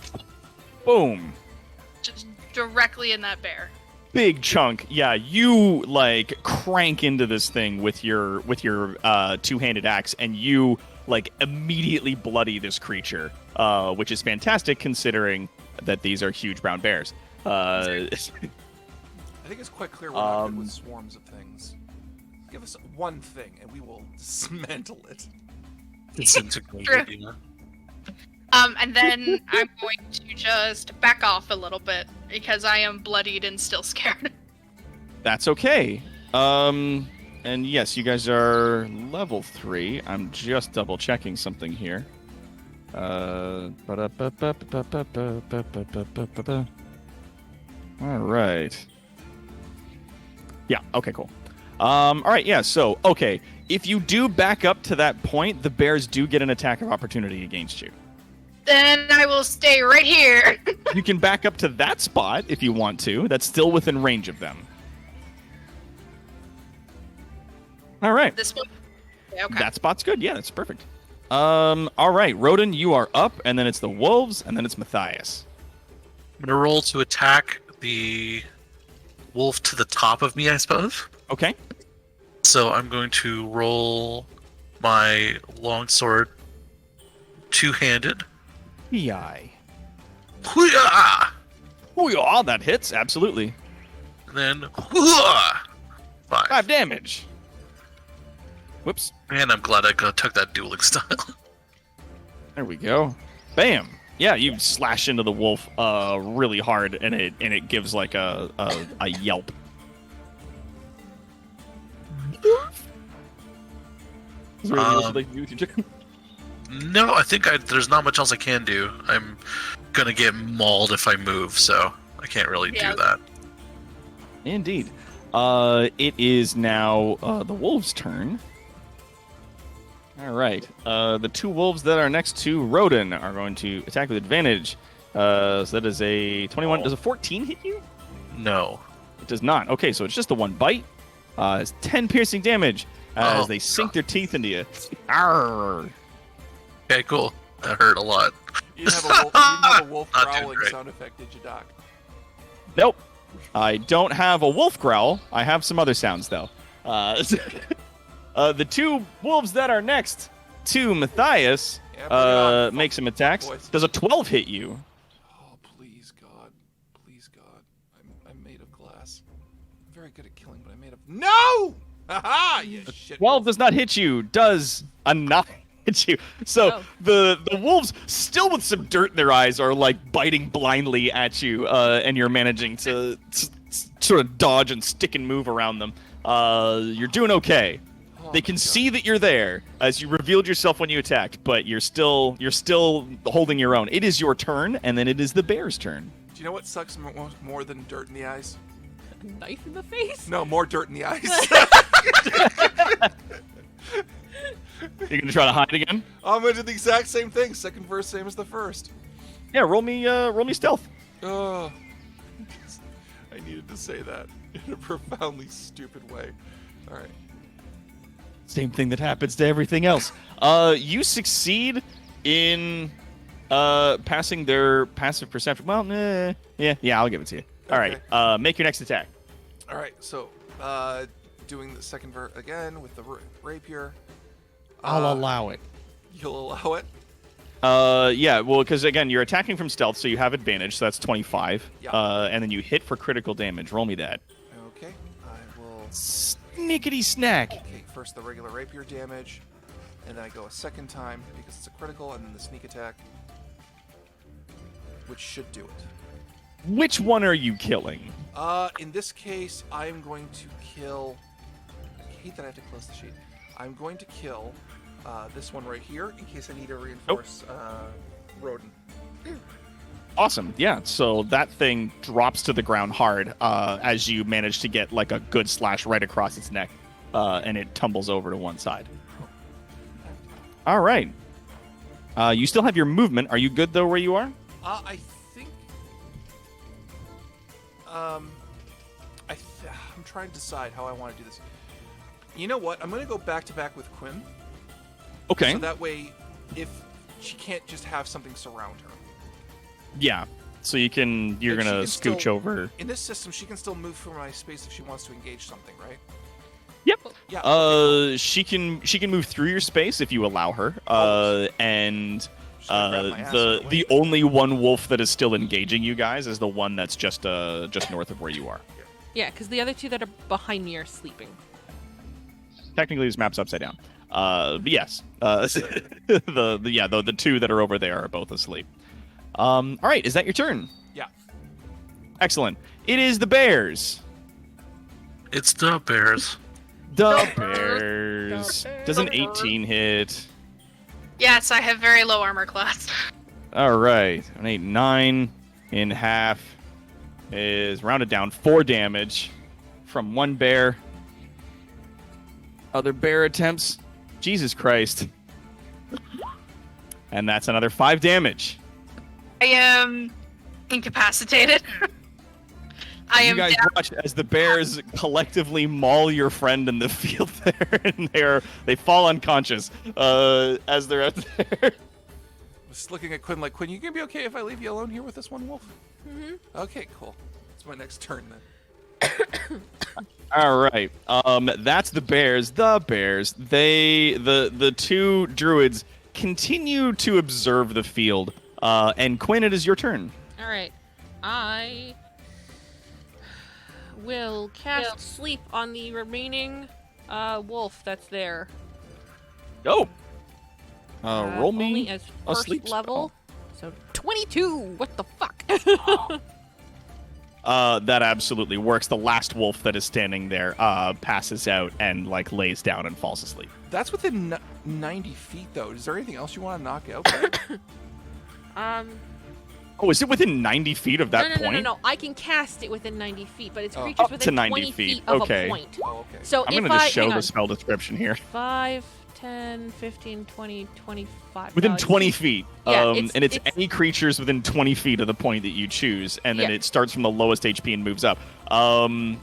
Boom. just directly in that bear. Big chunk. Yeah, you like crank into this thing with your two-handed axe, and you like immediately bloody this creature, which is fantastic considering that these are huge brown bears. I think it's quite clear we're not good with swarms of things. Give us one thing, and we will dismantle it. Disintegrated, you know? And then I'm going to just back off a little bit because I am bloodied and still scared. That's okay. And yes, you guys are level 3. I'm just double checking something here. All right. Yeah, okay, cool. All right, yeah, so, okay. If you do back up to that point, the bears do get an attack of opportunity against you. Then I will stay right here. You can back up to that spot if you want to. That's still within range of them. All right. This one? Yeah, okay. That spot's good. Yeah, that's perfect. All right, Rodin, you are up, and then it's the wolves, and then it's Matthias. I'm gonna roll to attack the wolf to the top of me, I suppose. Okay. So I'm going to roll my longsword two-handed. Yai. Hoo-yah! Oh, yeah, that hits. Absolutely. And then hoo-yah! 5 damage. Whoops. Man, I'm glad I took that dueling style. There we go. Bam. Yeah, you slash into the wolf really hard, and it gives like a yelp. Is there anything else you'd like to do with your chicken? No, I think there's not much else I can do. I'm gonna get mauled if I move, so I can't really do that. Indeed. It is now the wolves' turn. All right. The two wolves that are next to Rodin are going to attack with advantage. So that is a 21. Does a 14 hit you? No. It does not. Okay, so it's just the one bite. It's 10 piercing damage as they sink their teeth into you. Arrgh. Okay, cool. That hurt a lot. You didn't have a wolf Not doing growling great. sound effect, did you, Doc? Nope. I don't have a wolf growl. I have some other sounds, though. The two wolves that are next to Matthias make some attacks. boys. Does a 12 hit you? Oh, please, God. Please, God. I'm made of glass. I'm very good at killing, but I'm made of... No! Haha! You shit. 12 does not hit you. Does a 9 hit you? So the wolves, still with some dirt in their eyes, are like biting blindly at you, and you're managing to sort of dodge and stick and move around them. You're doing okay. They can see that you're there, as you revealed yourself when you attacked, but you're still holding your own. It is your turn, and then it is the bear's turn. Do you know what sucks more than dirt in the eyes? A knife in the face? No, more dirt in the eyes. You're gonna try to hide again? I'm gonna do the exact same thing. Second verse, same as the first. Yeah, roll me stealth. Oh, I needed to say that in a profoundly stupid way. All right. Same thing that happens to everything else. You succeed in passing their passive perception. Well, yeah, I'll give it to you. All Okay. right, make your next attack. All right, so doing the second vert again with the rapier. I'll allow it. You'll allow it? Yeah, well, because again, you're attacking from stealth, so you have advantage, so that's 25. Yeah. And then you hit for critical damage. Roll me that. Okay, I will... Snickety snack. Okay, first the regular rapier damage, and then I go a second time because it's a critical, and then the sneak attack, which should do it. Which one are you killing? In this case, I'm going to kill... I hate that I have to close the sheet. I'm going to kill this one right here in case I need to reinforce Rodin. Awesome. Yeah. So that thing drops to the ground hard as you manage to get like a good slash right across its neck, and it tumbles over to one side. All right. You still have your movement. Are you good though where you are? I think... I'm trying to decide how I want to do this. You know what? I'm going to go back to back with Quinn. Okay. So that way, if she can't just have something surround her. Yeah. So you're Like, gonna she can scooch still- over. In this system, she can still move from my space if she wants to engage something, right? Yep. Yeah. okay, She can move through your space if you allow her. And She's gonna grab my ass the only one wolf that is still engaging you guys is the one that's just north of where you are. Yeah, because the other two that are behind me are sleeping. Technically, this map's upside down. But yes. The two that are over there are both asleep. All right, is that your turn? Yeah. Excellent. It is the bears. It's the bears. The bears. Does an 18 hit? Yes, I have very low armor class. All right. An 8, 9 in half is rounded down 4 damage from one bear. Other bear attempts. Jesus Christ. And that's another 5 damage. I am incapacitated. I You am guys down. watch as the bears collectively maul your friend in the field there, and they fall unconscious as they're out there. I was looking at Quinn like, Quinn, you gonna be okay if I leave you alone here with this one wolf? Mm-hmm. Okay, cool. It's my next turn then. All right. That's the bears. The bears. The two druids continue to observe the field. And Quinn, it is your turn. All right. I will cast sleep on the remaining wolf that's there. Go. Roll me only as a first sleep level. So 22. What the fuck? That absolutely works. The last wolf that is standing there passes out and like lays down and falls asleep. That's within 90 feet, though. Is there anything else you want to knock out? Oh, is it within 90 feet of that point? No. I can cast it within 90 feet, but it's Oh. creatures Up to within 90 20 feet. of Okay. a point. Oh, okay. So I'm if going to just I show hang the on. spell description here. 5, 10, 15, 20, 25. Within No, 20 feet. Yeah, and it's any creatures within 20 feet of the point that you choose, and then Yeah. it starts from the lowest HP and moves up. 5,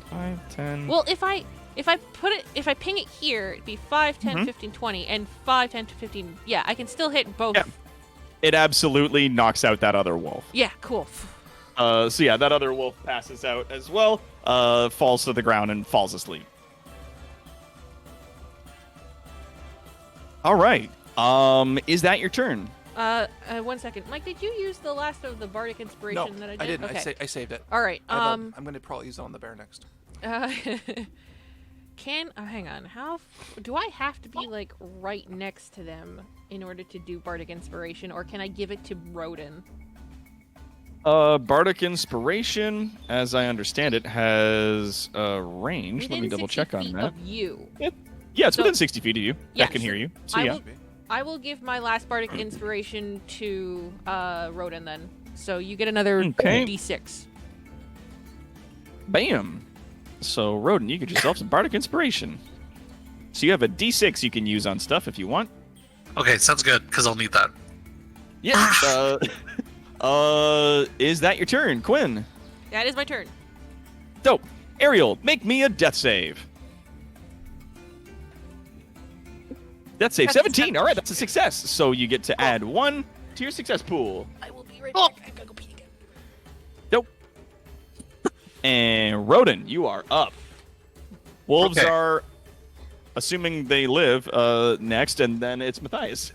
10... Well, if I ping it here, it'd be 5, 10, 15, 20, and 5, 10 to 15. Yeah, I can still hit both. Yeah. It absolutely knocks out that other wolf. Yeah, cool. So yeah, that other wolf passes out as well, falls to the ground and falls asleep. All right. Is that your turn? 1 second. Mike, did you use the last of the bardic No, inspiration that I did? I didn't. Okay. I saved it. All right. I'm going to probably use it on the bear next. Hang on. Do I have to be like right next to them in order to do bardic inspiration, or can I give it to Rodin? Bardic Inspiration, as I understand it, has range. Let me Within double 60 check on feet that. Of you. Yeah, it's So- within 60 feet of you. Yeah, That can hear you. So I yeah. will- I will give my last bardic inspiration to Rodin then. So you get another Okay. D6. Bam. So Rodin, you get yourself some Bardic Inspiration. So you have a D6 you can use on stuff if you want. Okay, sounds good, because I'll need that. Yeah. Is that your turn, Quinn? That is my turn. Dope. Ariel, make me a death save. That's save That's a 17. All right, that's a success. So you get to add 1 to your success pool. I will be right Cool. back. I'm gonna go pee again. Nope. And Rodin, you are up. Wolves Okay. are, assuming they live, next, and then it's Matthias.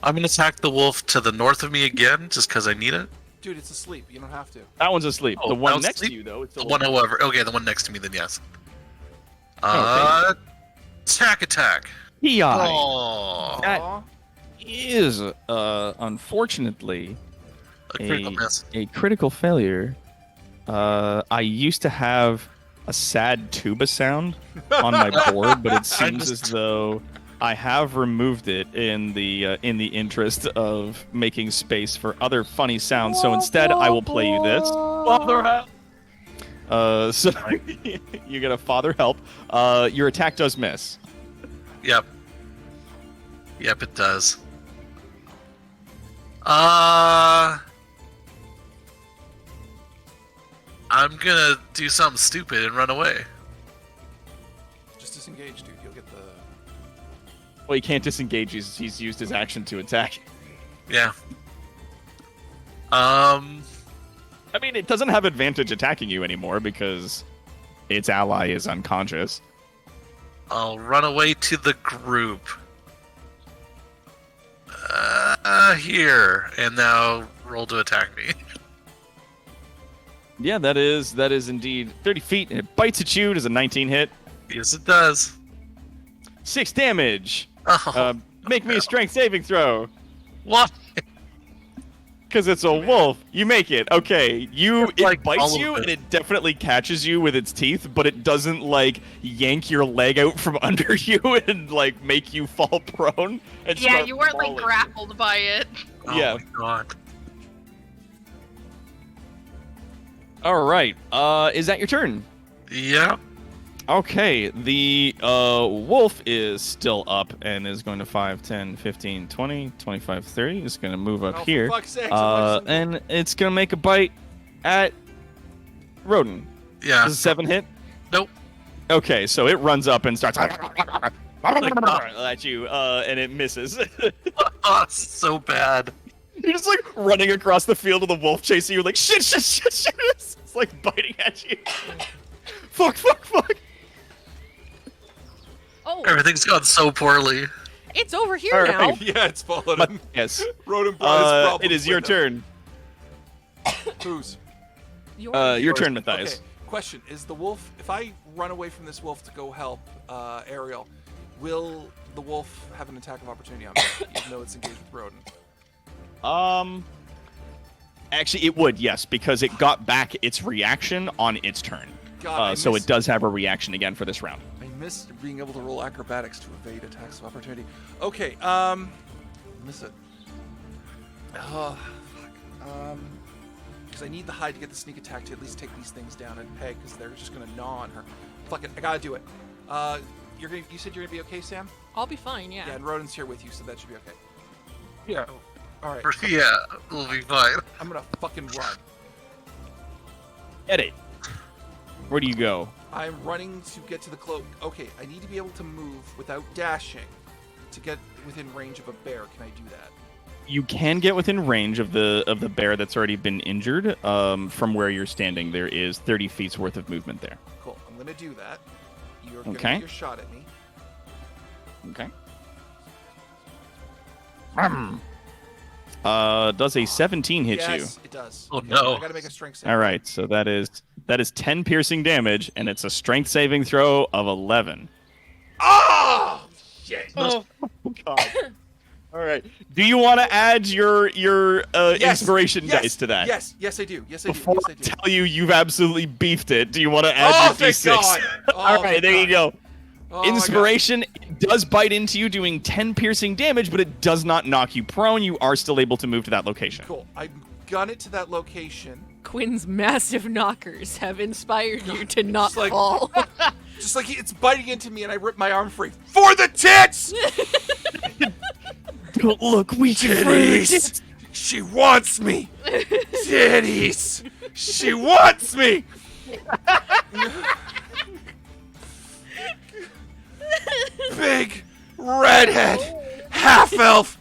I'm gonna attack the wolf to the north of me again, just because I need it. Dude, it's asleep. You don't have to. That one's asleep. Oh, The that one one's next to asleep? you, though, it's The still one, alive. however, okay, the one next to me, then yes. Attack. Hi. Oh, That- Aw. Is, unfortunately, a critical miss. a critical failure. I used to have a sad tuba sound on my board, but it seems as though I have removed it in the interest of making space for other funny sounds. So instead, I will play you this. Father help! So you get a father help. Your attack does miss. Yep. Yep, it does. I'm gonna do something stupid and run away. Just disengage, dude. You'll get the. Well, he can't disengage. He's used his action to attack. Yeah. I mean, it doesn't have advantage attacking you anymore because its ally is unconscious. I'll run away to the group. Here, and now roll to attack me. Yeah, that is indeed 30 feet, and it bites at you. Does a 19 hit? Yes, it does. 6 damage. Oh, Make me a strength saving throw. what? Because it's a wolf. You make it. Okay. It Like bites all of you, it. and it definitely catches you with its teeth, but it doesn't, like, yank your leg out from under you and, like, make you fall prone. And Yeah, start you weren't like falling. grappled by it. Oh Yeah. my god. All right. Is that your turn? Yeah. Okay, the wolf is still up and is going to 5, 10, 15, 20, 25, 30. It's going to move up Oh, for here. fuck's sakes, I'm And it's going to make a bite at Rodin. Yeah. Does a 7 hit? Nope. Okay, so it runs up and starts at you, and it misses. Oh, so bad. You're just like running across the field with the wolf chasing you, like shit. It's like biting at you. Fuck. Oh, Everything's gone so poorly. it's over here All now. right. Yeah, it's following But him. yes, Rodent brought his problems it is your with him. turn. Whose? Your turn, Matthias. Okay. Question: is the wolf? If I run away from this wolf to go help Ariel, will the wolf have an attack of opportunity on me, even though it's engaged with Rodent? Actually, it would, yes, because it got back its reaction on its turn. God, So it does have a reaction again for this round. I missed being able to roll acrobatics to evade attacks of opportunity. Okay, miss it. Oh, fuck. Because I need the hide to get the sneak attack to at least take these things down and peg, because they're just gonna gnaw on her. Fuck it, I gotta do it. You said you're gonna be okay, Sam? I'll be fine. Yeah. Yeah, and Rodent's here with you, so that should be okay. Yeah. All right, Yeah, we'll be fine. I'm gonna fucking run. Get it. Where do you go? I'm running to get to the cloak. Okay, I need to be able to move without dashing to get within range of a bear. Can I do that? You can get within range of the bear that's already been injured. From where you're standing, there is 30 feet's worth of movement there. Cool. I'm gonna do that. You're gonna Okay. get your shot at me. Okay. Does a 17 hit you? Yes, it does. Oh, Okay, no. I gotta make a strength save. All right, so that is 10 piercing damage, and it's a strength saving throw of 11. Oh shit! Oh God! All right. Do you want to add your Yes, inspiration yes, dice to that? Yes, I do. Yes, I do. Before Yes, I I do. tell you you've absolutely beefed it, do you want to add Oh, your thank d6? God! Oh, All right, thank there you God. go. Oh, my God. Inspiration does bite into you, doing 10 piercing damage, but it does not knock you prone. You are still able to move to that location. Cool. I gun it to that location. Quinn's massive knockers have inspired you to not Just like- fall. Just like it's biting into me, and I rip my arm free. For the tits! Don't look weak. Titties! She wants me! Titties! She wants me! Big, redhead, half elf,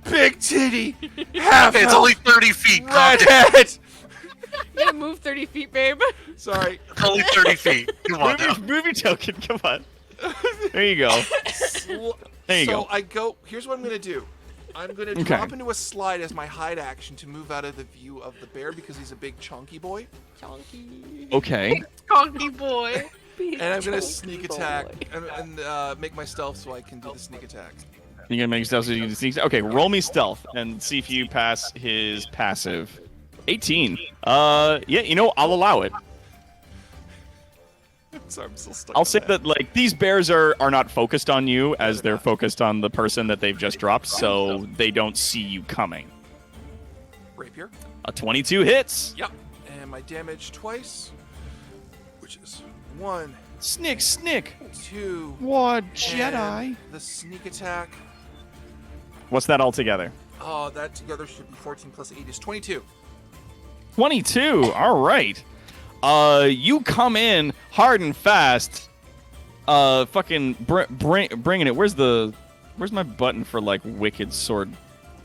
big titty, half Okay, it's only 30 feet. redhead. You gotta move 30 feet, babe. Sorry. It's only 30 feet. Come on now. Movie token, come on. There you go. There you So go. here's what I'm going to do. I'm going to Okay. drop into a slide as my hide action to move out of the view of the bear because he's a big chunky boy. Chunky. Okay. Conky boy. And I'm going to sneak attack and make my stealth so I can do the sneak attack. You're gonna make stealth so you can sneak. Okay, roll me stealth and see if you pass his passive. 18. Yeah, you know, I'll allow it. Sorry, I'm still stuck. I'll on say that like these bears are not focused on you as they're focused on the person that they've just dropped, so they don't see you coming. Rapier. A 22 hits. Yep. And my damage twice, which is 1, Snick, snick. 2. What and the sneak attack. What's that all together? Oh, that together should be 14 plus 8 is 22. 22. All right. You come in hard and fast. Fucking bringing it. Where's my button for like wicked sword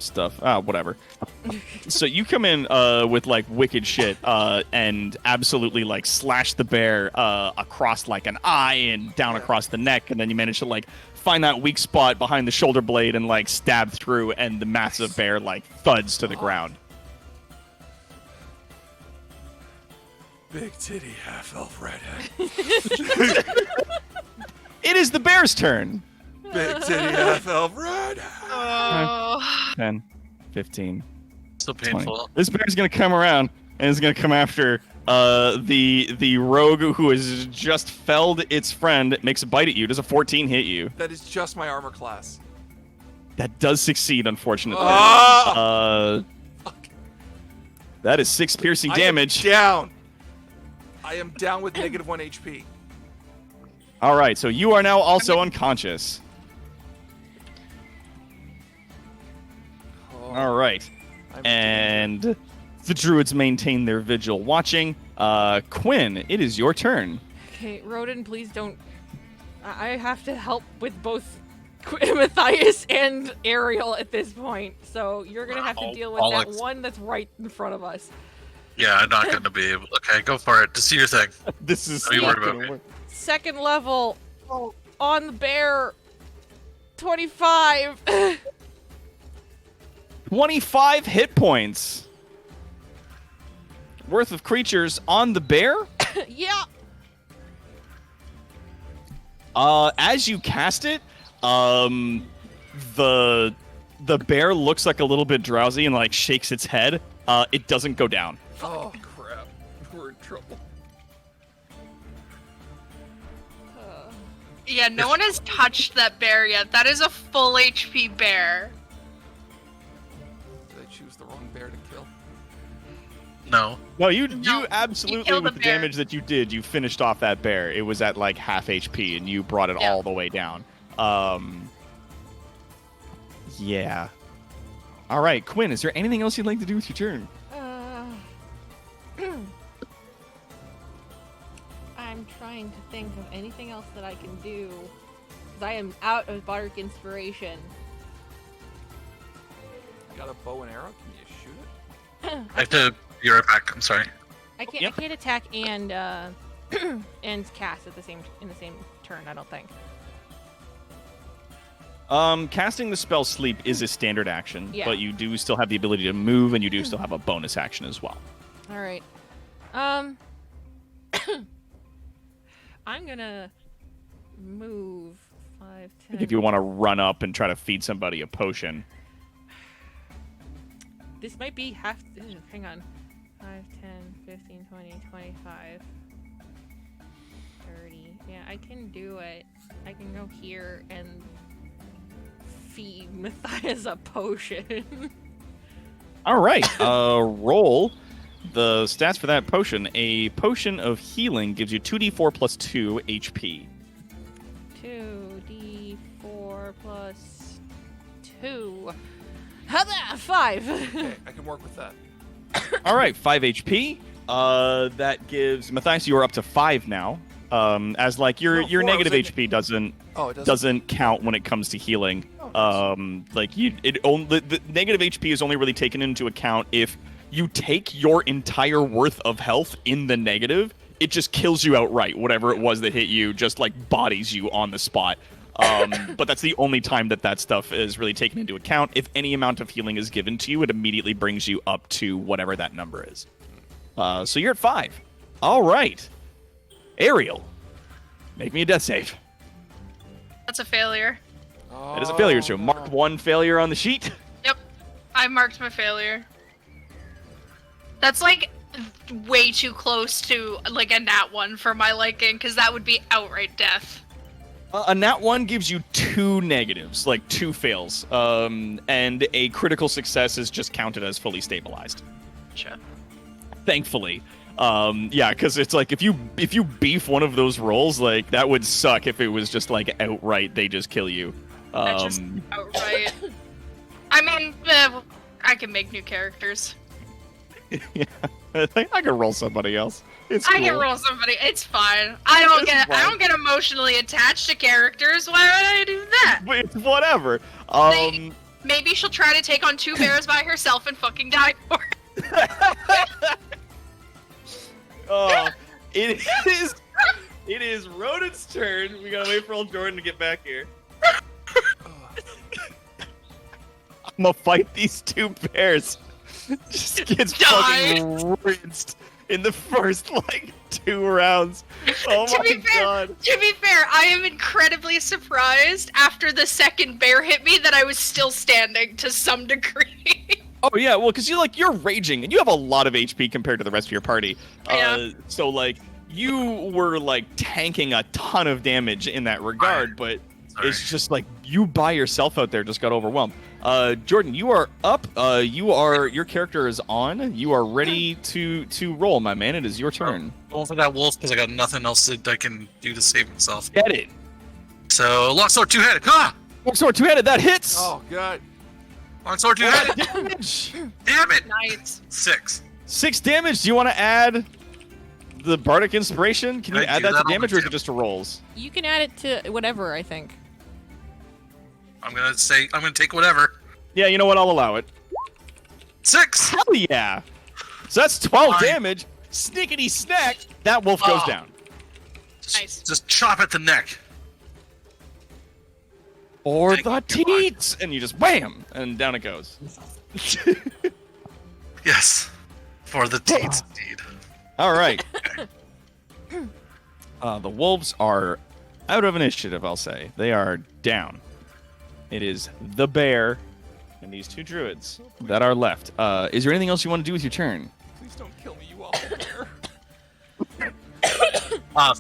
stuff? Ah, whatever. So you come in with like wicked shit and absolutely like slash the bear across like an eye and down across the neck, and then you manage to like find that weak spot behind the shoulder blade and like stab through, and the massive bear like thuds to the ground. Big titty, half elf redhead. It is the bear's turn. Big titty, half elf redhead. Oh. 10, 15, So 20. painful. This bear's gonna come around and is gonna come after the rogue who has just felled its friend. Makes a bite at you. Does a 14 hit you? That is just my armor class. That does succeed, unfortunately. Ah! That is 6 piercing I damage. am down. I am down with negative 1 HP. All right, so you are now also unconscious. Oh, All right, I'm and the druids maintain their vigil, watching. Quinn, it is your turn. Okay, Rodin, please don't. I have to help with both Matthias and Ariel at this point. So you're gonna have to deal with that one that's right in front of us. Yeah, I'm not going to be able. Okay, go for it. Just do your thing. This is Don't you not worry about gonna me. work. Second level on the bear. 25. 25 hit points worth of creatures on the bear. Yeah. As you cast it, the bear looks like a little bit drowsy and like shakes its head. It doesn't go down. Oh crap! We're in trouble. Yeah, no one has touched that bear yet. That is a full HP bear. Did I choose the wrong bear to kill? No. No, you you absolutely, killed with the the bear. damage that you did, you finished off that bear. It was at like half HP, and you brought it Yeah. all the way down. Yeah. All right, Quinn, is there anything else you'd like to do with your turn? I'm trying to think of anything else that I can do. Because I am out of bardic inspiration. You got a bow and arrow? Can you shoot it? I have to be right back. I'm sorry. I can't. Yep. I can't attack and and cast at the same turn. I don't think. Casting the spell Sleep is a standard action, Yeah. but you do still have the ability to move, and you do still have a bonus action as well. All right. I'm gonna move 5, 10. If you want to run up and try to feed somebody a potion. This might be half. Hang on. 5, 10, 15, 20, 25, 30. Yeah, I can do it. I can go here and feed Matthias a potion. All right, roll the stats for that potion. A potion of healing gives you 2d4 plus 2 HP. 2d4 plus 2. How that? 5. Okay, I can work with that. All right, 5 HP. That gives Matthias. You are up to 5 now. As like your No, 4, negative I was HP doesn't. Oh, it doesn't. doesn't count when it comes to healing. Like the negative HP is only really taken into account if you take your entire worth of health in the negative. It just kills you outright. Whatever it was that hit you, just like bodies you on the spot. But that's the only time that stuff is really taken into account. If any amount of healing is given to you, it immediately brings you up to whatever that number is. So you're at 5. All right, Ariel, make me a death save. That's a failure. That is a failure, so mark 1 failure on the sheet. Yep. I marked my failure. That's like way too close to like a nat 1 for my liking, because that would be outright death. A nat 1 gives you 2 negatives, like 2 fails, and a critical success is just counted as fully stabilized. Sure. Thankfully. Yeah, because it's like if you beef one of those rolls, like that would suck if it was just like outright they just kill you. That's just outright. I mean, I can make new characters. Yeah, I can roll somebody else. It's I cool. can roll somebody. It's fine. I don't get emotionally attached to characters. Why would I do that? But it's whatever. Maybe she'll try to take on 2 bears by herself and fucking die for it. It is Rodent's turn. We gotta wait for old Jordan to get back here. I'm gonna fight these 2 bears. Just gets fucking rinsed in the first like 2 rounds. Oh my god. To be fair, I am incredibly surprised after the second bear hit me that I was still standing to some degree. Oh yeah, well, because you're raging and you have a lot of HP compared to the rest of your party. Yeah. So like you were like tanking a ton of damage in that regard, but it's just like you by yourself out there just got overwhelmed. Jordan, you are up. Your character is on. You are ready to roll, my man. It is your turn. Going for that wolf because I got nothing else that I can do to save myself. Get it. So longsword 2-handed. Ah! Longsword 2-handed. That hits. Oh god. Longsword 2-handed. Damage. Damn it. Nice. 6. 6 damage. Do you want to add the bardic inspiration? Can you I add do that to that on damage, the or is it tip. just to rolls? You can add it to whatever, I think. I'm gonna take whatever. Yeah, you know what? I'll allow it. 6. Hell yeah. So that's 12 Fine. damage. Snickety snack. That wolf goes down. Nice. Just chop at the neck. Or Thank the you, God. teats. And you just wham. And down it goes. Yes. For the teats, indeed. All right. The wolves are out of initiative, I'll say. They are down. It is the bear and these 2 druids that are left. Is there anything else you want to do with your turn? Please don't kill me, you awful bear.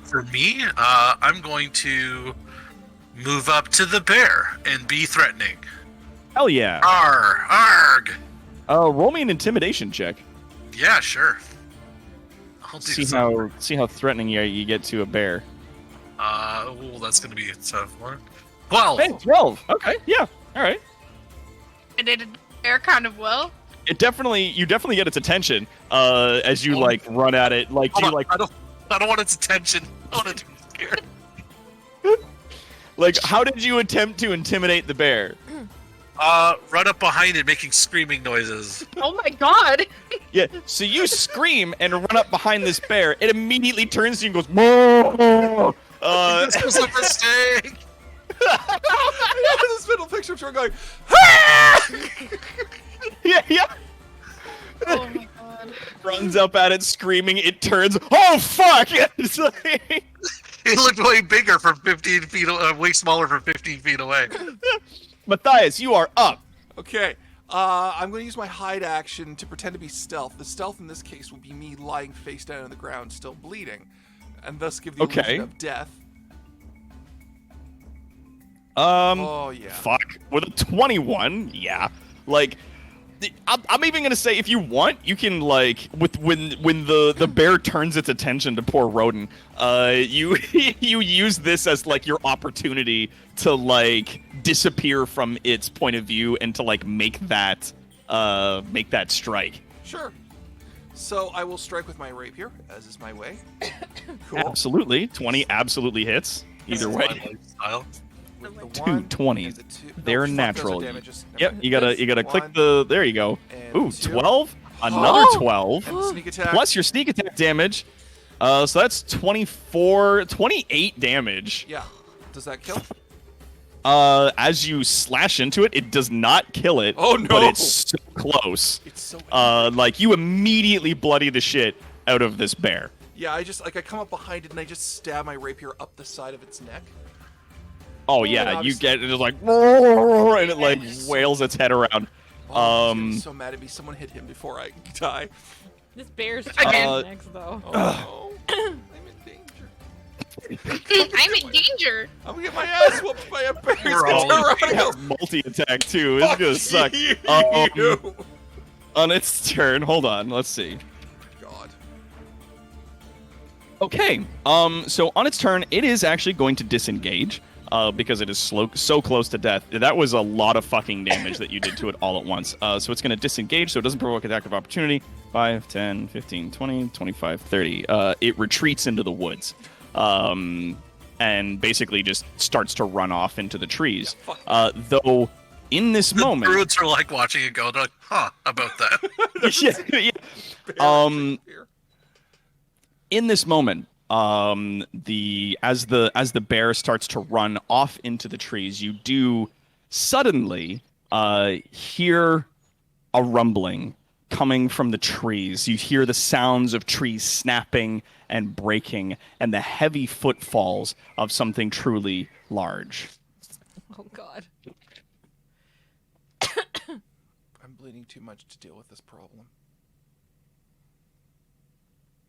For me, I'm going to move up to the bear and be threatening. Hell yeah. Arg! Roll me an intimidation check. Yeah, sure. I'll do See some. how threatening you get to a bear. That's gonna be a tough one. 12. Hey, 12. Okay, yeah. All right. I did bear kind of well. You definitely get its attention as you like run at it. Like Hold you on, like I don't want its attention. I want it to be scared. like how did you attempt to intimidate the bear? Run up behind it, making screaming noises. Oh my god. Yeah. So you scream and run up behind this bear. It immediately turns to you and goes, "Moo!" This was a mistake. I have this mental picture of Jordan going, yeah. Oh my god. Runs up at it screaming. It turns. Oh fuck! It's like- It looked way bigger from 15 feet, way smaller from 15 feet away. Matthias, you are up. okay, I'm going to use my hide action to pretend to be stealth. The stealth in this case will be me lying face down on the ground, still bleeding, and thus give the Okay. illusion of death. Oh yeah. Fuck. With a 21, yeah. Like, I'm even gonna say if you want, you can like when the bear turns its attention to poor Rodent, you you use this as like your opportunity to like disappear from its point of view and to like make that strike. Sure. So I will strike with my rapier, as is my way. Cool. Absolutely, 20 absolutely hits. Either way. My lifestyle. with the Two 1 20s. and the 2. They're fuck, those are natural. damages. Never Yep, mind. you gotta click 1 the. There you go. and Ooh, 2. 12. Another Oh! 12. And sneak attack. Plus your sneak attack damage. So that's 24, 28 damage. Yeah. Does that kill? As you slash into it, it does not kill it. Oh, no! But it's so close. It's so. Like you immediately bloody the shit out of this bear. Yeah, I come up behind it and I just stab my rapier up the side of its neck. Oh And yeah, you obviously- get it just like, and it like wails its head around. Oh, he's gonna be so mad at me. Someone hit him before I die. This bear's Again. next, though. Oh no. I'm in danger. I'm in danger. I'm gonna get my ass whooped by a bear. He's We're gonna all turn around and go, multi-attack too. It's gonna suck. you. On its turn, hold on, let's see. God. Okay, so on its turn, it is actually going to disengage, because it is so close to death. That was a lot of fucking damage that you did to it all at once. So it's going to disengage, so it doesn't provoke attack of opportunity. 5, 10, 15, 20, 25, 30. It retreats into the woods, and basically just starts to run off into the trees. Though, in this The moment... druids are like watching it go. They're like, huh, about that. yeah. In this moment, as the bear starts to run off into the trees, you do suddenly hear a rumbling coming from the trees. You hear the sounds of trees snapping and breaking, and the heavy footfalls of something truly large. Oh God. I'm bleeding too much to deal with this problem.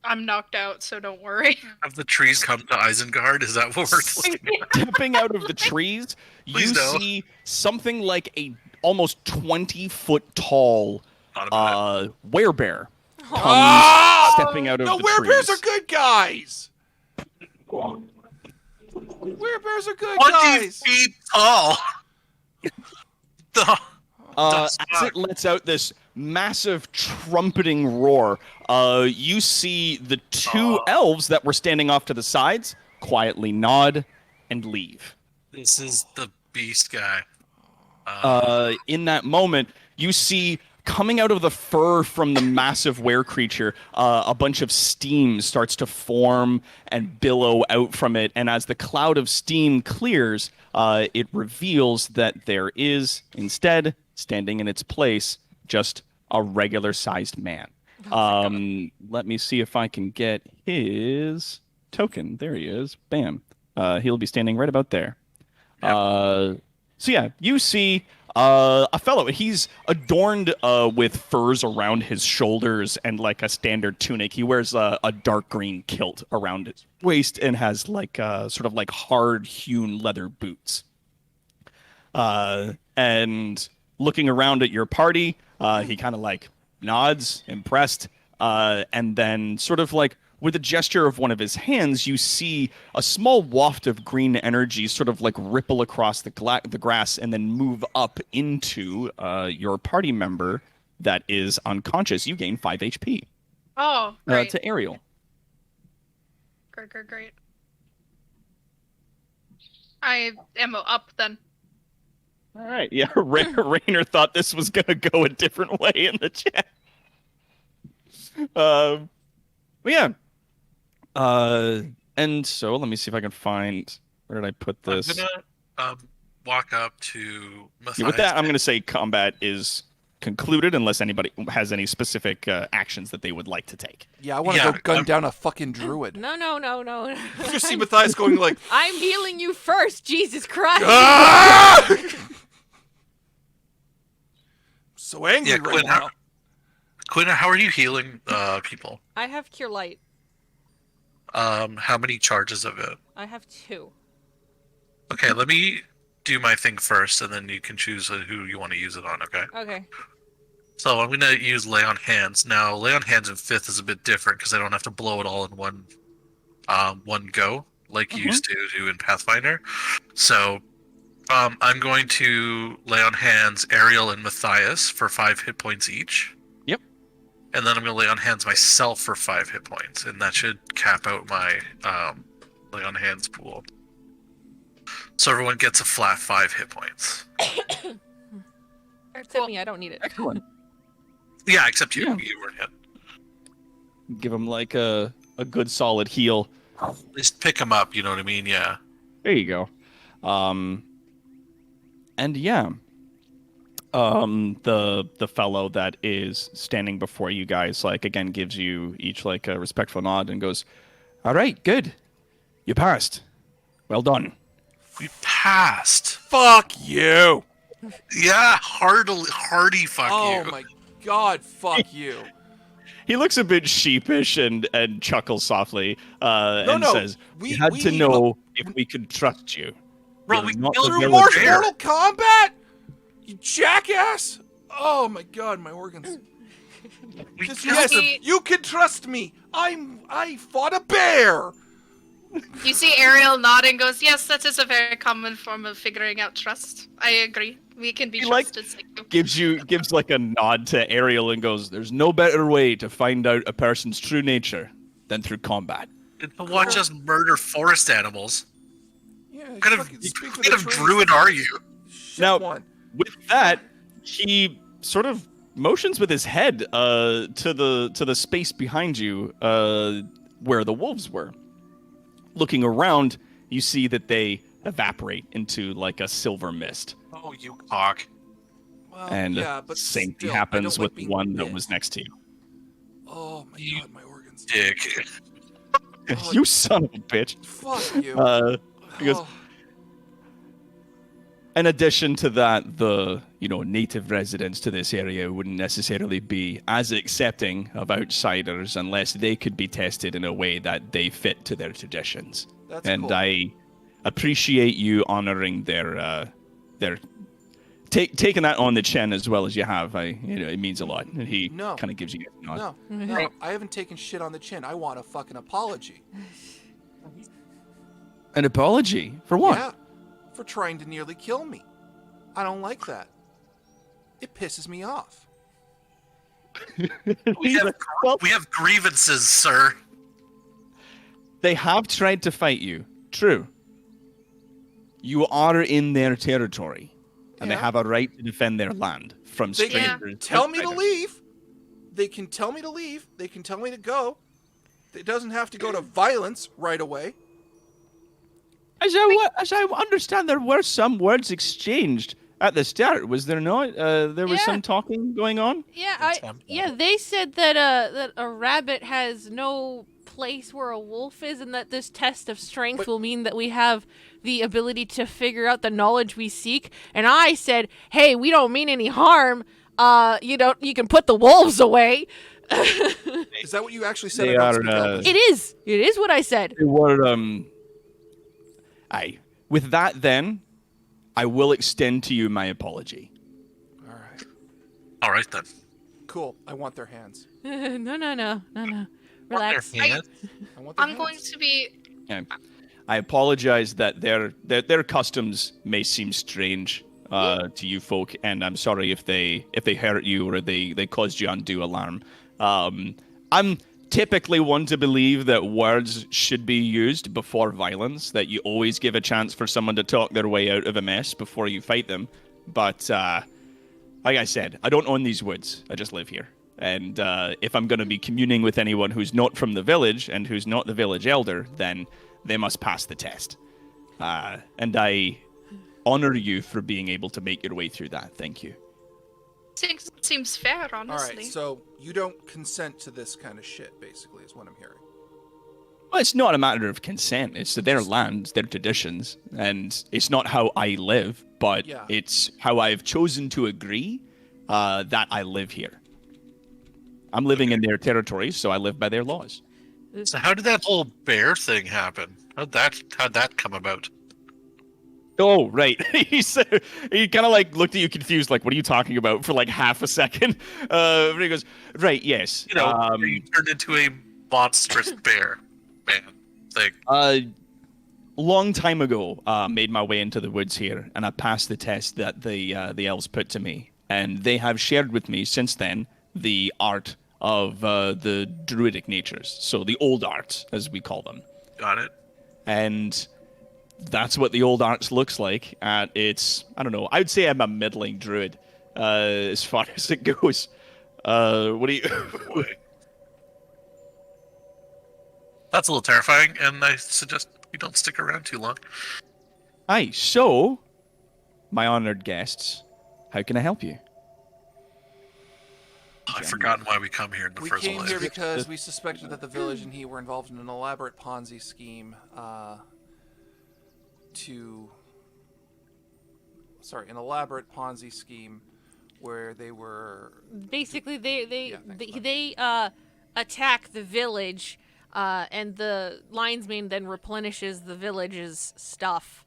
I'm knocked out, so don't worry. Have the trees come to Isengard? Is that what we're looking at? Stepping out of the trees, Please you no. see something like a almost 20-foot tall Not a minute. werebear comes Ah! stepping out of No, the werebears trees. are good guys. Werebears are good 20 guys. feet tall. The- As it lets out this massive trumpeting roar, you see the two elves that were standing off to the sides quietly nod and leave. This is the beast guy. In that moment, you see coming out of the fur from the massive were creature, a bunch of steam starts to form and billow out from it. And as the cloud of steam clears, it reveals that there is, instead, standing in its place, just a regular-sized man. Let me see if I can get his token. There he is. Bam. He'll be standing right about there. So yeah, you see a fellow. He's adorned with furs around his shoulders and like a standard tunic. He wears a dark green kilt around his waist and has like sort of like hard hewn leather boots. And looking around at your party, he kind of like nods, impressed, and then sort of like with a gesture of one of his hands, you see a small waft of green energy sort of like ripple across the grass and then move up into your party member that is unconscious. You gain 5 HP. Oh, great. To Ariel. Great. I am up then. All right. Yeah, Rainer thought this was going to go a different way in the chat. But yeah. And so let me see if I can find, where did I put this? I'm gonna walk up to Matthias. Yeah, with that, I'm going to say combat is concluded unless anybody has any specific actions that they would like to take. Yeah, I want to Yeah, go gun I'm- down a fucking druid. No. You just see Matthias going like, I'm healing you first, Jesus Christ. ah! So angry Yeah, right Quinn, now. Quinn, how are you healing people? I have Cure Light. How many charges of it? I have 2. Okay, let me do my thing first, and then you can choose who you want to use it on, okay? Okay. So I'm going to use Lay on Hands. Now, Lay on Hands in 5th is a bit different, because I don't have to blow it all in one go, like you used to do in Pathfinder. So, I'm going to Lay on Hands Ariel and Matthias for 5 hit points each. Yep. And then I'm going to Lay on Hands myself for 5 hit points, and that should cap out my Lay on Hands pool. So everyone gets a flat 5 hit points. Except me, I don't need it. Excellent. Yeah, except you. Yeah. You weren't hit. Give him like a good solid heal. At least pick him up, you know what I mean? Yeah. There you go. And yeah. The fellow that is standing before you guys, like, again, gives you each like a respectful nod and goes, "All right, good. You passed. Well done." We passed. Fuck you! Yeah, hearty fuck Oh you. my god, fuck you. He looks a bit sheepish and chuckles softly and no, says, we- "We had we- to know if we could trust you." Bro, You're we not killed the her village More bear. Mortal Kombat? You jackass! Oh my god, my organs. We Yes, killed yes, her. you can trust me. I fought a bear. You see Ariel nod and goes, yes, that is a very common form of figuring out trust. I agree. We can be He, like, trusted. Thank you. gives like a nod to Ariel and goes, "There's no better way to find out a person's true nature than through combat." Watch us murder forest animals. Yeah, What kind of, fucking speak for what kind the of trees. druid are you? Shit Now- one. With that, he sort of motions with his head to the space behind you where the wolves were. Looking around, you see that they evaporate into like a silver mist. Oh, you cock. Well, And yeah, but same thing still, I happens don't like with being the one that bit. was next to you. Oh my You- god, my organs. Dick. Oh, You son of a bitch. Fuck you. He goes, Oh, in addition to that, the native residents to this area wouldn't necessarily be as accepting of outsiders unless they could be tested in a way that they fit to their traditions. that's And cool. I appreciate you honoring their taking that on the chin as well as you have. It means a lot. And he No. kind of gives you a nod. No, I haven't taken shit on the chin. I want a fucking apology. An apology for what? Yeah, for trying to nearly kill me. I don't like that. It pisses me off. We have, Well, we have grievances, sir. they have tried to fight you. True. You are in their territory, and they Yeah. have a right to defend their land from They strangers. can tell me to outsiders. leave. They can tell me to leave. They can tell me to go. It doesn't have to go to violence right away. As I understand, there were some words exchanged at the start. Was there not? There was Yeah. some talking going on. Yeah, they said that a rabbit has no place where a wolf is, and that this test of strength But- will mean that we have the ability to figure out the knowledge we seek. And I said, "Hey, we don't mean any harm. You can put the wolves away." Is that what you actually said? They I don't are, speak Elvish. It is what I said. They were Aye. With that, then, I will extend to you my apology. All right, All right, then. cool. I want their hands. No. Want Relax. their hand? I want their I'm going hands. to be. I apologize that their customs may seem strange to you folk, and I'm sorry if they hurt you or they caused you undue alarm. I'm typically one to believe that words should be used before violence, that you always give a chance for someone to talk their way out of a mess before you fight them. But like I said, I don't own these woods. I just live here. And if I'm going to be communing with anyone who's not from the village and who's not the village elder, then they must pass the test. And I honor you for being able to make your way through that. Thank you. Seems fair, All honestly. right, so you don't consent to this kind of shit, basically, is what I'm hearing. Well, it's not a matter of consent. It's their land, their traditions, and it's not how I live, but Yeah. it's how I've chosen to agree that I live here. I'm living in their territory, so I live by their laws. So how did that whole bear thing happen? How'd that come about? Oh, right. He said he kind of like looked at you confused, like, "What are you talking about?" for like half a second. But he goes, "Right, yes. You know, you turned into a monstrous bear man thing. Long time ago, made my way into the woods here, and I passed the test that the elves put to me, and they have shared with me since then the art of the druidic natures, so the old arts, as we call them. Got it. And that's what the old arch looks like at its, I don't know, I would say I'm a middling druid as far as it goes. What do you... That's a little terrifying, and I suggest we don't stick around too long. Aye, so, my honored guests, how can I help you? I've forgotten why we come here in the We first came place. here because we suspected that the village and he were involved in an elaborate Ponzi scheme an elaborate Ponzi scheme where they were... Basically, they Yeah, attack the village, and the linesman then replenishes the village's stuff.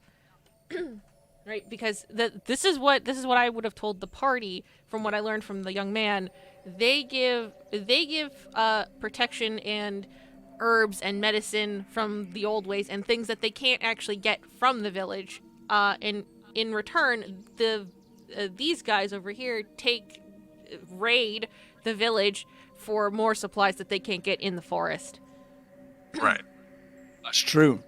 Right, because this is what I would have told the party from what I learned from the young man. They give protection and herbs and medicine from the old ways and things that they can't actually get from the village. And in return, these guys over here raid the village for more supplies that they can't get in the forest. Right. That's true.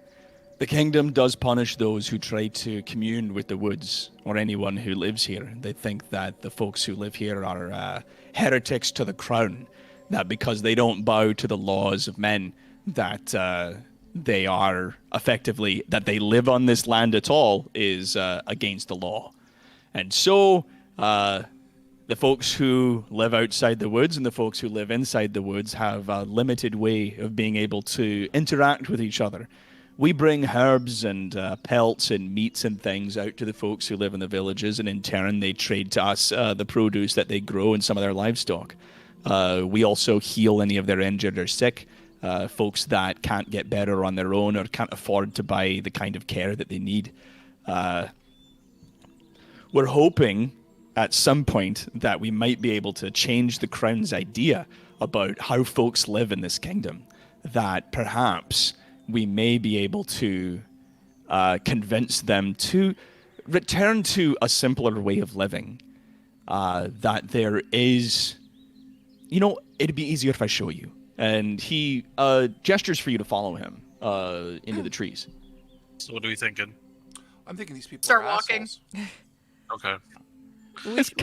The kingdom does punish those who try to commune with the woods or anyone who lives here. They think that the folks who live here are heretics to the crown, that because they don't bow to the laws of men, that they are effectively, that they live on this land at all is against the law. And so the folks who live outside the woods and the folks who live inside the woods have a limited way of being able to interact with each other. We bring herbs and pelts and meats and things out to the folks who live in the villages, and in turn they trade to us the produce that they grow and some of their livestock. We also heal any of their injured or sick folks that can't get better on their own or can't afford to buy the kind of care that they need. We're hoping at some point that we might be able to change the Crown's idea about how folks live in this kingdom, that perhaps we may be able to convince them to return to a simpler way of living. That there is, it'd be easier if I show you. And he gestures for you to follow him into the trees. So what are we thinking? I'm thinking these people Start are walking. assholes. Okay. We should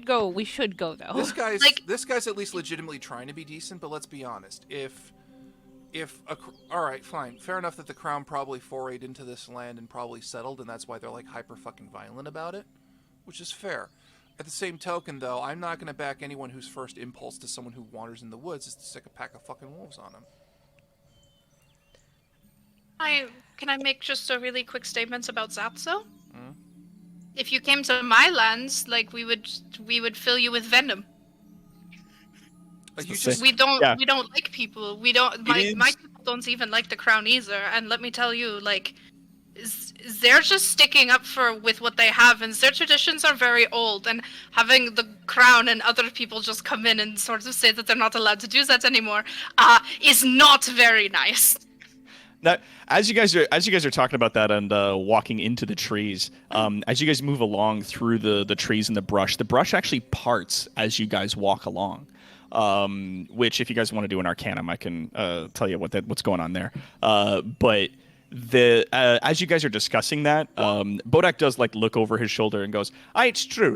go. We should go though. This guy's at least legitimately trying to be decent, but let's be honest. All right, fine, fair enough that the crown probably forayed into this land and probably settled, and that's why they're like hyper fucking violent about it, which is fair. At the same token, though, I'm not going to back anyone whose first impulse to someone who wanders in the woods is to stick a pack of fucking wolves on them. Can I make just a really quick statement about Zapso? Hmm? If you came to my lands, like we would fill you with venom. Like you the just We don't Yeah. we don't like people. We don't my people don't even like the crown either. And let me tell you, like they're just sticking up with what they have, and their traditions are very old, and having the crown and other people just come in and sort of say that they're not allowed to do that anymore is not very nice. Now, as you guys are talking about that and walking into the trees, as you guys move along through the trees and the brush actually parts as you guys walk along. Which, if you guys want to do an Arcanum, I can tell you what's going on there. But as you guys are discussing that, Bodak does look over his shoulder and goes, it's true.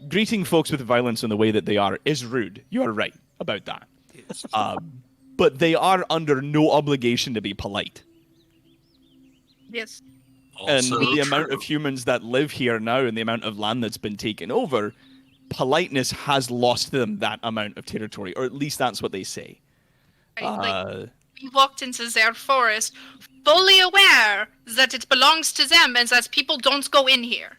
Greeting folks with violence in the way that they are is rude. You are right about that. But they are under no obligation to be polite. Yes. And Also the true. amount of humans that live here now and the amount of land that's been taken over, politeness has lost them that amount of territory, or at least that's what they say. We walked into their forest fully aware that it belongs to them and that people don't go in here.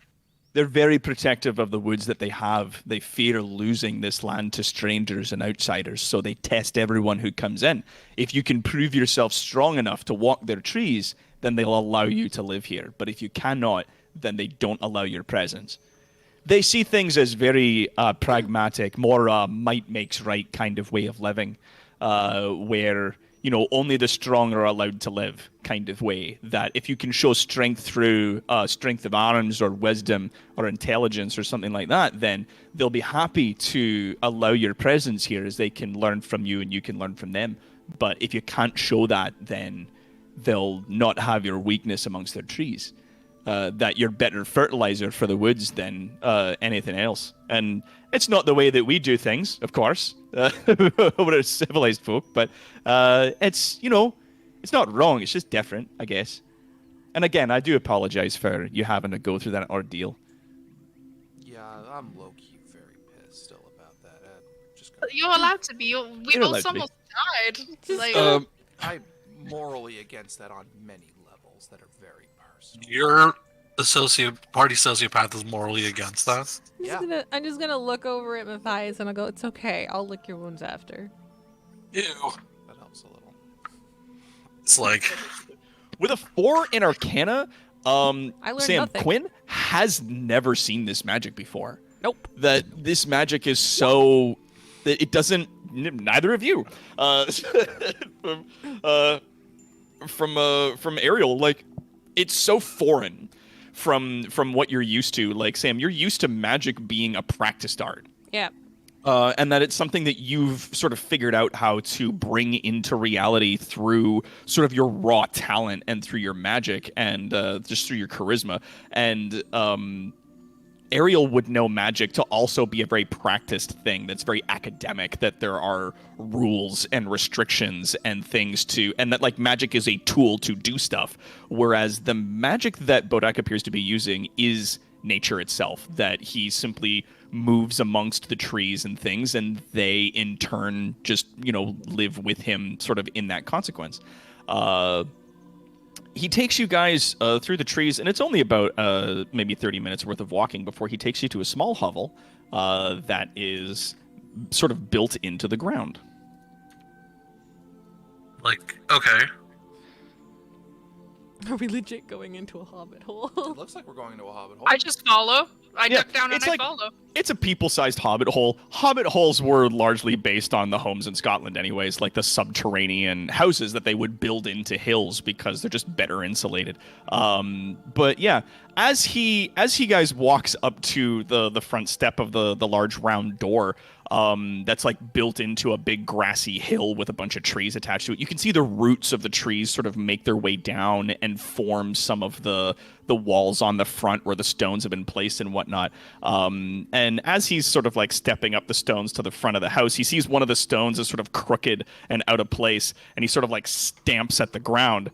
They're very protective of the woods that they have. They fear losing this land to strangers and outsiders, so they test everyone who comes in. If you can prove yourself strong enough to walk their trees, then they'll allow you to live here. But if you cannot, then they don't allow your presence. They see things as very pragmatic, more might makes right kind of way of living, where only the strong are allowed to live kind of way. That if you can show strength through strength of arms or wisdom or intelligence or something like that, then they'll be happy to allow your presence here as they can learn from you and you can learn from them. But if you can't show that, then they'll not have your weakness amongst their trees. That you're better fertilizer for the woods than anything else. And it's not the way that we do things, of course. We're a civilized folk, but it's, it's not wrong. It's just different, I guess. And again, I do apologize for you having to go through that ordeal. Yeah, I'm low-key very pissed still about that. You're allowed to be. We You're allowed both to be. almost died. Like, I'm morally against that on many levels that are very personal. Your party sociopath is morally against that. I'm just gonna look over at Matthias and I'll go, it's okay, I'll lick your wounds after. Ew. That helps a little. It's like, With a 4 in Arcana, I learned Sam, nothing. Quinn has never seen this magic before. Nope. That this magic is so that it doesn't. Neither of you, from Ariel, like it's so foreign from what you're used to. Like Sam, you're used to magic being a practiced art. Yeah. And that it's something that you've sort of figured out how to bring into reality through sort of your raw talent and through your magic and just through your charisma. And Ariel would know magic to also be a very practiced thing that's very academic, that there are rules and restrictions and things to, and that like magic is a tool to do stuff. Whereas the magic that Bodak appears to be using is nature itself, that he simply moves amongst the trees and things, and they in turn just, live with him sort of in that consequence. He takes you guys through the trees, and it's only about maybe 30 minutes worth of walking before he takes you to a small hovel that is sort of built into the ground. like, okay. Are we legit going into a hobbit hole? It looks like we're going into a hobbit hole. I just follow. I Yeah, duck down and it's I like- follow. It's a people-sized hobbit hole. Hobbit holes were largely based on the homes in Scotland anyways, like the subterranean houses that they would build into hills because they're just better insulated. But yeah, as he guys walks up to the front step of the large round door, that's like built into a big grassy hill with a bunch of trees attached to it. You can see the roots of the trees sort of make their way down and form some of the walls on the front where the stones have been placed and whatnot. And as he's sort of like stepping up the stones to the front of the house, he sees one of the stones is sort of crooked and out of place, and he sort of like stamps at the ground,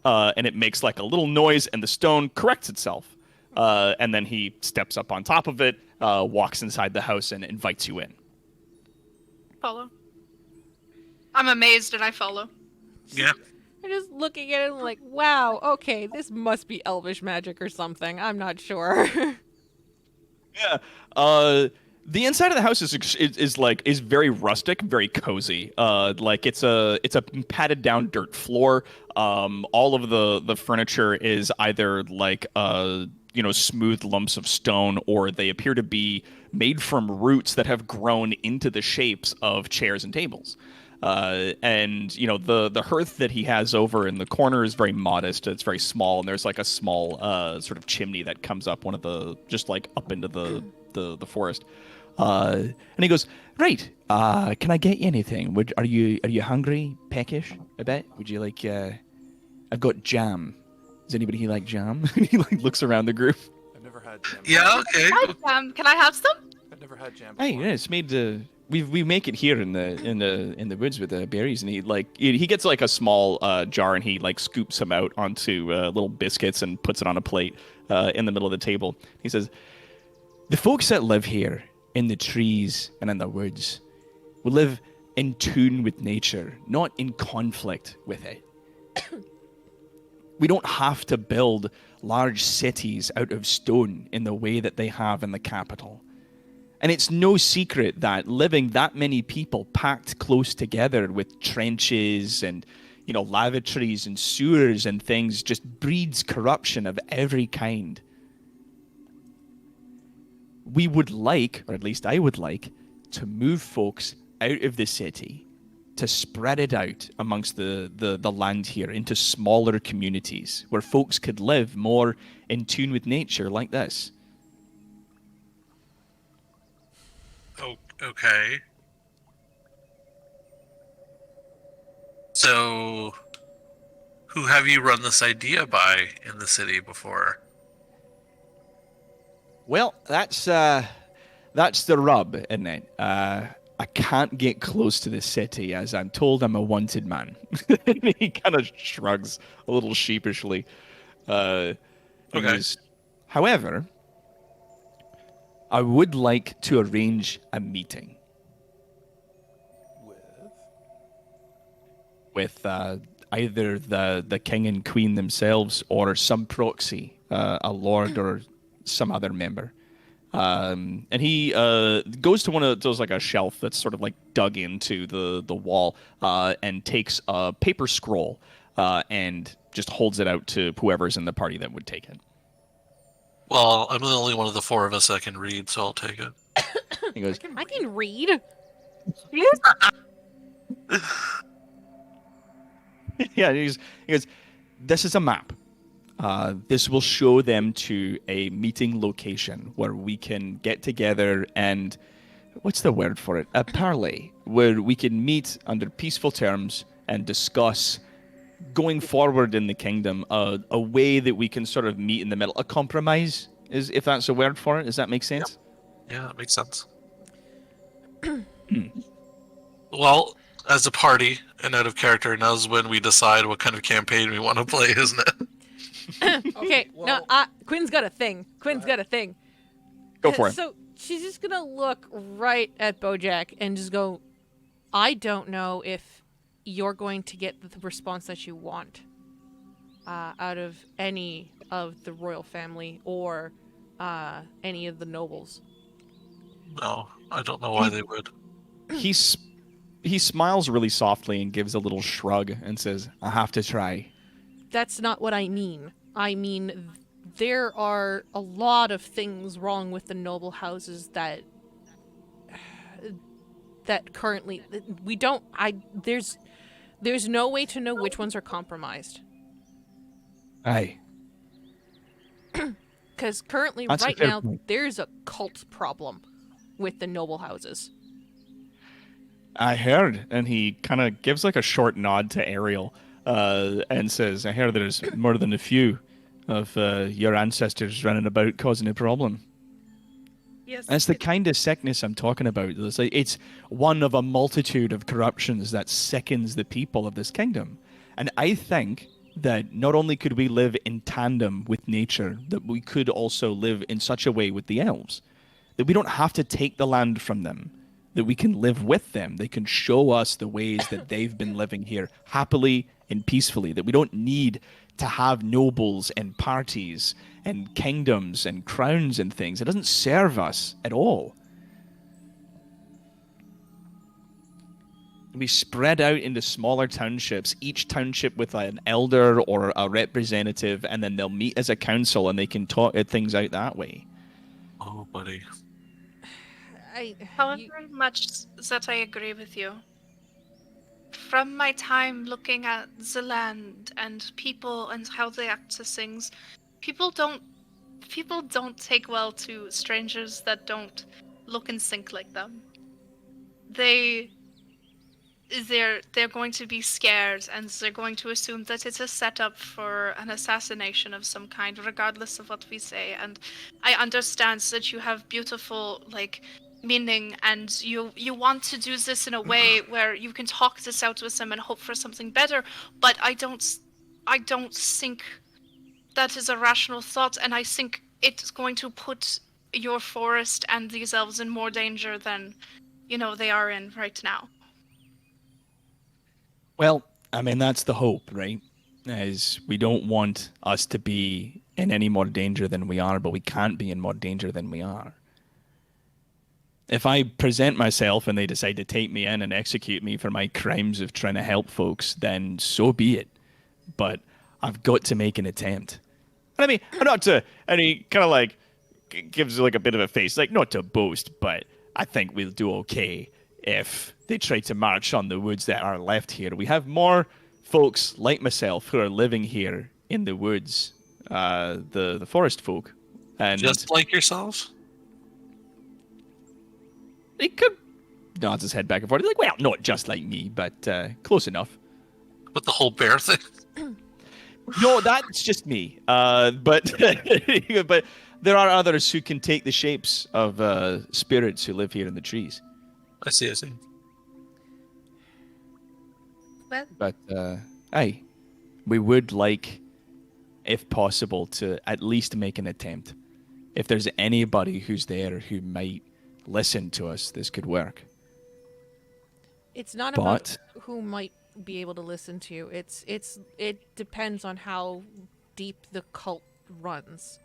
and it makes like a little noise, and the stone corrects itself. And then he steps up on top of it, walks inside the house, and invites you in. Follow. I'm amazed and I follow. Yeah. I'm just looking at it and like, wow, okay, this must be elvish magic or something. I'm not sure. Yeah. The inside of the house is very rustic, very cozy. Like it's a padded down dirt floor. All of the furniture is either like smooth lumps of stone, or they appear to be made from roots that have grown into the shapes of chairs and tables. And the hearth that he has over in the corner is very modest. It's very small, and there's like a small sort of chimney that comes up just like up into the forest. And he goes, right, can I get you anything? Are you hungry, peckish a bit? Would you like, I've got jam. Does anybody like jam? He like looks around the group. I've never had jam. Yeah, okay. Can I have some? I've never had jam. Hey, before. yeah, it's made, we make it here in the woods with the berries, and he gets like a small jar, and he like scoops some out onto little biscuits and puts it on a plate in the middle of the table. He says, the folks that live here in the trees and in the woods will live in tune with nature, not in conflict with it. We don't have to build large cities out of stone in the way that they have in the capital. And it's no secret that living that many people packed close together with trenches and, lavatories and sewers and things just breeds corruption of every kind. We would like, or at least I would like, to move folks out of the city, to spread it out amongst the land here into smaller communities where folks could live more in tune with nature like this. Oh, okay. So, Who have you run this idea by in the city before? Well, that's the rub, isn't it? I can't get close to the city, as I'm told I'm a wanted man. He kind of shrugs a little sheepishly. He Okay. goes, however, I would like to arrange a meeting with either the king and queen themselves or some proxy, a lord or some other member. And he goes to one of those, like a shelf that's sort of like dug into the wall, and takes a paper scroll and just holds it out to whoever's in the party that would take it. Well, I'm the only one of the four of us that can read, so I'll take it. He goes, I can read. yeah, he goes, this is a map. This will show them to a meeting location where we can get together and, what's the word for it? A parley, where we can meet under peaceful terms and discuss going forward in the kingdom, a way that we can sort of meet in the middle, a compromise, is if that's a word for it. Does that make sense? Yeah, that makes sense. Well, as a party and out of character, now's when we decide what kind of campaign we want to play, isn't it? Okay, well- no, Quinn's got a thing. Go for it. So she's just gonna look right at Bojack and just go, I don't know if you're going to get the response that you want out of any of the royal family or any of the nobles. No, I don't know why they would. He smiles really softly and gives a little shrug and says, I have to try. That's not what I mean. I mean, there are a lot of things wrong with the noble houses that currently we don't. There's no way to know which ones are compromised. Aye. Because currently, That's a right fair now, point. there's a cult problem with the noble houses. I heard, and he kind of gives like a short nod to Ariel, and says, I heard there's more than a few of your ancestors running about causing a problem. Yes. That's the kind of sickness I'm talking about. It's one of a multitude of corruptions that sickens the people of this kingdom. And I think that not only could we live in tandem with nature, that we could also live in such a way with the elves, that we don't have to take the land from them, that we can live with them. They can show us the ways that they've been living here happily and peacefully, that we don't need to have nobles and parties and kingdoms and crowns and things. It doesn't serve us at all. We spread out into smaller townships, each township with an elder or a representative, and then they'll meet as a council and they can talk things out that way. Oh, buddy. However much that I agree with you. From my time looking at the land and people and how they act to things, people don't take well to strangers that don't look and think like them. They're going to be scared and they're going to assume that it's a setup for an assassination of some kind, regardless of what we say. And I understand that you have beautiful meaning and you want to do this in a way where you can talk this out with them and hope for something better, but I don't think that is a rational thought, and I think it's going to put your forest and these elves in more danger than they are in right now. Well, I mean, that's the hope, right? Is we don't want us to be in any more danger than we are, but we can't be in more danger than we are. If I present myself and they decide to take me in and execute me for my crimes of trying to help folks, then so be it. But I've got to make an attempt. And I mean, not to, and he kind of gives a bit of a face, not to boast, but I think we'll do okay if they try to march on the woods that are left here. We have more folks like myself who are living here in the woods, the forest folk. And Just like yourself? he could nods his head back and forth. He's like, well, not just like me, but close enough. With the whole bear thing? No, that's just me. But but there are others who can take the shapes of spirits who live here in the trees. I see. Well, But aye, we would like, if possible, to at least make an attempt. If there's anybody who's there who might listen to us, this could work. It's not But- about who might be able to listen to you. It depends on how deep the cult runs.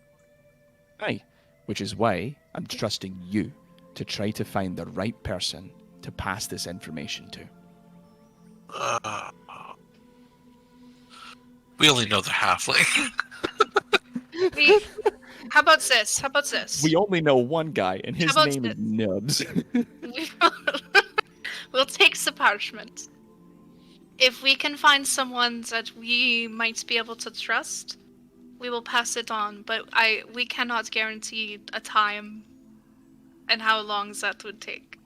Aye, which is why I'm trusting you to try to find the right person to pass this information to. We only know the halfling. how about this? How about this? We only know one guy, and his How about name is this? Nubs. We'll take the parchment. If we can find someone that we might be able to trust, we will pass it on. But we cannot guarantee a time and how long that would take.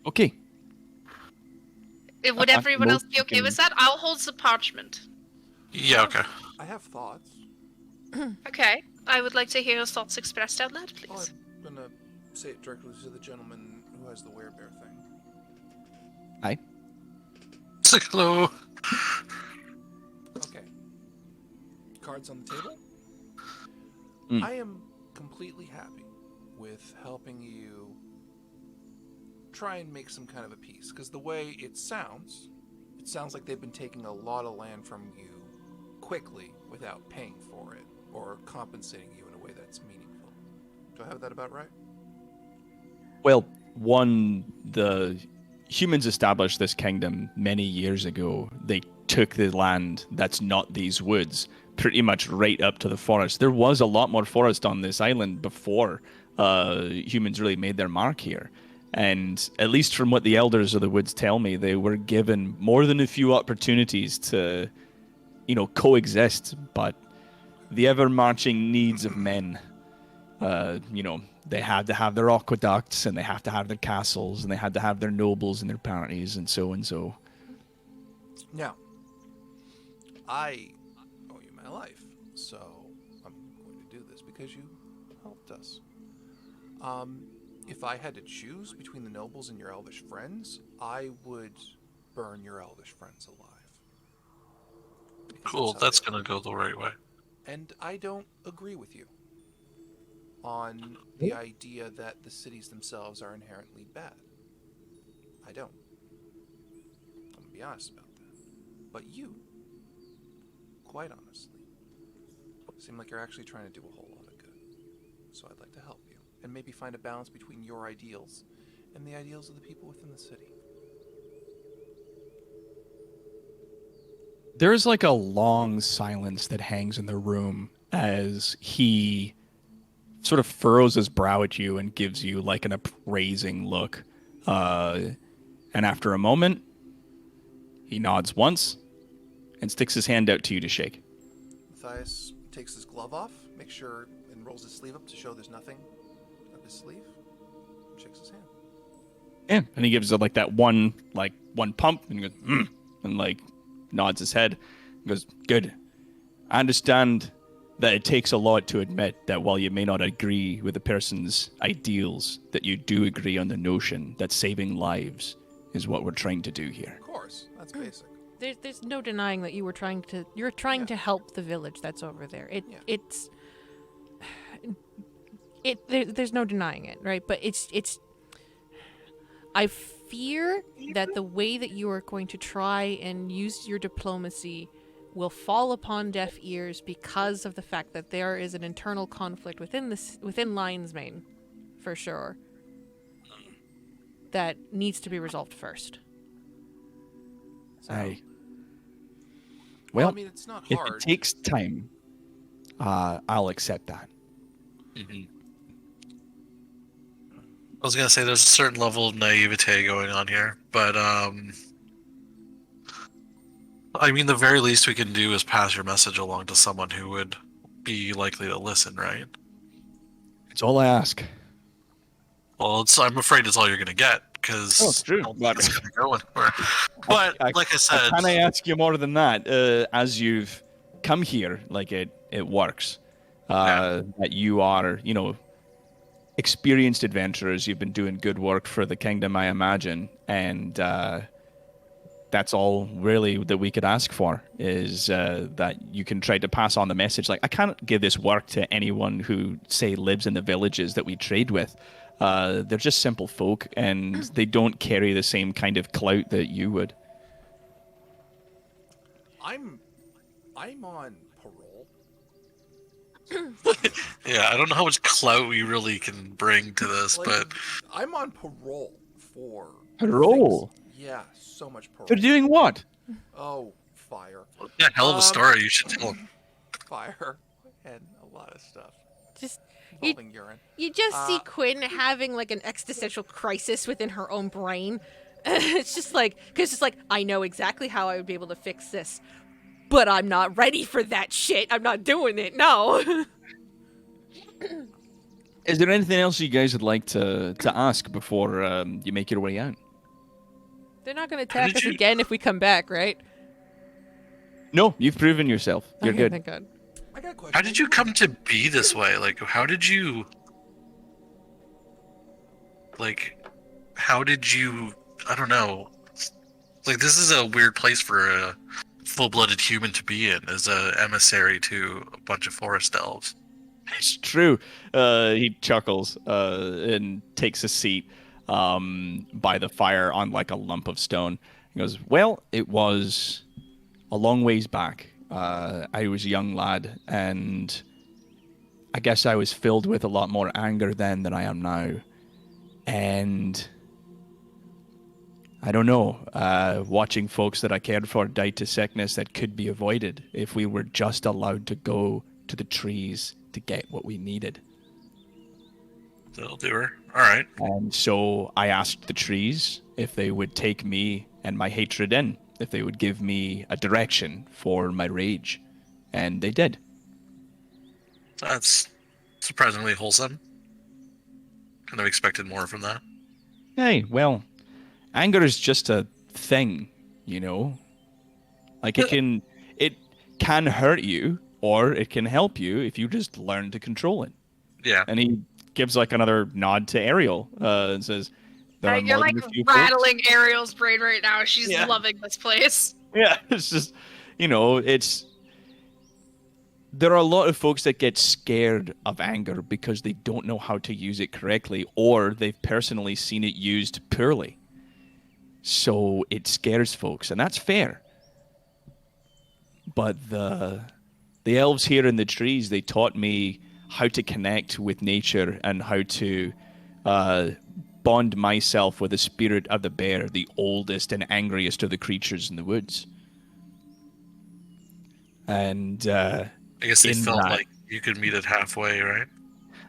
Okay. Would everyone else be okay can- with that? I'll hold the parchment. Yeah, okay. I have thoughts. Okay. I would like to hear your thoughts expressed out loud, Oh, please. I'm gonna say it directly to the gentleman who has the werebear thing. Aye. Say hello. Okay. Cards on the table. Mm. I am completely happy with helping you try and make some kind of a peace, because the way it sounds like they've been taking a lot of land from you quickly without paying for it or compensating you in a way that's meaningful. Do I have that about right? Well, one, the humans established this kingdom many years ago. They took the land that's not these woods pretty much right up to the forest. There was a lot more forest on this island before humans really made their mark here. And at least from what the elders of the woods tell me, they were given more than a few opportunities to, coexist. But the ever-marching needs of men, they had to have their aqueducts, and they have to have their castles, and they had to have their nobles and their parties, and so and so. Now, I owe you my life, so I'm going to do this because you helped us. If I had to choose between the nobles and your elvish friends, I would burn your elvish friends alive. Because Cool, how that's they gonna go the right way. And I don't agree with you on the idea that the cities themselves are inherently bad. I don't. I'm gonna be honest about that. But you, quite honestly, seem like you're actually trying to do a whole lot of good. So I'd like to help you, and maybe find a balance between your ideals and the ideals of the people within the city. There's like a long silence that hangs in the room as he sort of furrows his brow at you and gives you like an appraising look. And after a moment, he nods once and sticks his hand out to you to shake. Matthias takes his glove off, makes sure, and rolls his sleeve up to show there's nothing up his sleeve. Shakes his hand. Yeah, and he gives it like that one pump, and he goes, and like nods his head. He goes, good. I understand that it takes a lot to admit that while you may not agree with a person's ideals, that you do agree on the notion that saving lives is what we're trying to do here. Of course, that's basic. There's no denying that you're trying to help the village that's over there. There's no denying it, right? But it's I fear that the way that you are going to try and use your diplomacy will fall upon deaf ears because of the fact that there is an internal conflict within Lion's Mane, for sure, that needs to be resolved first. So, Aye. Well, Well, I mean, it's not if hard. it takes time, I'll accept that. I was gonna say there's a certain level of naivete going on here, but I mean, the very least we can do is pass your message along to someone who would be likely to listen, right? It's all I ask. Well, I'm afraid it's all you're gonna get because Oh, it's true. I don't think it's gonna go anywhere. But like I said, Can I ask you more than that? As you've come here, like it works. That you are, experienced adventurers. You've been doing good work for the kingdom, I imagine, and that's all really that we could ask for is that you can try to pass on the message. Like, I can't give this work to anyone who, say, lives in the villages that we trade with. They're just simple folk, and they don't carry the same kind of clout that you would. I'm on parole. Yeah, I don't know how much clout we really can bring to this, Like, but I'm on parole for Parole? things- Yeah, so much parole. They're doing what? Oh, fire. yeah, hell of a story. You should tell them. Fire and a lot of stuff Just involving urine. you just see Quinn having like an existential crisis within her own brain. It's just like, because it's like, I know exactly how I would be able to fix this, but I'm not ready for that shit. I'm not doing it. No. Is there anything else you guys would like to ask before you make your way out? They're not going to attack us again if we come back, right? No, you've proven yourself. You're Okay, good. thank God. I got a question. How did you come to be this way? Like, how did you... I don't know. Like, this is a weird place for a full-blooded human to be in, as a emissary to a bunch of forest elves. It's true. He chuckles and takes a seat by the fire on like a lump of stone. He goes, well, it was a long ways back. I was a young lad, and I guess I was filled with a lot more anger then than I am now. And I don't know, watching folks that I cared for die to sickness that could be avoided if we were just allowed to go to the trees to get what we needed. That'll do her. All right. And so I asked the trees if they would take me and my hatred in, if they would give me a direction for my rage. And they did. That's surprisingly wholesome. Kind of expected more from that. Hey, well, anger is just a thing, Like it can hurt you, or it can help you if you just learn to control it. Yeah. And he gives like another nod to Ariel and says, there are You're more like than a few folks. rattling Ariel's brain right now. She's Yeah. loving this place. Yeah, it's just, there are a lot of folks that get scared of anger because they don't know how to use it correctly, or they've personally seen it used poorly. So it scares folks, and that's fair. But the elves here in the trees, they taught me how to connect with nature and how to bond myself with the spirit of the bear, the oldest and angriest of the creatures in the woods. And I guess they in felt that- like you could meet it halfway, right?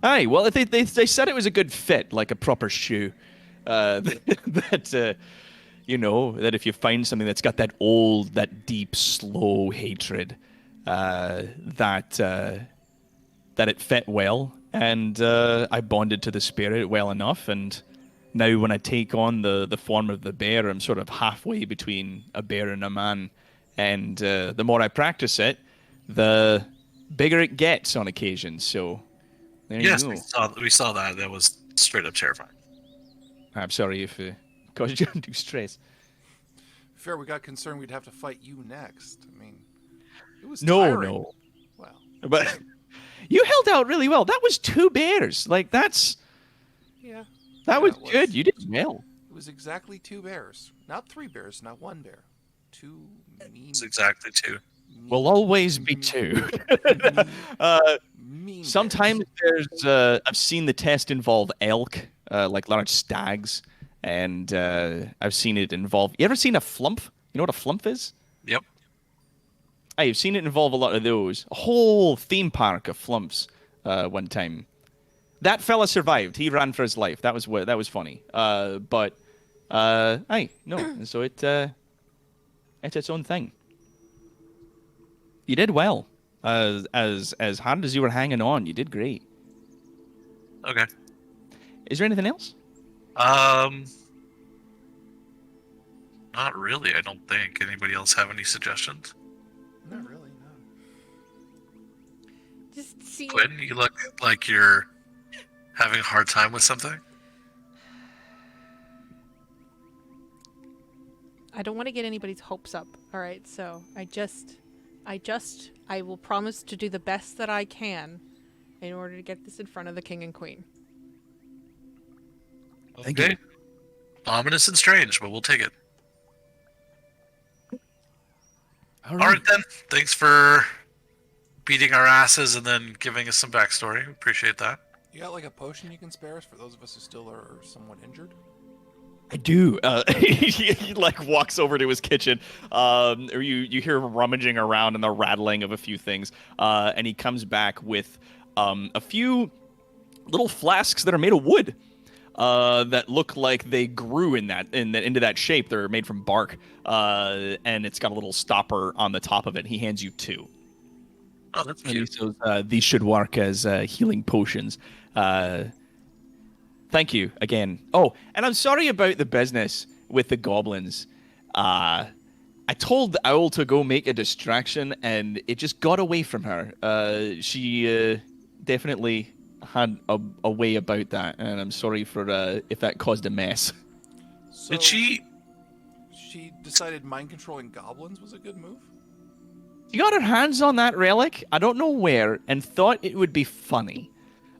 Aye, well, they said it was a good fit, like a proper shoe. That if you find something that's got that old, that deep, slow hatred, that it fit well, and I bonded to the spirit well enough, and now when I take on the form of the bear, I'm sort of halfway between a bear and a man, and the more I practice it, the bigger it gets on occasion. So there Yes, you go. we saw that. That was straight up terrifying. I'm sorry if caused you undue stress. Fair, we got concerned we'd have to fight you next. I mean, it was No, tiring. no. Well, But you held out really well. That was 2 bears. Like that yeah. was it good. You did well. It was exactly 2 bears, not 3 bears, not 1 bear. 2 mean. It's exactly 2. Will always be 2. Mean Sometimes bears. there's I've seen the test involve elk, like large stags, and I've seen it involve. You ever seen a flump? You know what a flump is? Yep. I've seen it involve a lot of those. A whole theme park of flumps one time. That fella survived. He ran for his life. That was funny. But no. So it's its own thing. You did well. As hard as you were hanging on, you did great. Okay. Is there anything else? Not really. I don't think. Anybody else have any suggestions? Not really, no. Just see. Quinn, you look like you're having a hard time with something. I don't want to get anybody's hopes up. All right, so I will promise to do the best that I can in order to get this in front of the king and queen. Thank Okay. you. Ominous and strange, but we'll take it. All All right then. Thanks for beating our asses and then giving us some backstory. Appreciate that. You got like a potion you can spare us for those of us who still are somewhat injured? I do. He like walks over to his kitchen, or you hear him rummaging around and the rattling of a few things, and he comes back with a few little flasks that are made of wood, that look like they grew into that shape. They're made from bark, and it's got a little stopper on the top of it. He hands you two. Oh, that's And he cute. says, these should work as healing potions. Thank you again. Oh, and I'm sorry about the business with the goblins. I told the owl to go make a distraction, and it just got away from her. She definitely had a way about that, and I'm sorry for if that caused a mess. So Did she? She decided mind controlling goblins was a good move? She got her hands on that relic, I don't know where, and thought it would be funny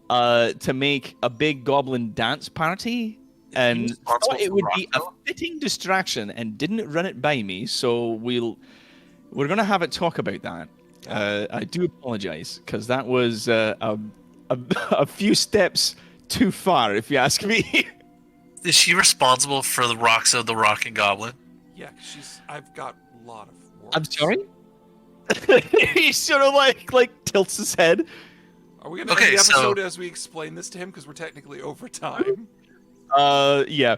to make a big goblin dance party, and thought it would be a fitting distraction, and didn't run it by me. So we're gonna have a talk about that. I do apologize because that was a few steps too far, if you ask me. Is she responsible for the rocks of the Rocking Goblin? Yeah, I've got a lot of work. I'm sorry. He sort of like tilts his head. Are we gonna Okay, end the so- episode as we explain this to him because we're technically over time? Yeah.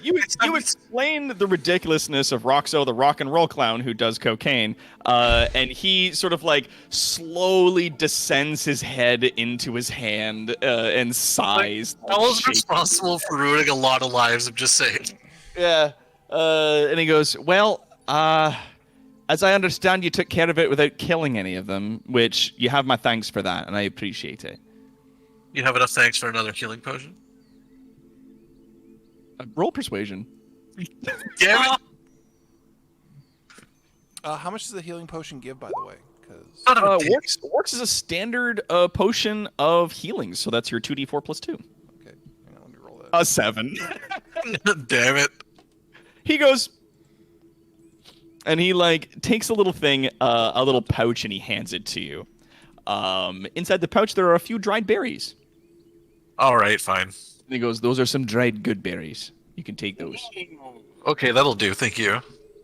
You explain the ridiculousness of Roxo, the rock and roll clown who does cocaine, and he sort of like slowly descends his head into his hand and sighs. I was shaking. responsible for ruining a lot of lives. I'm just saying. Yeah. And he goes, well, as I understand, you took care of it without killing any of them, which you have my thanks for that, and I appreciate it. You have enough thanks for another healing potion? Roll persuasion. Damn it! How much does the healing potion give, by the way? Because Son of a dick. Works as a standard potion of healing, so that's your 2d4 plus 2. okay, hang on, let me roll that. A 7. Damn it! He goes, and he like takes a little thing, a little pouch, and he hands it to you. Inside the pouch, there are a few dried berries. All right, fine. And he goes, those are some dried good berries. You can take those. Okay, that'll do. Thank you.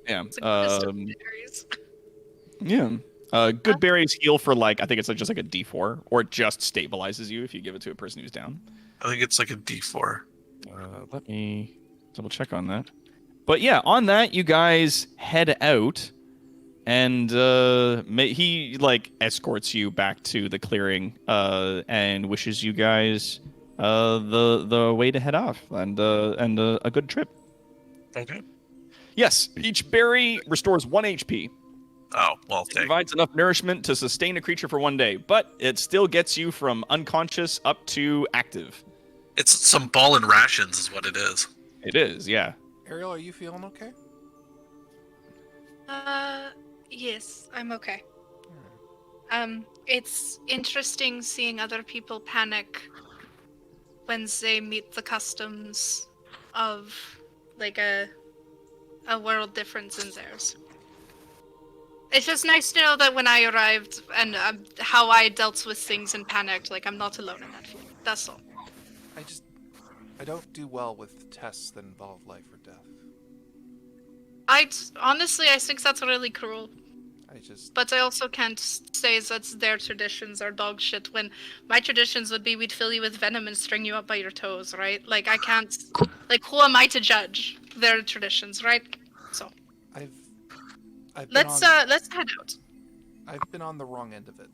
Yeah. It's like distant berries. Yeah. Good berries heal for like, I think it's like just like a D4, or it just stabilizes you if you give it to a person who's down. I think it's like a D4. Let me double check on that. But yeah, on that, you guys head out, and he like escorts you back to the clearing, and wishes you guys the way to head off, and a good trip. Okay. Yes, each berry restores 1 HP. Oh, well, It dang. provides enough nourishment to sustain a creature for 1 day, but it still gets you from unconscious up to active. It's some ball and rations is what it is. It is, yeah. Ariel, are you feeling okay? Yes, I'm okay. It's interesting seeing other people panic when they meet the customs of like a world different than theirs. It's just nice to know that when I arrived and how I dealt with things and panicked, like I'm not alone in that feeling. That's all. I don't do well with tests that involve life or death. Honestly, I think that's really cruel. I just But I also can't say that their traditions are dog shit when my traditions would be we'd fill you with venom and string you up by your toes, right? Like I can't, like who am I to judge their traditions, right? So I've been let's on, head out. I've been on the wrong end of it,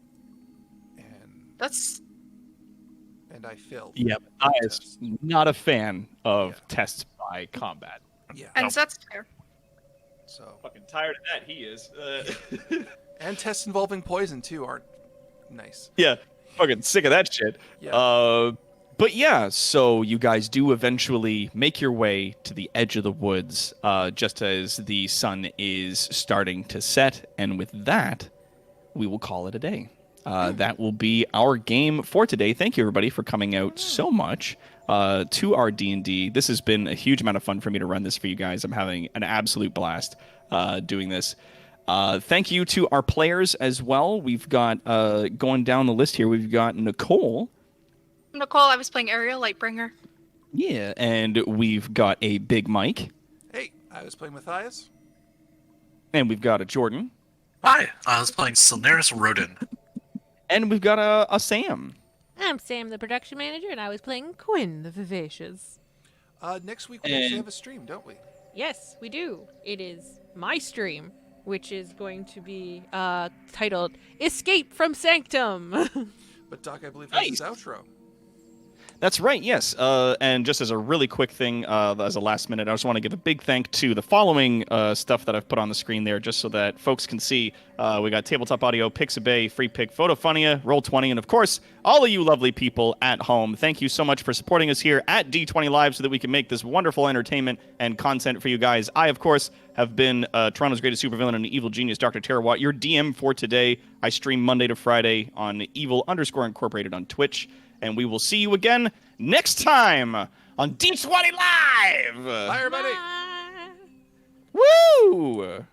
and That's Mm-hmm. I failed. Yeah, the I is test. not a fan of Yeah. tests by combat. Yeah. and that's fair. So Fucking tired of that, he is. and tests involving poison too aren't nice. Yeah, fucking sick of that shit. Yeah. But yeah, so you guys do eventually make your way to the edge of the woods, just as the sun is starting to set, and with that, we will call it a day. That will be our game for today. Thank you, everybody, for coming out so much to our D&D. This has been a huge amount of fun for me to run this for you guys. I'm having an absolute blast doing this. Thank you to our players as well. We've got, going down the list here, we've got Nicole. Nicole, I was playing Ariel Lightbringer. Yeah, and we've got a Big Mike. Hey, I was playing Matthias. And we've got a Jordan. Hi, I was playing Solaris Rodin. And we've got a Sam. I'm Sam, the production manager, and I was playing Quinn, the Vivacious. Next week we actually have a stream, don't we? Yes, we do. It is my stream, which is going to be titled Escape from Sanctum. But Doc, I believe, has his Nice. outro. That's right, yes. And just as a really quick thing, as a last minute, I just want to give a big thank to the following stuff that I've put on the screen there, just so that folks can see. We got Tabletop Audio, Pixabay, Free Pick, Photofunia, Roll20, and of course, all of you lovely people at home. Thank you so much for supporting us here at D20 Live so that we can make this wonderful entertainment and content for you guys. I, of course, have been Toronto's greatest supervillain and evil genius, Dr. Terrawat, your DM for today. I stream Monday to Friday on Evil_Incorporated on Twitch. And we will see you again next time on D20 Live! Bye, everybody! Bye. Woo!